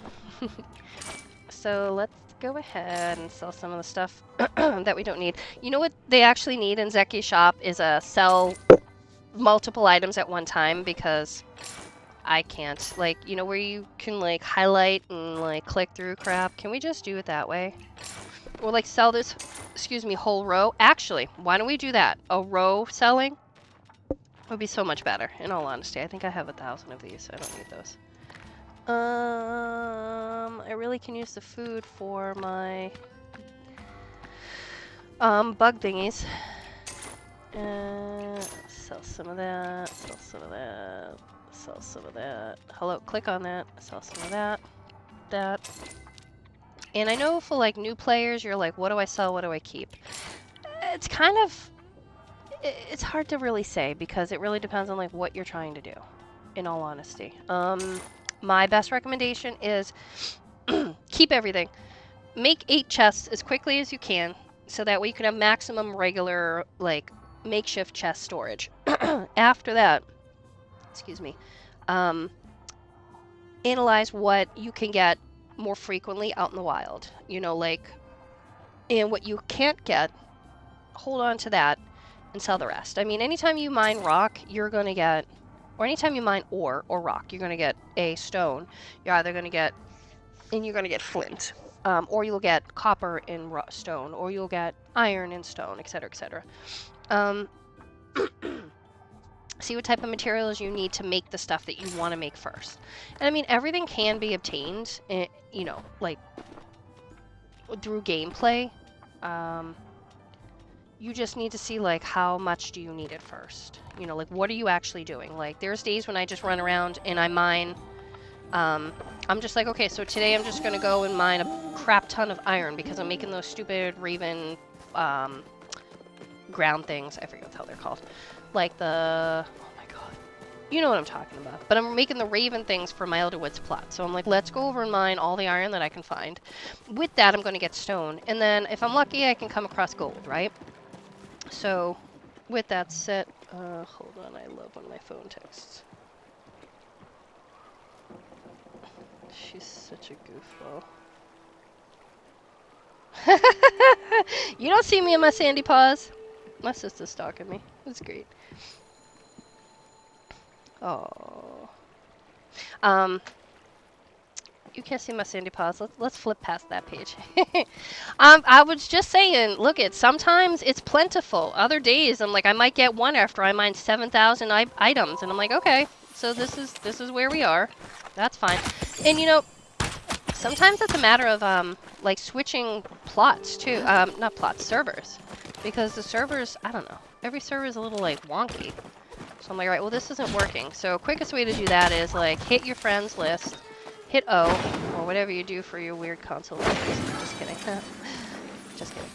So let's go ahead and sell some of the stuff that we don't need. You know what they actually need in Zeki's shop is a sell multiple items at one time, because I can't. Like, you know where you can like highlight and like click through crap? Can we just do it that way? Or like sell this, excuse me, whole row? Actually, why don't we do that? A row selling would be so much better, in all honesty. I think I have 1,000 of these, so I don't need those. I really can use the food for my bug thingies. Sell some of that, sell some of that, sell some of that. Hello, click on that, sell some of that, that. And I know for like new players, you're like, what do I sell, what do I keep? It's kind of, it's hard to really say, because it really depends on like what you're trying to do, in all honesty. My best recommendation is keep everything. Make 8 chests as quickly as you can, so that way you can have maximum regular, like, makeshift chest storage. After that, excuse me, analyze what you can get more frequently out in the wild. You know, like, and what you can't get, hold on to that and sell the rest. I mean, anytime you mine rock, you're going to get... Or anytime you mine ore or rock, you're going to get a stone. You're either going to get... And you're going to get flint. Or you'll get copper in stone. Or you'll get iron in stone, etc., etc. See what type of materials you need to make the stuff that you want to make first. And I mean, everything can be obtained, you know, like, through gameplay. You just need to see, like, how much do you need it first? You know, like, what are you actually doing? Like, there's days when I just run around and I mine, I'm just like, okay, so today I'm just gonna go and mine a crap ton of iron because I'm making those stupid raven, ground things. I forget what the hell they're called. Like the, oh my god. You know what I'm talking about. But I'm making the raven things for my Elderwoods plot. So I'm like, let's go over and mine all the iron that I can find. With that, I'm gonna get stone. And then, if I'm lucky, I can come across gold, right? So, with that said, hold on, I love when my phone texts. She's such a goofball. You don't see me in my sandy paws. My sister's stalking me. That's great. Oh. You can't see my sandy paws. Let's flip past that page. I was just saying, look, sometimes it's plentiful. Other days, I'm like, I might get one after I mine 7,000 items, and I'm like, okay, so this is where we are. That's fine. And you know, sometimes it's a matter of like switching plots too. Not plots, servers, because the servers, I don't know, every server is a little like wonky. So I'm like, right, well, this isn't working. So quickest way to do that is like hit your friends list. Hit O, or whatever you do for your weird console. Just kidding. Just kidding.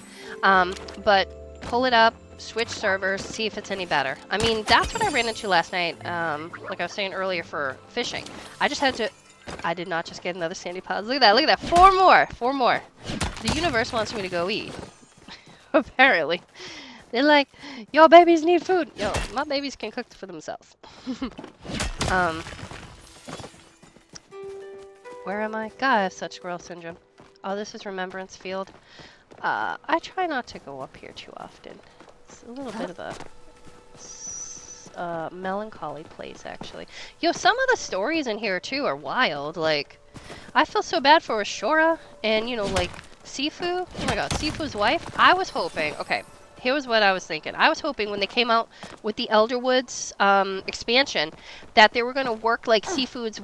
But pull it up, switch servers, see if it's any better. I mean, that's what I ran into last night, like I was saying earlier for fishing. I just had to... I did not just get another sandy pod. Look at that, 4 more! 4 more. The universe wants me to go eat. Apparently. They're like, yo, babies need food. Yo, my babies can cook for themselves. Where am I? God, I have such squirrel syndrome. Oh, this is Remembrance Field. I try not to go up here too often. It's a little bit of a melancholy place, actually. Yo, some of the stories in here, too, are wild. Like, I feel so bad for Ashura and, you know, like, Sifu. Oh my god, Sifu's wife. I was hoping, okay, here was what I was thinking. I was hoping when they came out with the Elderwoods expansion that they were going to work like Sifu's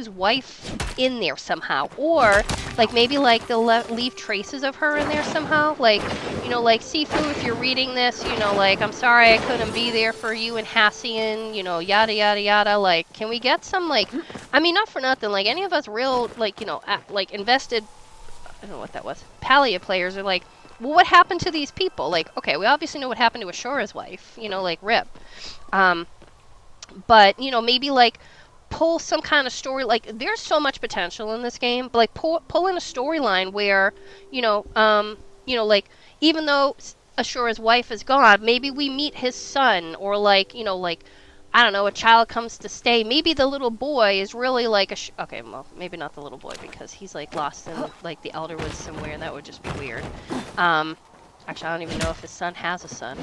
wife in there somehow, or like maybe like they'll leave traces of her in there somehow. Like, you know, like Sifu, if you're reading this, you know, like I'm sorry I couldn't be there for you and Hassian, you know, yada yada yada. Like, can we get some like, I mean, not for nothing, like any of us real like, you know, like invested, I don't know what that was, Palia players are like, well, what happened to these people? Like, okay, we obviously know what happened to Ashura's wife, you know, like, rip. But, you know, maybe, like, pull some kind of story. Like, there's so much potential in this game. But, like, pull in a storyline where, you know, like, even though Ashura's wife is gone, maybe we meet his son. Or, like, you know, like, I don't know, a child comes to stay. Maybe the little boy is really like a... okay, well, maybe not the little boy because he's, like, lost in, like, the Elderwoods somewhere, and that would just be weird. Actually, I don't even know if his son has a son.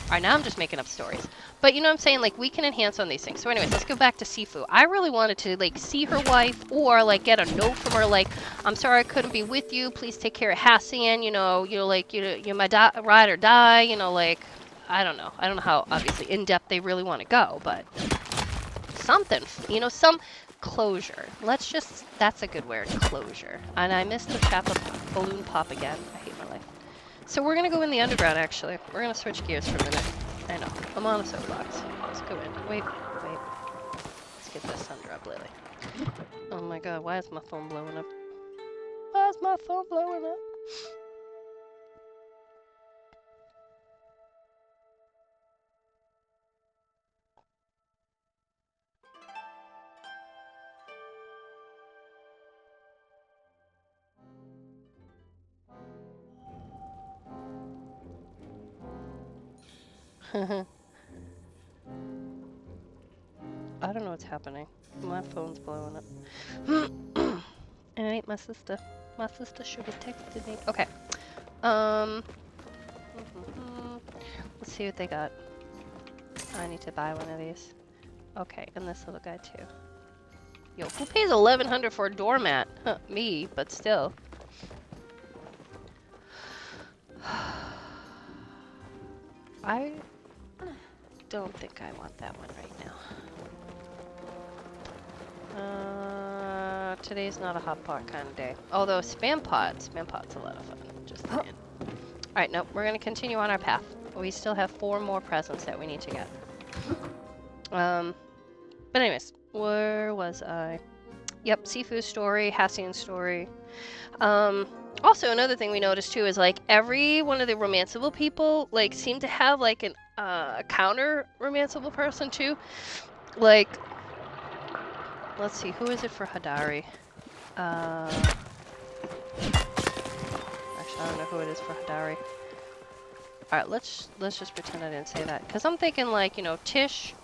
Alright, now I'm just making up stories. But you know what I'm saying? Like, we can enhance on these things. So anyways, let's go back to Sifu. I really wanted to, like, see her wife or, like, get a note from her, like, I'm sorry I couldn't be with you. Please take care of Hassian. You know, like, you're my ride or die. You know, like... I don't know. I don't know how, obviously, in-depth they really want to go, but something, you know, some closure. Let's just, that's a good word, closure. And I missed the chapel balloon pop again. I hate my life. So we're going to go in the underground, actually. We're going to switch gears for a minute. I know. I'm on a soapbox. Let's go in. Wait. Let's get this thunder up, Lily. Oh my god, why is my phone blowing up? Why is my phone blowing up? I don't know what's happening. My phone's blowing up. And it ain't my sister. My sister should have texted me. Okay. Let's see what they got. I need to buy one of these. Okay, and this little guy too. Yo, who pays 1,100 for a doormat? Huh, me, but still. I don't think I want that one right now. Today's not a hot pot kind of day. Although spam pot's a lot of fun. Just saying. Alright, nope, we're gonna continue on our path. We still have 4 more presents that we need to get. But anyways, where was I? Yep, Sifu's story, Hassian's story. Also, another thing we noticed too is like every one of the romanceable people like seem to have like an counter romanceable person too. Like, let's see, who is it for Hadari? Actually, I don't know who it is for Hadari. All right, let's just pretend I didn't say that because I'm thinking like, you know, Tish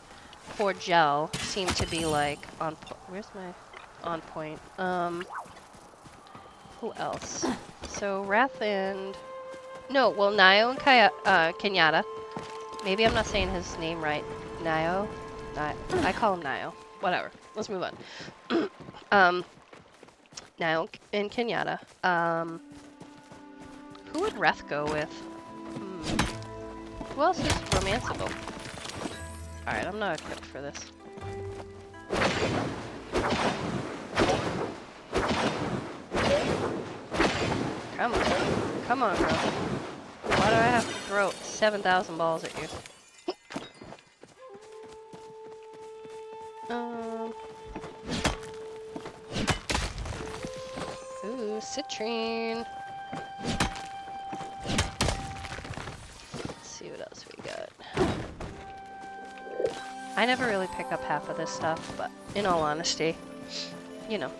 for Gel seemed to be like on. Where's my on point? Who else? So Wrath and Nio and Kenyatta. Maybe I'm not saying his name right. Nio. I call him Nio. Whatever. Let's move on. Nio and Kenyatta. Who would Wrath go with? Who else is romanceable? Alright, I'm not equipped for this. Come on. Come on, bro. Why do I have to throw 7,000 balls at you? Ooh, citrine. Let's see what else we got. I never really pick up half of this stuff, but in all honesty, you know.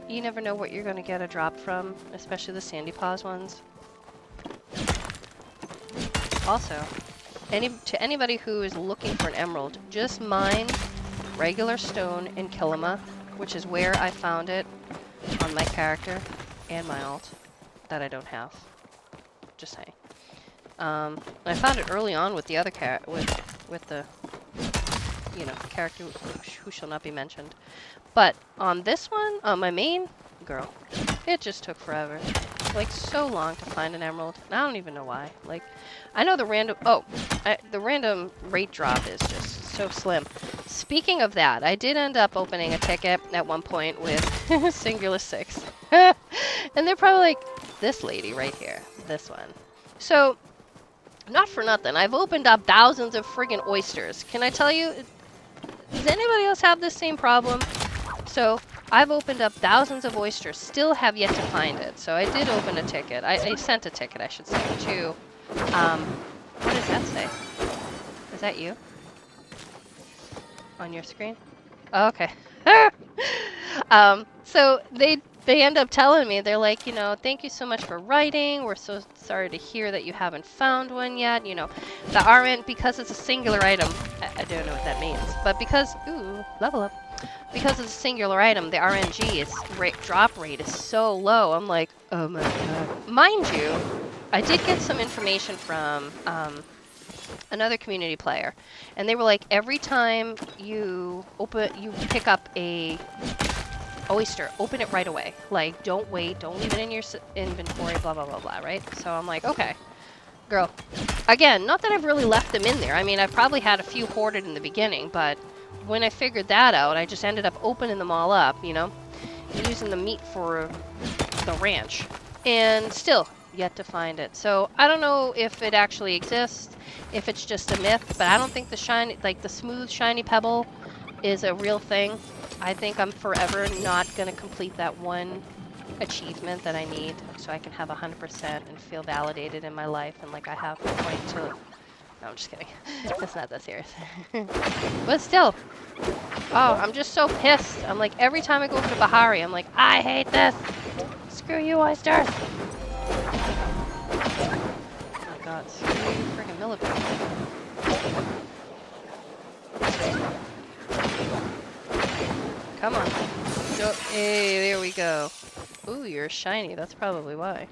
You never know what you're going to get a drop from, especially the Sandy Paws ones. Also, to anybody who is looking for an emerald, just mine regular stone in Kilima, which is where I found it on my character and my alt that I don't have. Just saying. I found it early on with the other with the you know, character who shall not be mentioned. But on this one, on my main girl, it just took forever. Like, so long to find an emerald. And I don't even know why. Like, I know the random... Oh, the random rate drop is just so slim. Speaking of that, I did end up opening a ticket at one point with Singular 6. And they're probably like, this lady right here. This one. So, not for nothing. I've opened up thousands of friggin' oysters. Can I tell you... Does anybody else have this same problem? So, I've opened up thousands of oysters, still have yet to find it. So I did open a ticket. I sent a ticket, I should say, to, what does that say? Is that you? On your screen? Oh, okay. So they end up telling me, they're like, you know, thank you so much for writing. We're so sorry to hear that you haven't found one yet. You know, the RN, because it's a singular item, I don't know what that means, but because, ooh, level up. Because it's a singular item, the RNG drop rate is so low. I'm like, oh my god. Mind you, I did get some information from another community player, and they were like, every time you pick up a oyster, open it right away. Like, don't wait, don't leave it in your inventory, blah blah blah blah. Right? So I'm like, okay, girl. Again, not that I've really left them in there. I mean, I probably had a few hoarded in the beginning, but when I figured that out, I just ended up opening them all up, you know, using the meat for the ranch, and still yet to find it. So I don't know if it actually exists, if it's just a myth, but I don't think the shiny, like the smooth shiny pebble is a real thing. I think I'm forever not going to complete that one achievement that I need so I can have 100% and feel validated in my life, and like I have a point to... No, I'm just kidding. It's not that serious. But still. Oh, I'm just so pissed. I'm like, every time I go over to Bahari, I'm like, I hate this. Screw you, oysters. Oh god, screw you, freaking millipede. Come on. Go. Hey, there we go. Ooh, you're shiny. That's probably why.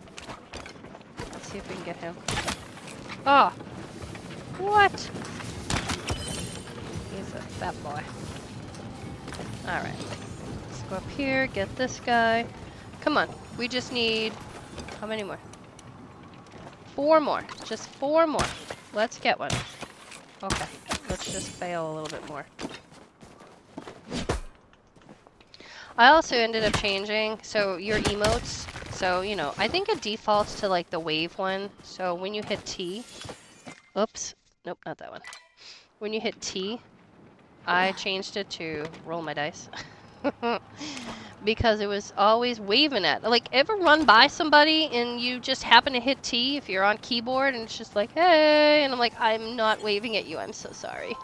Let's see if we can get him. Oh. What? He's a fat boy. Alright. Let's go up here, get this guy. Come on. We just need... How many more? 4 more. Just 4 more. Let's get one. Okay. Let's just fail a little bit more. I also ended up changing, so your emotes, so, you know, I think it defaults to, like, the wave one. So when you hit T... Oops. Nope, not that one. When you hit T, I changed it to roll my dice. Because it was always waving at. Like, ever run by somebody and you just happen to hit T if you're on keyboard and it's just like, hey, and I'm like, I'm not waving at you, I'm so sorry.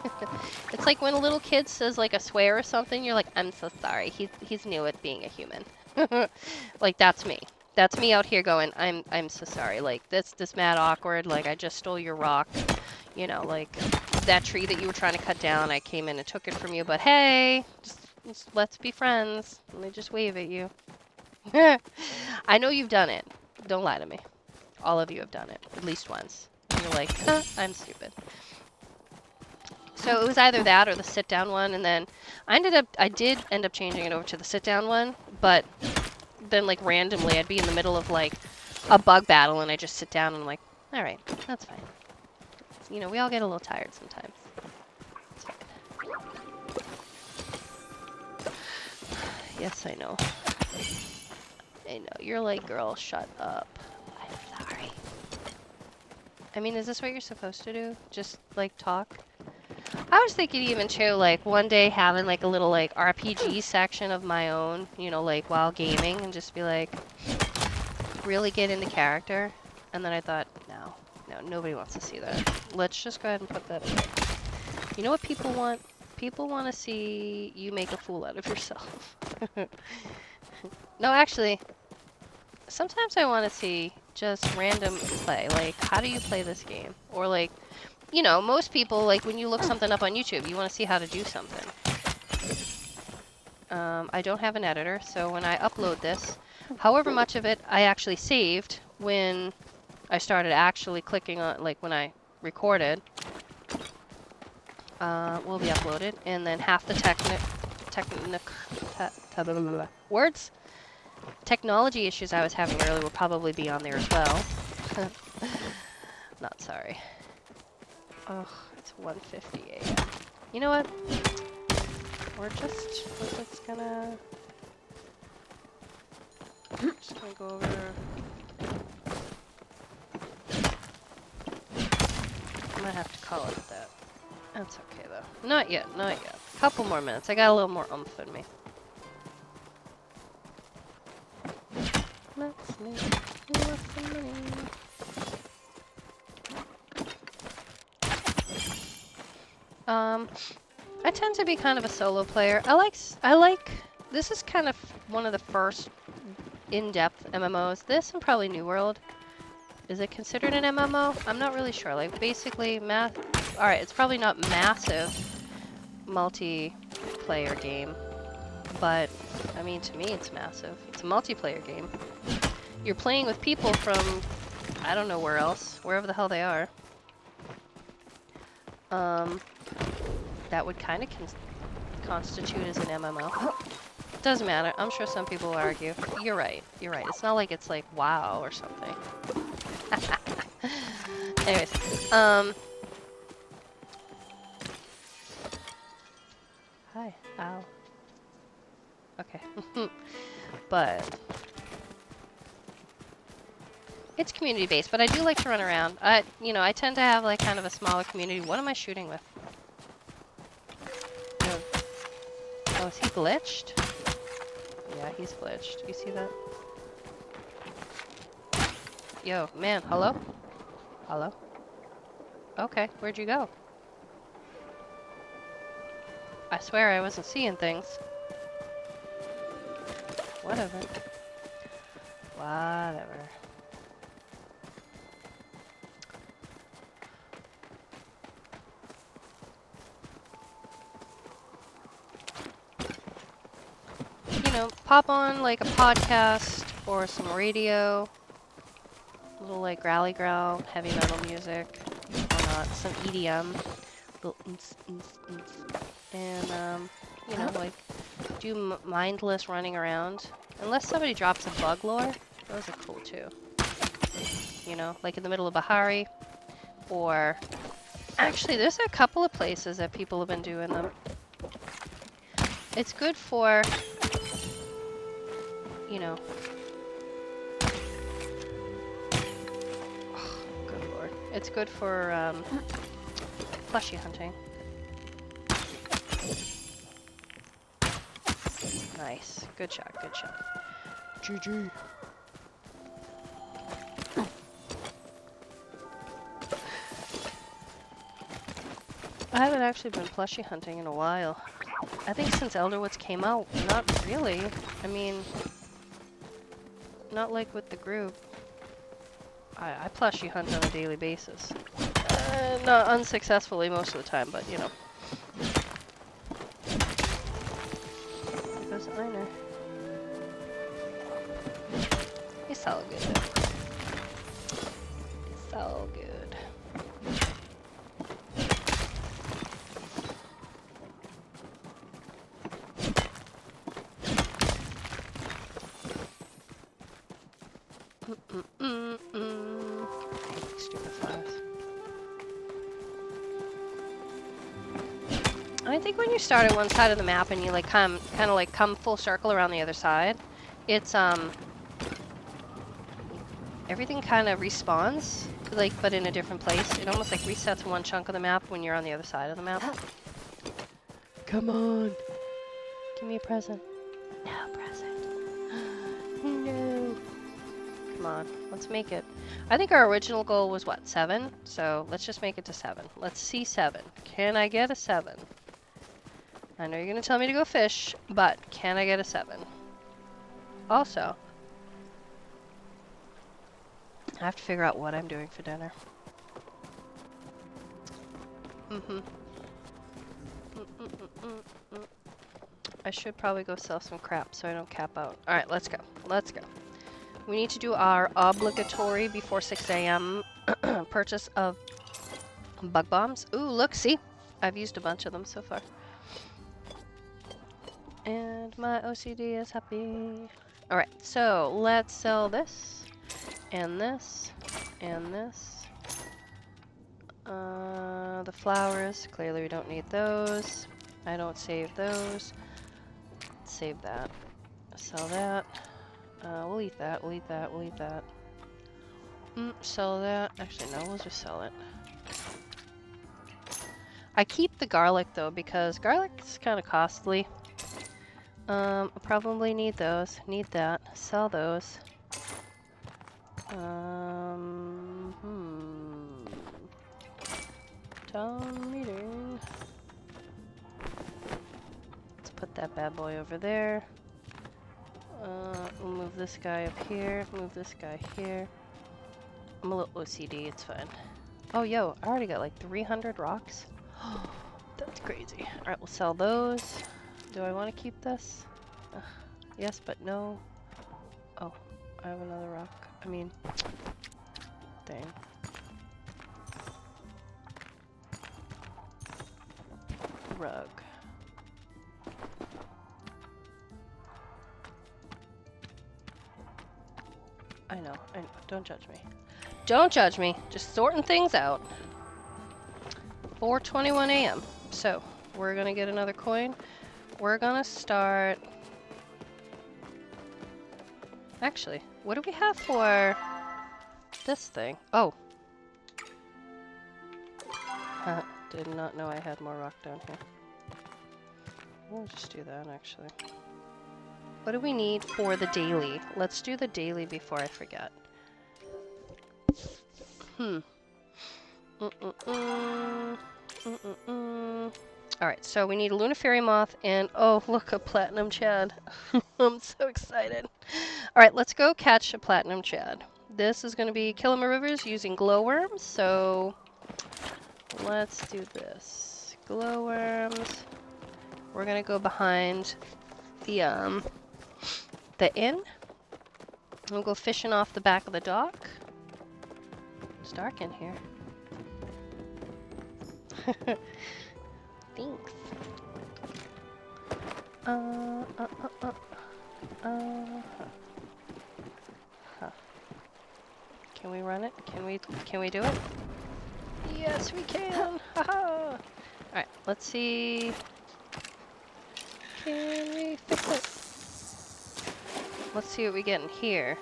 It's like when a little kid says like a swear or something, you're like, I'm so sorry. He's new at being a human. Like, that's me. That's me out here going, I'm so sorry. Like, this mad awkward. Like, I just stole your rock. You know, like, that tree that you were trying to cut down, I came in and took it from you, but hey, just let's be friends. Let me just wave at you. I know you've done it. Don't lie to me. All of you have done it, at least once. And you're like, huh, I'm stupid. So it was either that or the sit-down one, and then I did end up changing it over to the sit-down one, but then, like, randomly, I'd be in the middle of, like, a bug battle, and I just sit down and I'm like, all right, that's fine. You know, we all get a little tired sometimes. It's fine. Yes, I know. I know. You're like, girl, shut up. I'm sorry. I mean, is this what you're supposed to do? Just, like, talk? I was thinking even, too, like, one day having, like, a little, like, RPG section of my own, you know, like, while gaming, and just be like, really get into character. And then I thought, no, nobody wants to see that. Let's just go ahead and put that in. You know what people want? People want to see you make a fool out of yourself. No, actually, sometimes I want to see just random play. Like, how do you play this game? Or, like, you know, most people, like, when you look something up on YouTube, you want to see how to do something. I don't have an editor, so when I upload this, however much of it I actually saved when I started actually clicking on, like, when I recorded, will be uploaded, and then half the words technology issues I was having earlier will probably be on there as well. Not sorry. Oh, it's 1:50 a.m. You know what? We're just gonna go over. I might have to call it that. That's okay though. Not yet, not yet. Couple more minutes. I got a little more oomph in me. Let's make lots of money. I tend to be kind of a solo player. I like. This is kind of one of the first in-depth MMOs. This and probably New World. Is it considered an MMO? I'm not really sure. Like basically, Alright, it's probably not massive multiplayer game, but I mean to me it's massive. It's a multiplayer game. You're playing with people from I don't know where else, wherever the hell they are. That would kind of constitute as an MMO. Doesn't matter. I'm sure some people will argue. You're right. You're right. It's not like it's like WoW or something. Anyways, hi. Ow. Okay. But it's community based, but I do like to run around. I tend to have like kind of a smaller community. What am I shooting with? Oh, is he glitched? Yeah, he's glitched. You see that? Yo, man, hello? Hello? Okay, where'd you go? I swear I wasn't seeing things. Whatever. Whatever. You know, pop on like a podcast or some radio. A little like growly growl, heavy metal music, or not, some EDM. Little and you know, like do mindless running around. Unless somebody drops a bug lore, those are cool too. You know, like in the middle of Bahari, or actually there's a couple of places that people have been doing them. It's good for, you know, oh, good lord. It's good for plushie hunting. Nice. Good shot, good shot. GG. I haven't actually been plushie hunting in a while. I think since Elderwoods came out, not really. I mean, not like with the group. I plushie hunt on a daily basis. Not unsuccessfully most of the time, but you know. There goes Einer. It's all good. It's all good. Stupid flowers. I think when you start at one side of the map and you like kind of like come full circle around the other side, it's everything kind of respawns, like, but in a different place. It almost like resets one chunk of the map when you're on the other side of the map. Come on, give me a present. No present. No. Come on, let's make it. I think our original goal was what, 7? So let's just make it to 7. Let's see 7. Can I get a 7? I know you're gonna tell me to go fish, but can I get a 7? Also, I have to figure out what I'm doing for dinner. I should probably go sell some crap so I don't cap out. Alright, let's go. Let's go. We need to do our obligatory before 6 a.m. purchase of bug bombs. Ooh, look, see? I've used a bunch of them so far. And my OCD is happy. Alright, so let's sell this, and this, and this. The flowers, clearly we don't need those. I don't save those. Save that. Sell that. We'll eat that, we'll eat that, we'll eat that. Sell that. Actually, no, we'll just sell it. I keep the garlic though because garlic's kind of costly. I probably need those. Need that. Sell those. Town meeting. Let's put that bad boy over there. We'll move this guy up here. Move this guy here. I'm a little OCD. It's fine. Oh, yo, I already got like 300 rocks. That's crazy. Alright, we'll sell those. Do I want to keep this? Yes, but no. Oh, I have another rock. I mean, dang. Rug. I know. Don't judge me. Don't judge me. Just sorting things out. 4:21 a.m. So, we're gonna get another coin. We're gonna start... Actually, what do we have for this thing? Oh. Did not know I had more rock down here. We'll just do that, actually. What do we need for the daily? Let's do the daily before I forget. Alright, so we need a Luna Fairy Moth and, oh, look, a Platinum Chad. I'm so excited. Alright, let's go catch a Platinum Chad. This is going to be Kilima Rivers using glowworms, so let's do this. Glowworms. We're going to go behind the inn. We'll go fishing off the back of the dock. It's dark in here. Thanks. Can we run it? Can we do it? Yes, we can. Haha. All right, let's see. Can we fix it? Let's see what we get in here.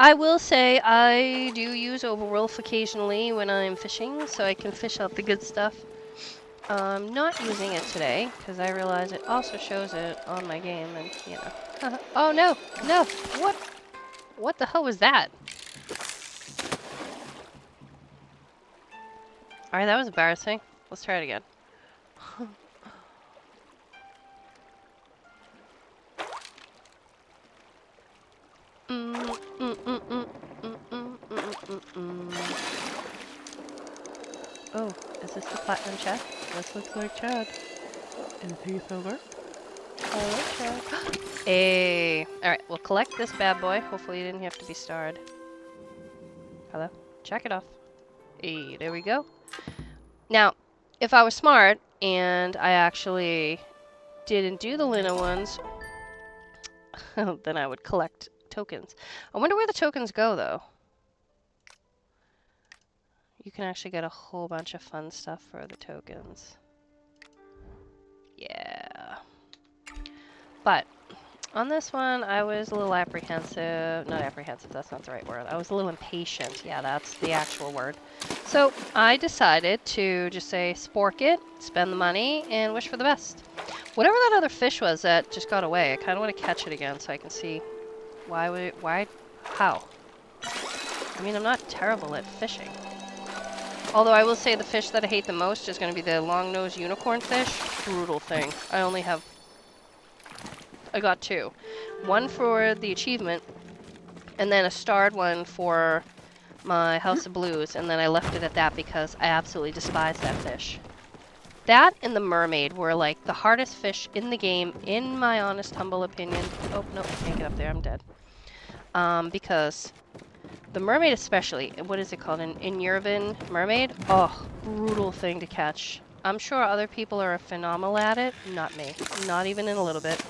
I will say I do use Overwolf occasionally when I'm fishing, so I can fish out the good stuff. I'm not using it today, because I realize it also shows it on my game, and, you know. Oh, no! No! What? What the hell was that? Alright, that was embarrassing. Let's try it again. Oh, is this the Platinum Chad? This looks like Chad. Is he silver? Hello, Chad. Hey! Alright, we'll collect this bad boy. Hopefully you didn't have to be starred. Hello? Check it off. Hey, there we go. Now, if I was smart, and I actually didn't do the Luna ones, then I would collect tokens. I wonder where the tokens go, though. You can actually get a whole bunch of fun stuff for the tokens. Yeah. But on this one, I was a little apprehensive. Not apprehensive, that's not the right word. I was a little impatient. Yeah, that's the actual word. So I decided to just say, spork it, spend the money, and wish for the best. Whatever that other fish was that just got away, I kind of want to catch it again so I can see how. I mean, I'm not terrible at fishing. Although I will say the fish that I hate the most is going to be the long-nosed unicorn fish. Brutal thing. I got two. One for the achievement, and then a starred one for my House of Blues, and then I left it at that because I absolutely despise that fish. That and the mermaid were like the hardest fish in the game, in my honest, humble opinion. Oh, no, I can't get up there, I'm dead. Because The mermaid especially. What is it called? An Inurbin mermaid? Oh, brutal thing to catch. I'm sure other people are phenomenal at it. Not me. Not even in a little bit.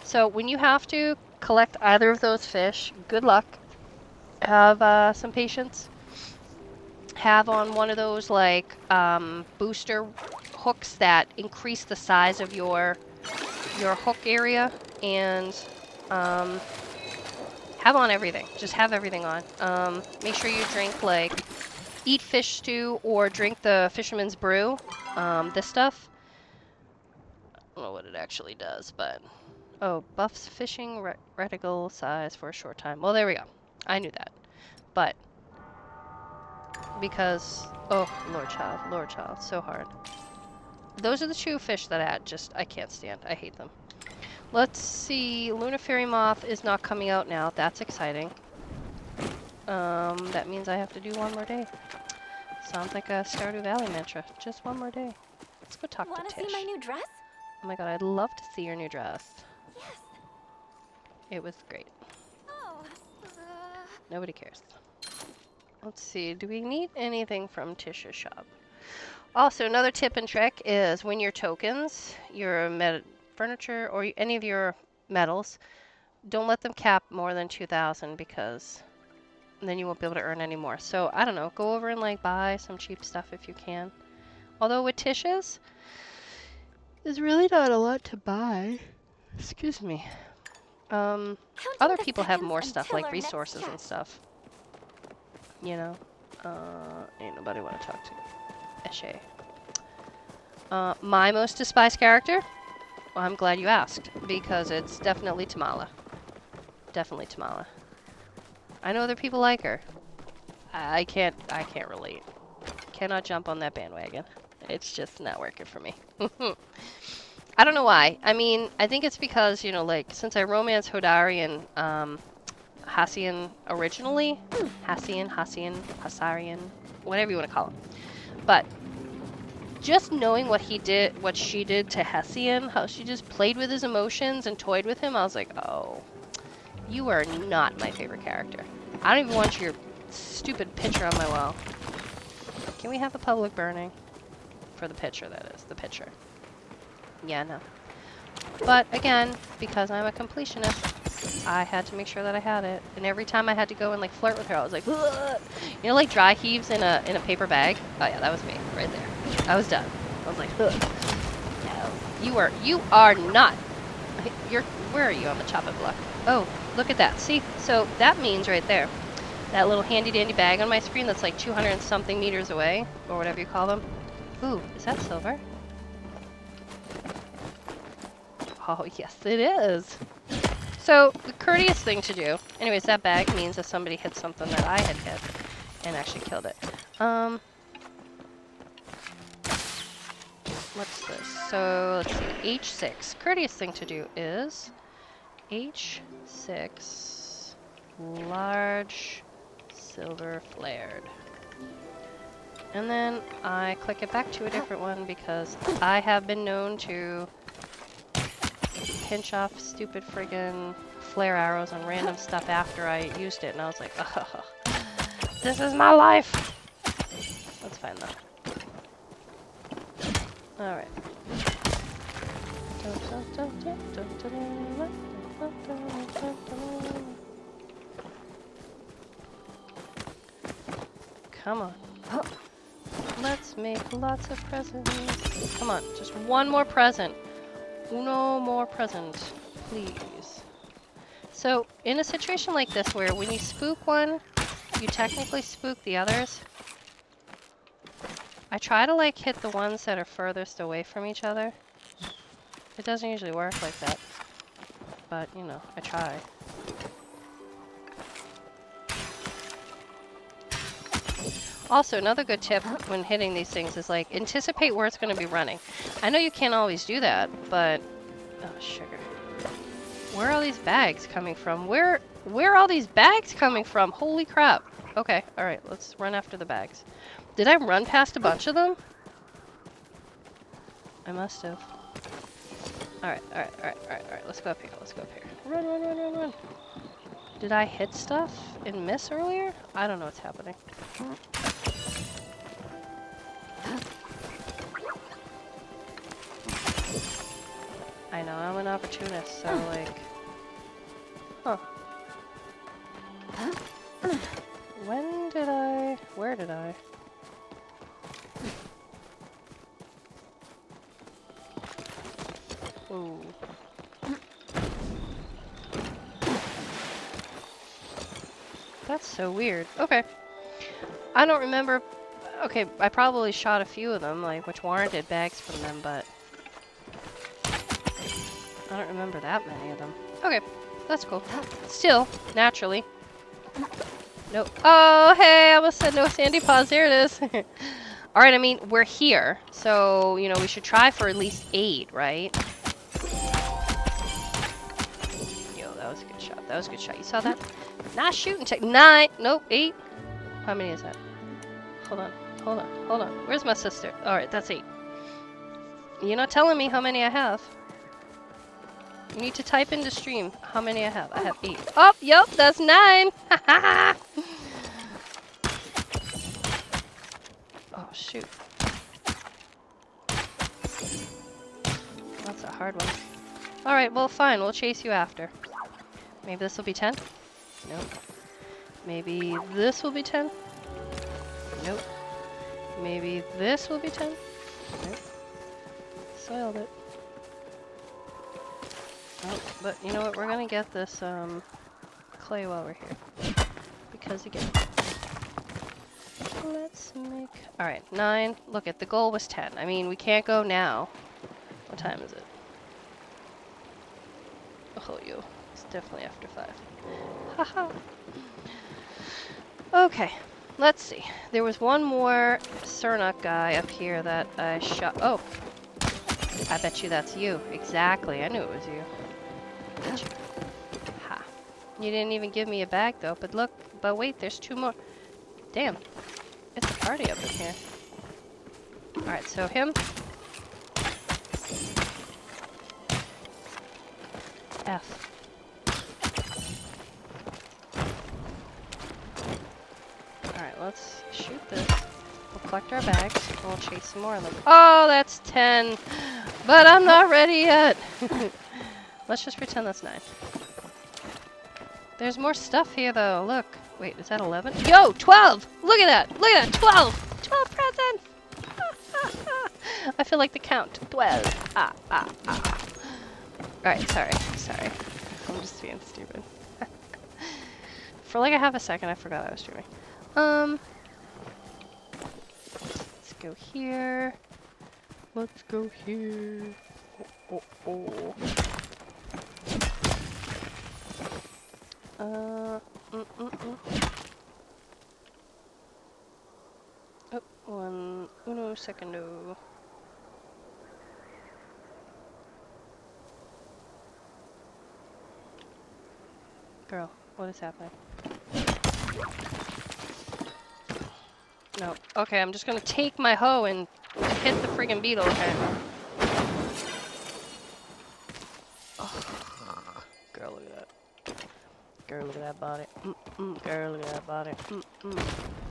So when you have to collect either of those fish, good luck. Have some patience. Have on one of those like booster hooks that increase the size of your hook area, and have on everything. Just have everything on. Make sure you drink like eat fish stew or drink the fisherman's brew. This stuff. I don't know what it actually does, but oh, buffs fishing reticle size for a short time. Well, there we go. I knew that, but because oh, Lord child, so hard. Those are the two fish that I can't stand. I hate them. Let's see. Lunar Fairy Moth is not coming out now. That's exciting. That means I have to do one more day. Sounds like a Stardew Valley mantra. Just one more day. Let's go talk Wanna to Tish. see my new dress? Oh my god, I'd love to see your new dress. Yes. It was great. Oh. Nobody cares. Let's see. Do we need anything from Tish's shop? Also, another tip and trick is when your tokens, your furniture, or any of your metals, don't let them cap more than 2,000 because then you won't be able to earn any more. So, I don't know. Go over and like buy some cheap stuff if you can. Although with Tish's, there's really not a lot to buy. Excuse me. Other people have more stuff like resources and stuff. You know? Ain't nobody want to talk to Eshe. My most despised character? Well, I'm glad you asked, because it's definitely Tamala. Definitely Tamala. I know other people like her. I can't relate. Cannot jump on that bandwagon. It's just not working for me. I don't know why. I mean, I think it's because, you know, like, since I romanced Hodari and Hassian originally, Hassarian, whatever you want to call him. But just knowing what she did to Hessian, how she just played with his emotions and toyed with him, I was like, oh, you are not my favorite character. I don't even want your stupid picture on my wall. Can we have a public burning? For the picture, that is. The picture. Yeah, no. But again, because I'm a completionist, I had to make sure that I had it. And every time I had to go and like flirt with her, I was like, ugh! You know, like dry heaves in a paper bag? Oh yeah, that was me, right there. I was done. I was like, ugh. No. You are not. Where are you on the chopping block? Oh, look at that. See? So that means right there, that little handy dandy bag on my screen that's like 200 and something meters away, or whatever you call them. Ooh, is that silver? Oh, yes, it is. So, the courteous thing to do... Anyways, that bag means that somebody hit something that I had hit and actually killed it. What's this? So, let's see. H6. Courteous thing to do is... H6... Large... Silver flared. And then I click it back to a different one because I have been known to pinch off stupid friggin' flare arrows on random stuff after I used it, and I was like, oh, this is my life! That's fine though. Alright. Come on. Let's make lots of presents. Come on, just one more present. Uno more present, please. So, in a situation like this where when you spook one, you technically spook the others, I try to like hit the ones that are furthest away from each other. It doesn't usually work like that, but you know, I try. Also, another good tip when hitting these things is like anticipate where it's going to be running. I know you can't always do that, but oh sugar. Where are all these bags coming from? Where are all these bags coming from? Holy crap. Okay, all right, let's run after the bags. Did I run past a bunch of them? I must have. All right. Let's go up here. Run. Did I hit stuff and miss earlier? I don't know what's happening. I know, I'm an opportunist, so like... Huh. When did I... Where did I? Ooh. That's so weird. Okay. I don't remember... Okay, I probably shot a few of them, like, which warranted bags from them, but... I don't remember that many of them. Okay, that's cool. Still, naturally. Nope. Oh, hey, I almost said no sandy paws. There it is. Alright, I mean, we're here. So, you know, we should try for at least 8, right? Yo, that was a good shot. That was a good shot. You saw that? Nice shooting tech. 9. Nope, 8. How many is that? Hold on. Hold on. Hold on. Where's my sister? Alright, that's 8. You're not telling me how many I have. You need to type into stream how many I have. I have 8. Oh, yep, that's 9. Oh, shoot. That's a hard one. Alright, well, fine. We'll chase you after. Maybe this will be 10? Nope. Maybe this will be 10? Nope. Maybe this will be 10? Nope. Soiled it. Oh, but you know what? We're gonna get this clay while we're here. Because again. Let's make... Alright, 9. Look at the goal was 10. I mean, we can't go now. What time is it? Oh, you. It's definitely after 5. Haha. Okay, let's see. There was one more Cernuk guy up here that I shot. Oh! I bet you that's you. Exactly, I knew it was you. Ha. You didn't even give me a bag though, but look, but wait, there's 2 more. Damn. It's a party up in here. Alright, so him. F. Alright, let's shoot this. We'll collect our bags, and we'll chase some more of them. Oh, that's 10! But I'm not ready yet! Let's just pretend that's 9. There's more stuff here, though. Look. Wait, is that 11? Yo, 12! Look at that! Look at that! 12! 12 presents! I feel like the count. 12. Alright, sorry. Sorry. I'm just being stupid. For like a half a second, I forgot I was streaming. Let's go here. Let's go here. Oh, oh, oh. Oh, uno secondo. Girl, what is happening? No. Okay, I'm just gonna take my hoe and hit the friggin' beetle. Okay. Oh. Girl, look at that. Girl, look at that body. Girl, look at that body.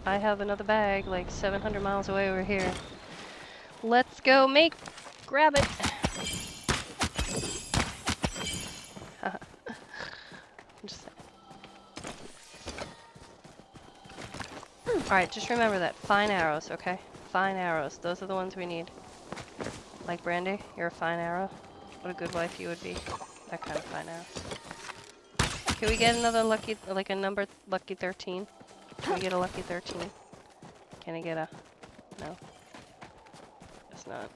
I have another bag, like 700 miles away over here. Let's go grab it. I'm just saying. Alright, just remember that. Fine arrows, okay? Fine arrows. Those are the ones we need. Like Brandy, you're a fine arrow. What a good wife you would be. That kind of fine arrow. Can we get another lucky, like a number, lucky 13? Can we get a lucky 13? Can I get a... No. It's not.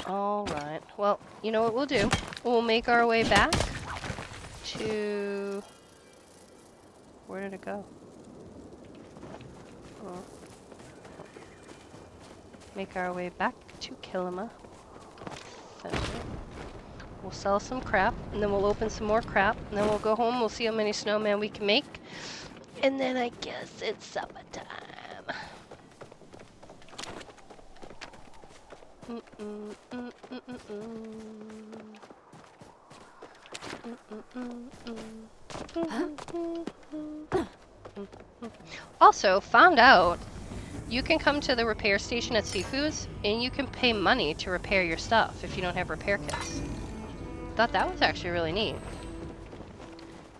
Alright. Well, you know what we'll do? We'll make our way back to... Where did it go? Oh. Make our way back to Kilima. We'll sell some crap, and then we'll open some more crap, and then we'll go home, we'll see how many snowmen we can make, and then I guess it's supper time. Also, found out you can come to the repair station at Seafoods and you can pay money to repair your stuff if you don't have repair kits. Thought that was actually really neat.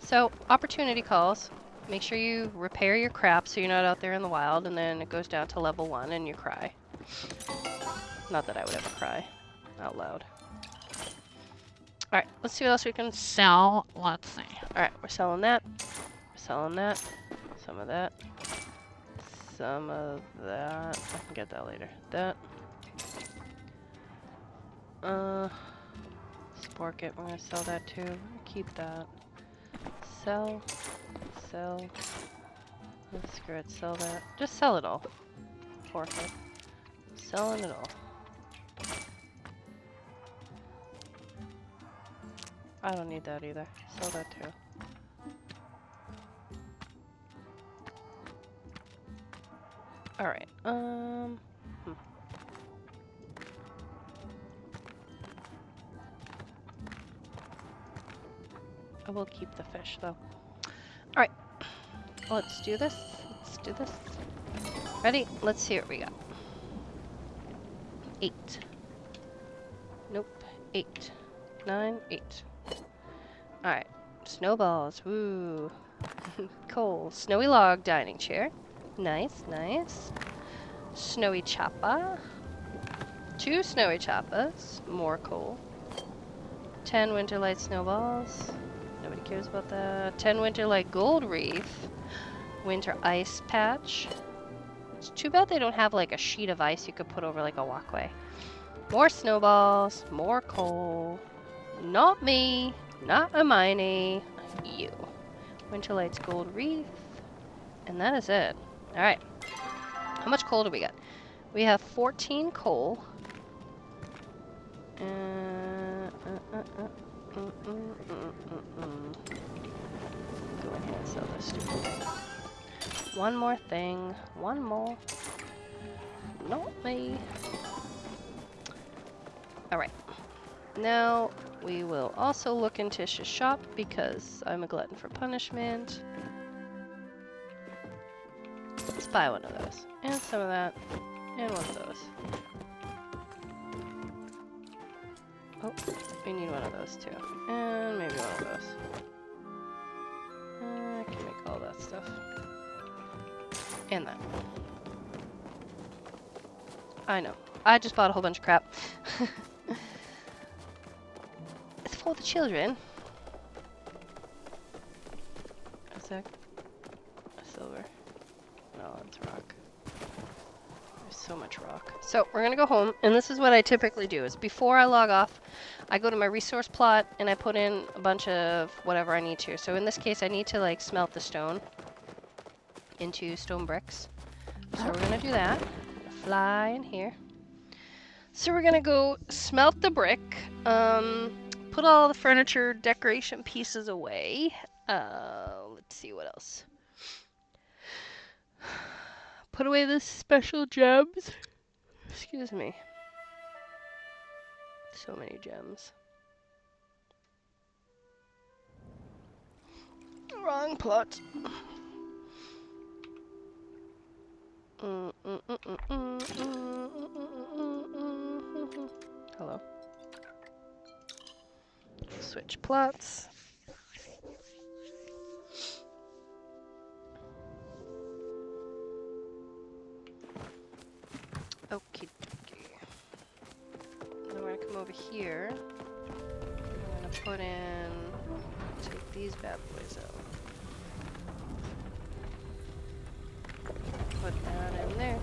So, opportunity calls. Make sure you repair your crap so you're not out there in the wild, and then it goes down to level 1 and you cry. Not that I would ever cry out loud. Alright, let's see what else we can sell. Let's see. Alright, we're selling that. We're selling that. Some of that. Some of that. I can get that later. That. Sport kit, we're gonna sell that too. We're gonna keep that. Sell. Sell. Screw it, sell that. Just sell it all. Forfeit. Selling it all. I don't need that either. Sell that too. Alright, I will keep the fish though. Alright, let's do this. Let's do this. Ready? Let's see what we got. 8. Nope. 8. 9, 8. Alright. Snowballs. Woo. Coal. Snowy log dining chair. Nice, nice. Snowy choppa. 2 snowy choppas. More coal. 10 winterlight snowballs. Nobody cares about that. 10 winterlight gold reef. Winter ice patch. It's too bad they don't have like a sheet of ice you could put over like a walkway. More snowballs. More coal. Not me. Not Hermione. You. Winterlight's gold reef. And that is it. Alright. How much coal do we got? We have 14 coal. Go ahead and sell this stupid thing. One more thing. One more. Not me. Alright. Now, we will also look in Tish's shop because I'm a glutton for punishment. Let's buy one of those. And some of that. And one of those. Oh, we need one of those too. And maybe one of those. I can make all that stuff. And that. I know. I just bought a whole bunch of crap. It's for the children. Is that a silver? No, that's rock. There's so much rock. So we're gonna go home, and this is what I typically do, is before I log off, I go to my resource plot and I put in a bunch of whatever I need to. So in this case, I need to like smelt the stone into stone bricks. So we're gonna do that. Fly in here. So we're gonna go smelt the brick, put all the furniture decoration pieces away. Let's see what else. Put away the special gems. Excuse me. So many gems. Wrong plot. Hello. Switch plots. Okie dokie. Then we're gonna come over here. I'm gonna put in, take these bad boys out. Put that in there.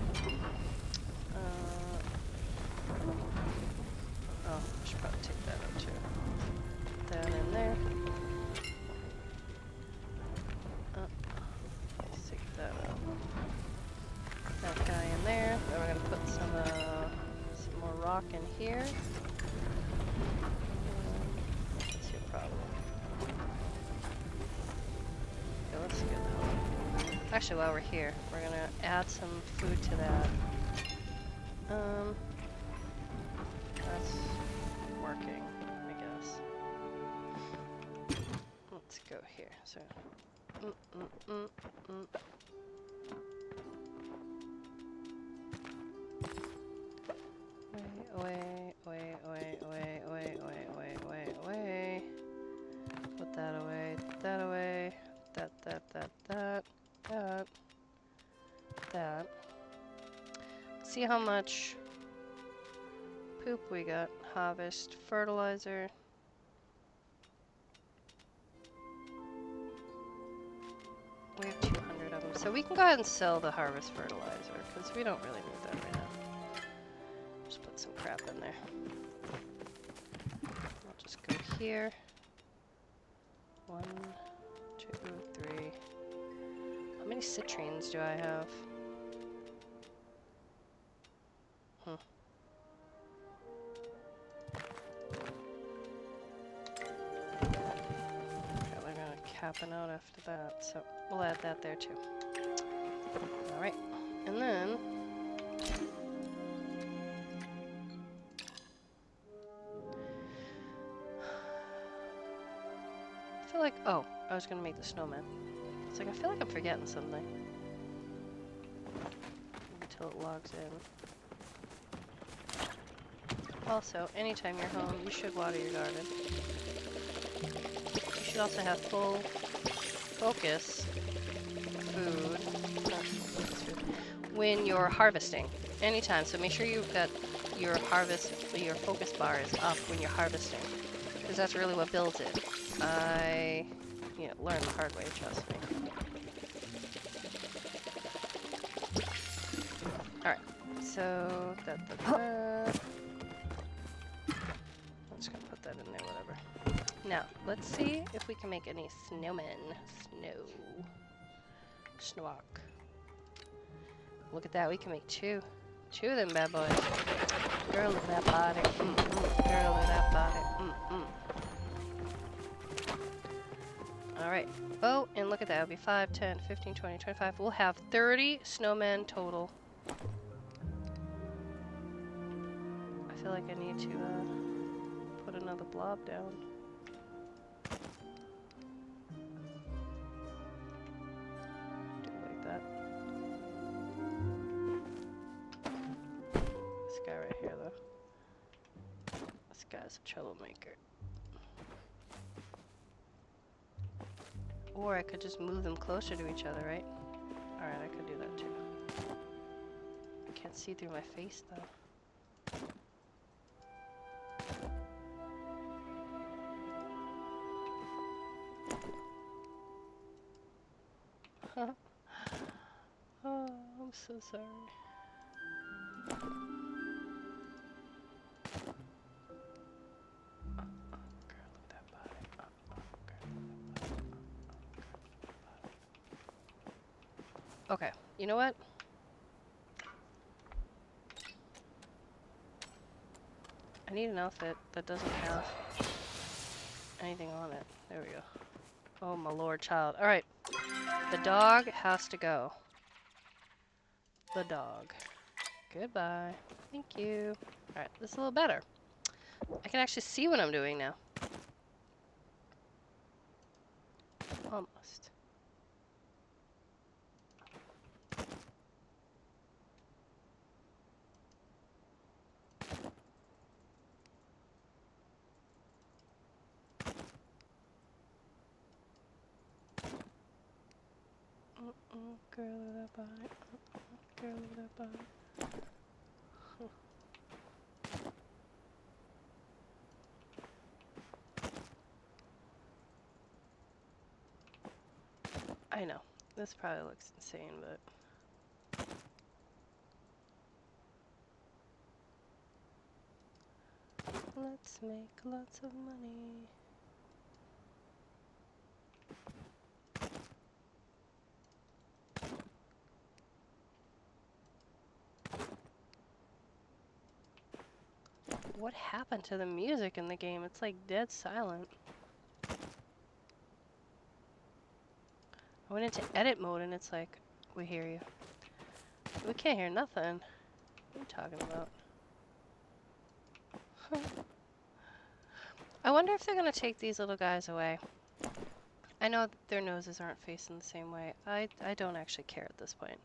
Oh, I should probably take that out too. Put that in there. Let's take that out. That guy in there. Then we're gonna put some more rock in here. What's your problem? Okay, let's get that. Actually, while we're here, we're gonna add some food to that. That's working, I guess. here. So. Mm, mm, mm, mm. Away, away, away, away, away, away, away, away, away. Put that away, that away. That. See how much poop we got. Harvest, fertilizer. We have 200 of them. So we can go ahead and sell the harvest fertilizer, because we don't really need that right now. Just put some crap in there. I'll just go here. 1, 2, 3. How many citrines do I have? Okay, they're gonna capping out after that, so we'll add that there too. Alright, and then I feel like, oh, I was gonna make the snowman. It's like, I feel like I'm forgetting something. Until it logs in. Also, anytime you're home, you should water your garden. You should also have full focus food when you're harvesting. Anytime, so make sure you've got your your focus bar is up when you're harvesting. Because that's really what builds it. I learned the hard way, trust me. Alright, so I'm just gonna put that in there, whatever. Now, let's see if we can make any snowmen. Snowak. Look at that, we can make two. Two of them bad boys. Girl, look at that body. Girl, look at that body. Alright. Oh, and look at that. It'll be 5, 10, 15, 20, 25. We'll have 30 snowmen total. I feel like I need to put another blob down. Do it like that. This guy right here, though. This guy's a troublemaker. Or I could just move them closer to each other, right? Alright, I could do that too. I can't see through my face, though. Oh, I'm so sorry. Okay, you know what? I need an outfit that doesn't have anything on it. There we go. Oh, my lord child. Alright. The dog has to go. The dog. Goodbye. Thank you. Alright, this is a little better. I can actually see what I'm doing now. Almost. Girl of that body. Girl of that body. I know. This probably looks insane, but... Let's make lots of money. What happened to the music in the game? It's like dead silent. I went into edit mode and it's like, we hear you. We can't hear nothing. What are you talking about? I wonder if they're gonna take these little guys away. I know that their noses aren't facing the same way. I don't actually care at this point.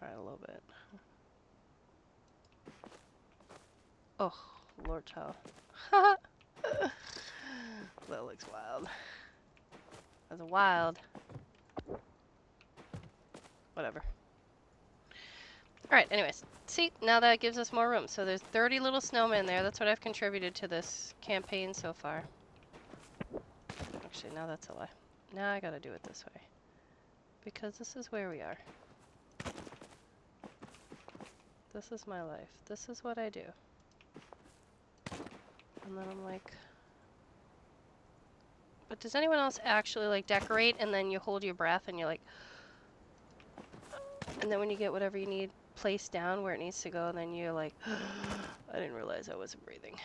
Alright, a little bit. Oh, Lord child. That looks wild. That's wild. Whatever. Alright, anyways. See, now that gives us more room. So there's 30 little snowmen there. That's what I've contributed to this campaign so far. Actually, no, that's a lie. Now I gotta do it this way. Because this is where we are. This is my life. This is what I do. And then I'm like... But does anyone else actually, like, decorate and then you hold your breath and you're like... And then when you get whatever you need placed down where it needs to go, and then you're like... I didn't realize I wasn't breathing.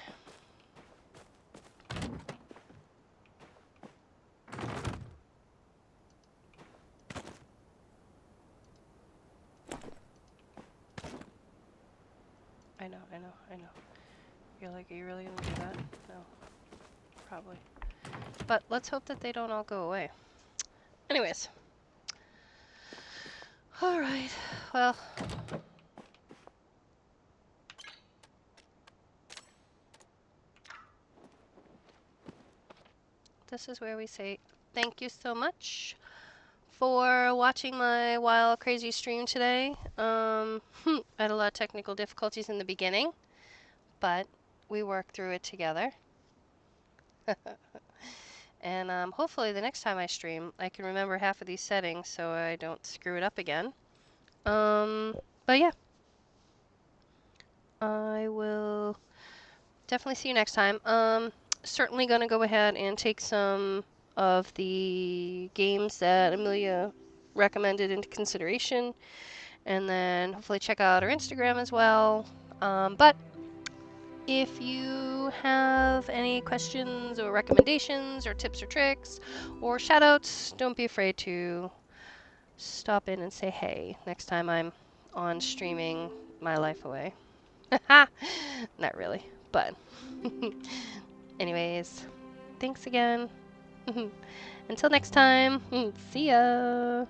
I know. You're like, are you really gonna do that? No. Probably. But let's hope that they don't all go away. Anyways. Alright. Well. This is where we say thank you so much for watching my wild, crazy stream today. I had a lot of technical difficulties in the beginning, but we worked through it together. And hopefully the next time I stream, I can remember half of these settings so I don't screw it up again. But yeah. I will definitely see you next time. Certainly gonna go ahead and take some of the games that Amelia recommended into consideration, and then hopefully check out our Instagram as well. But if you have any questions or recommendations or tips or tricks or shoutouts, don't be afraid to stop in and say hey next time I'm on streaming my life away. Not really, but anyways, thanks again. Until next time, see ya!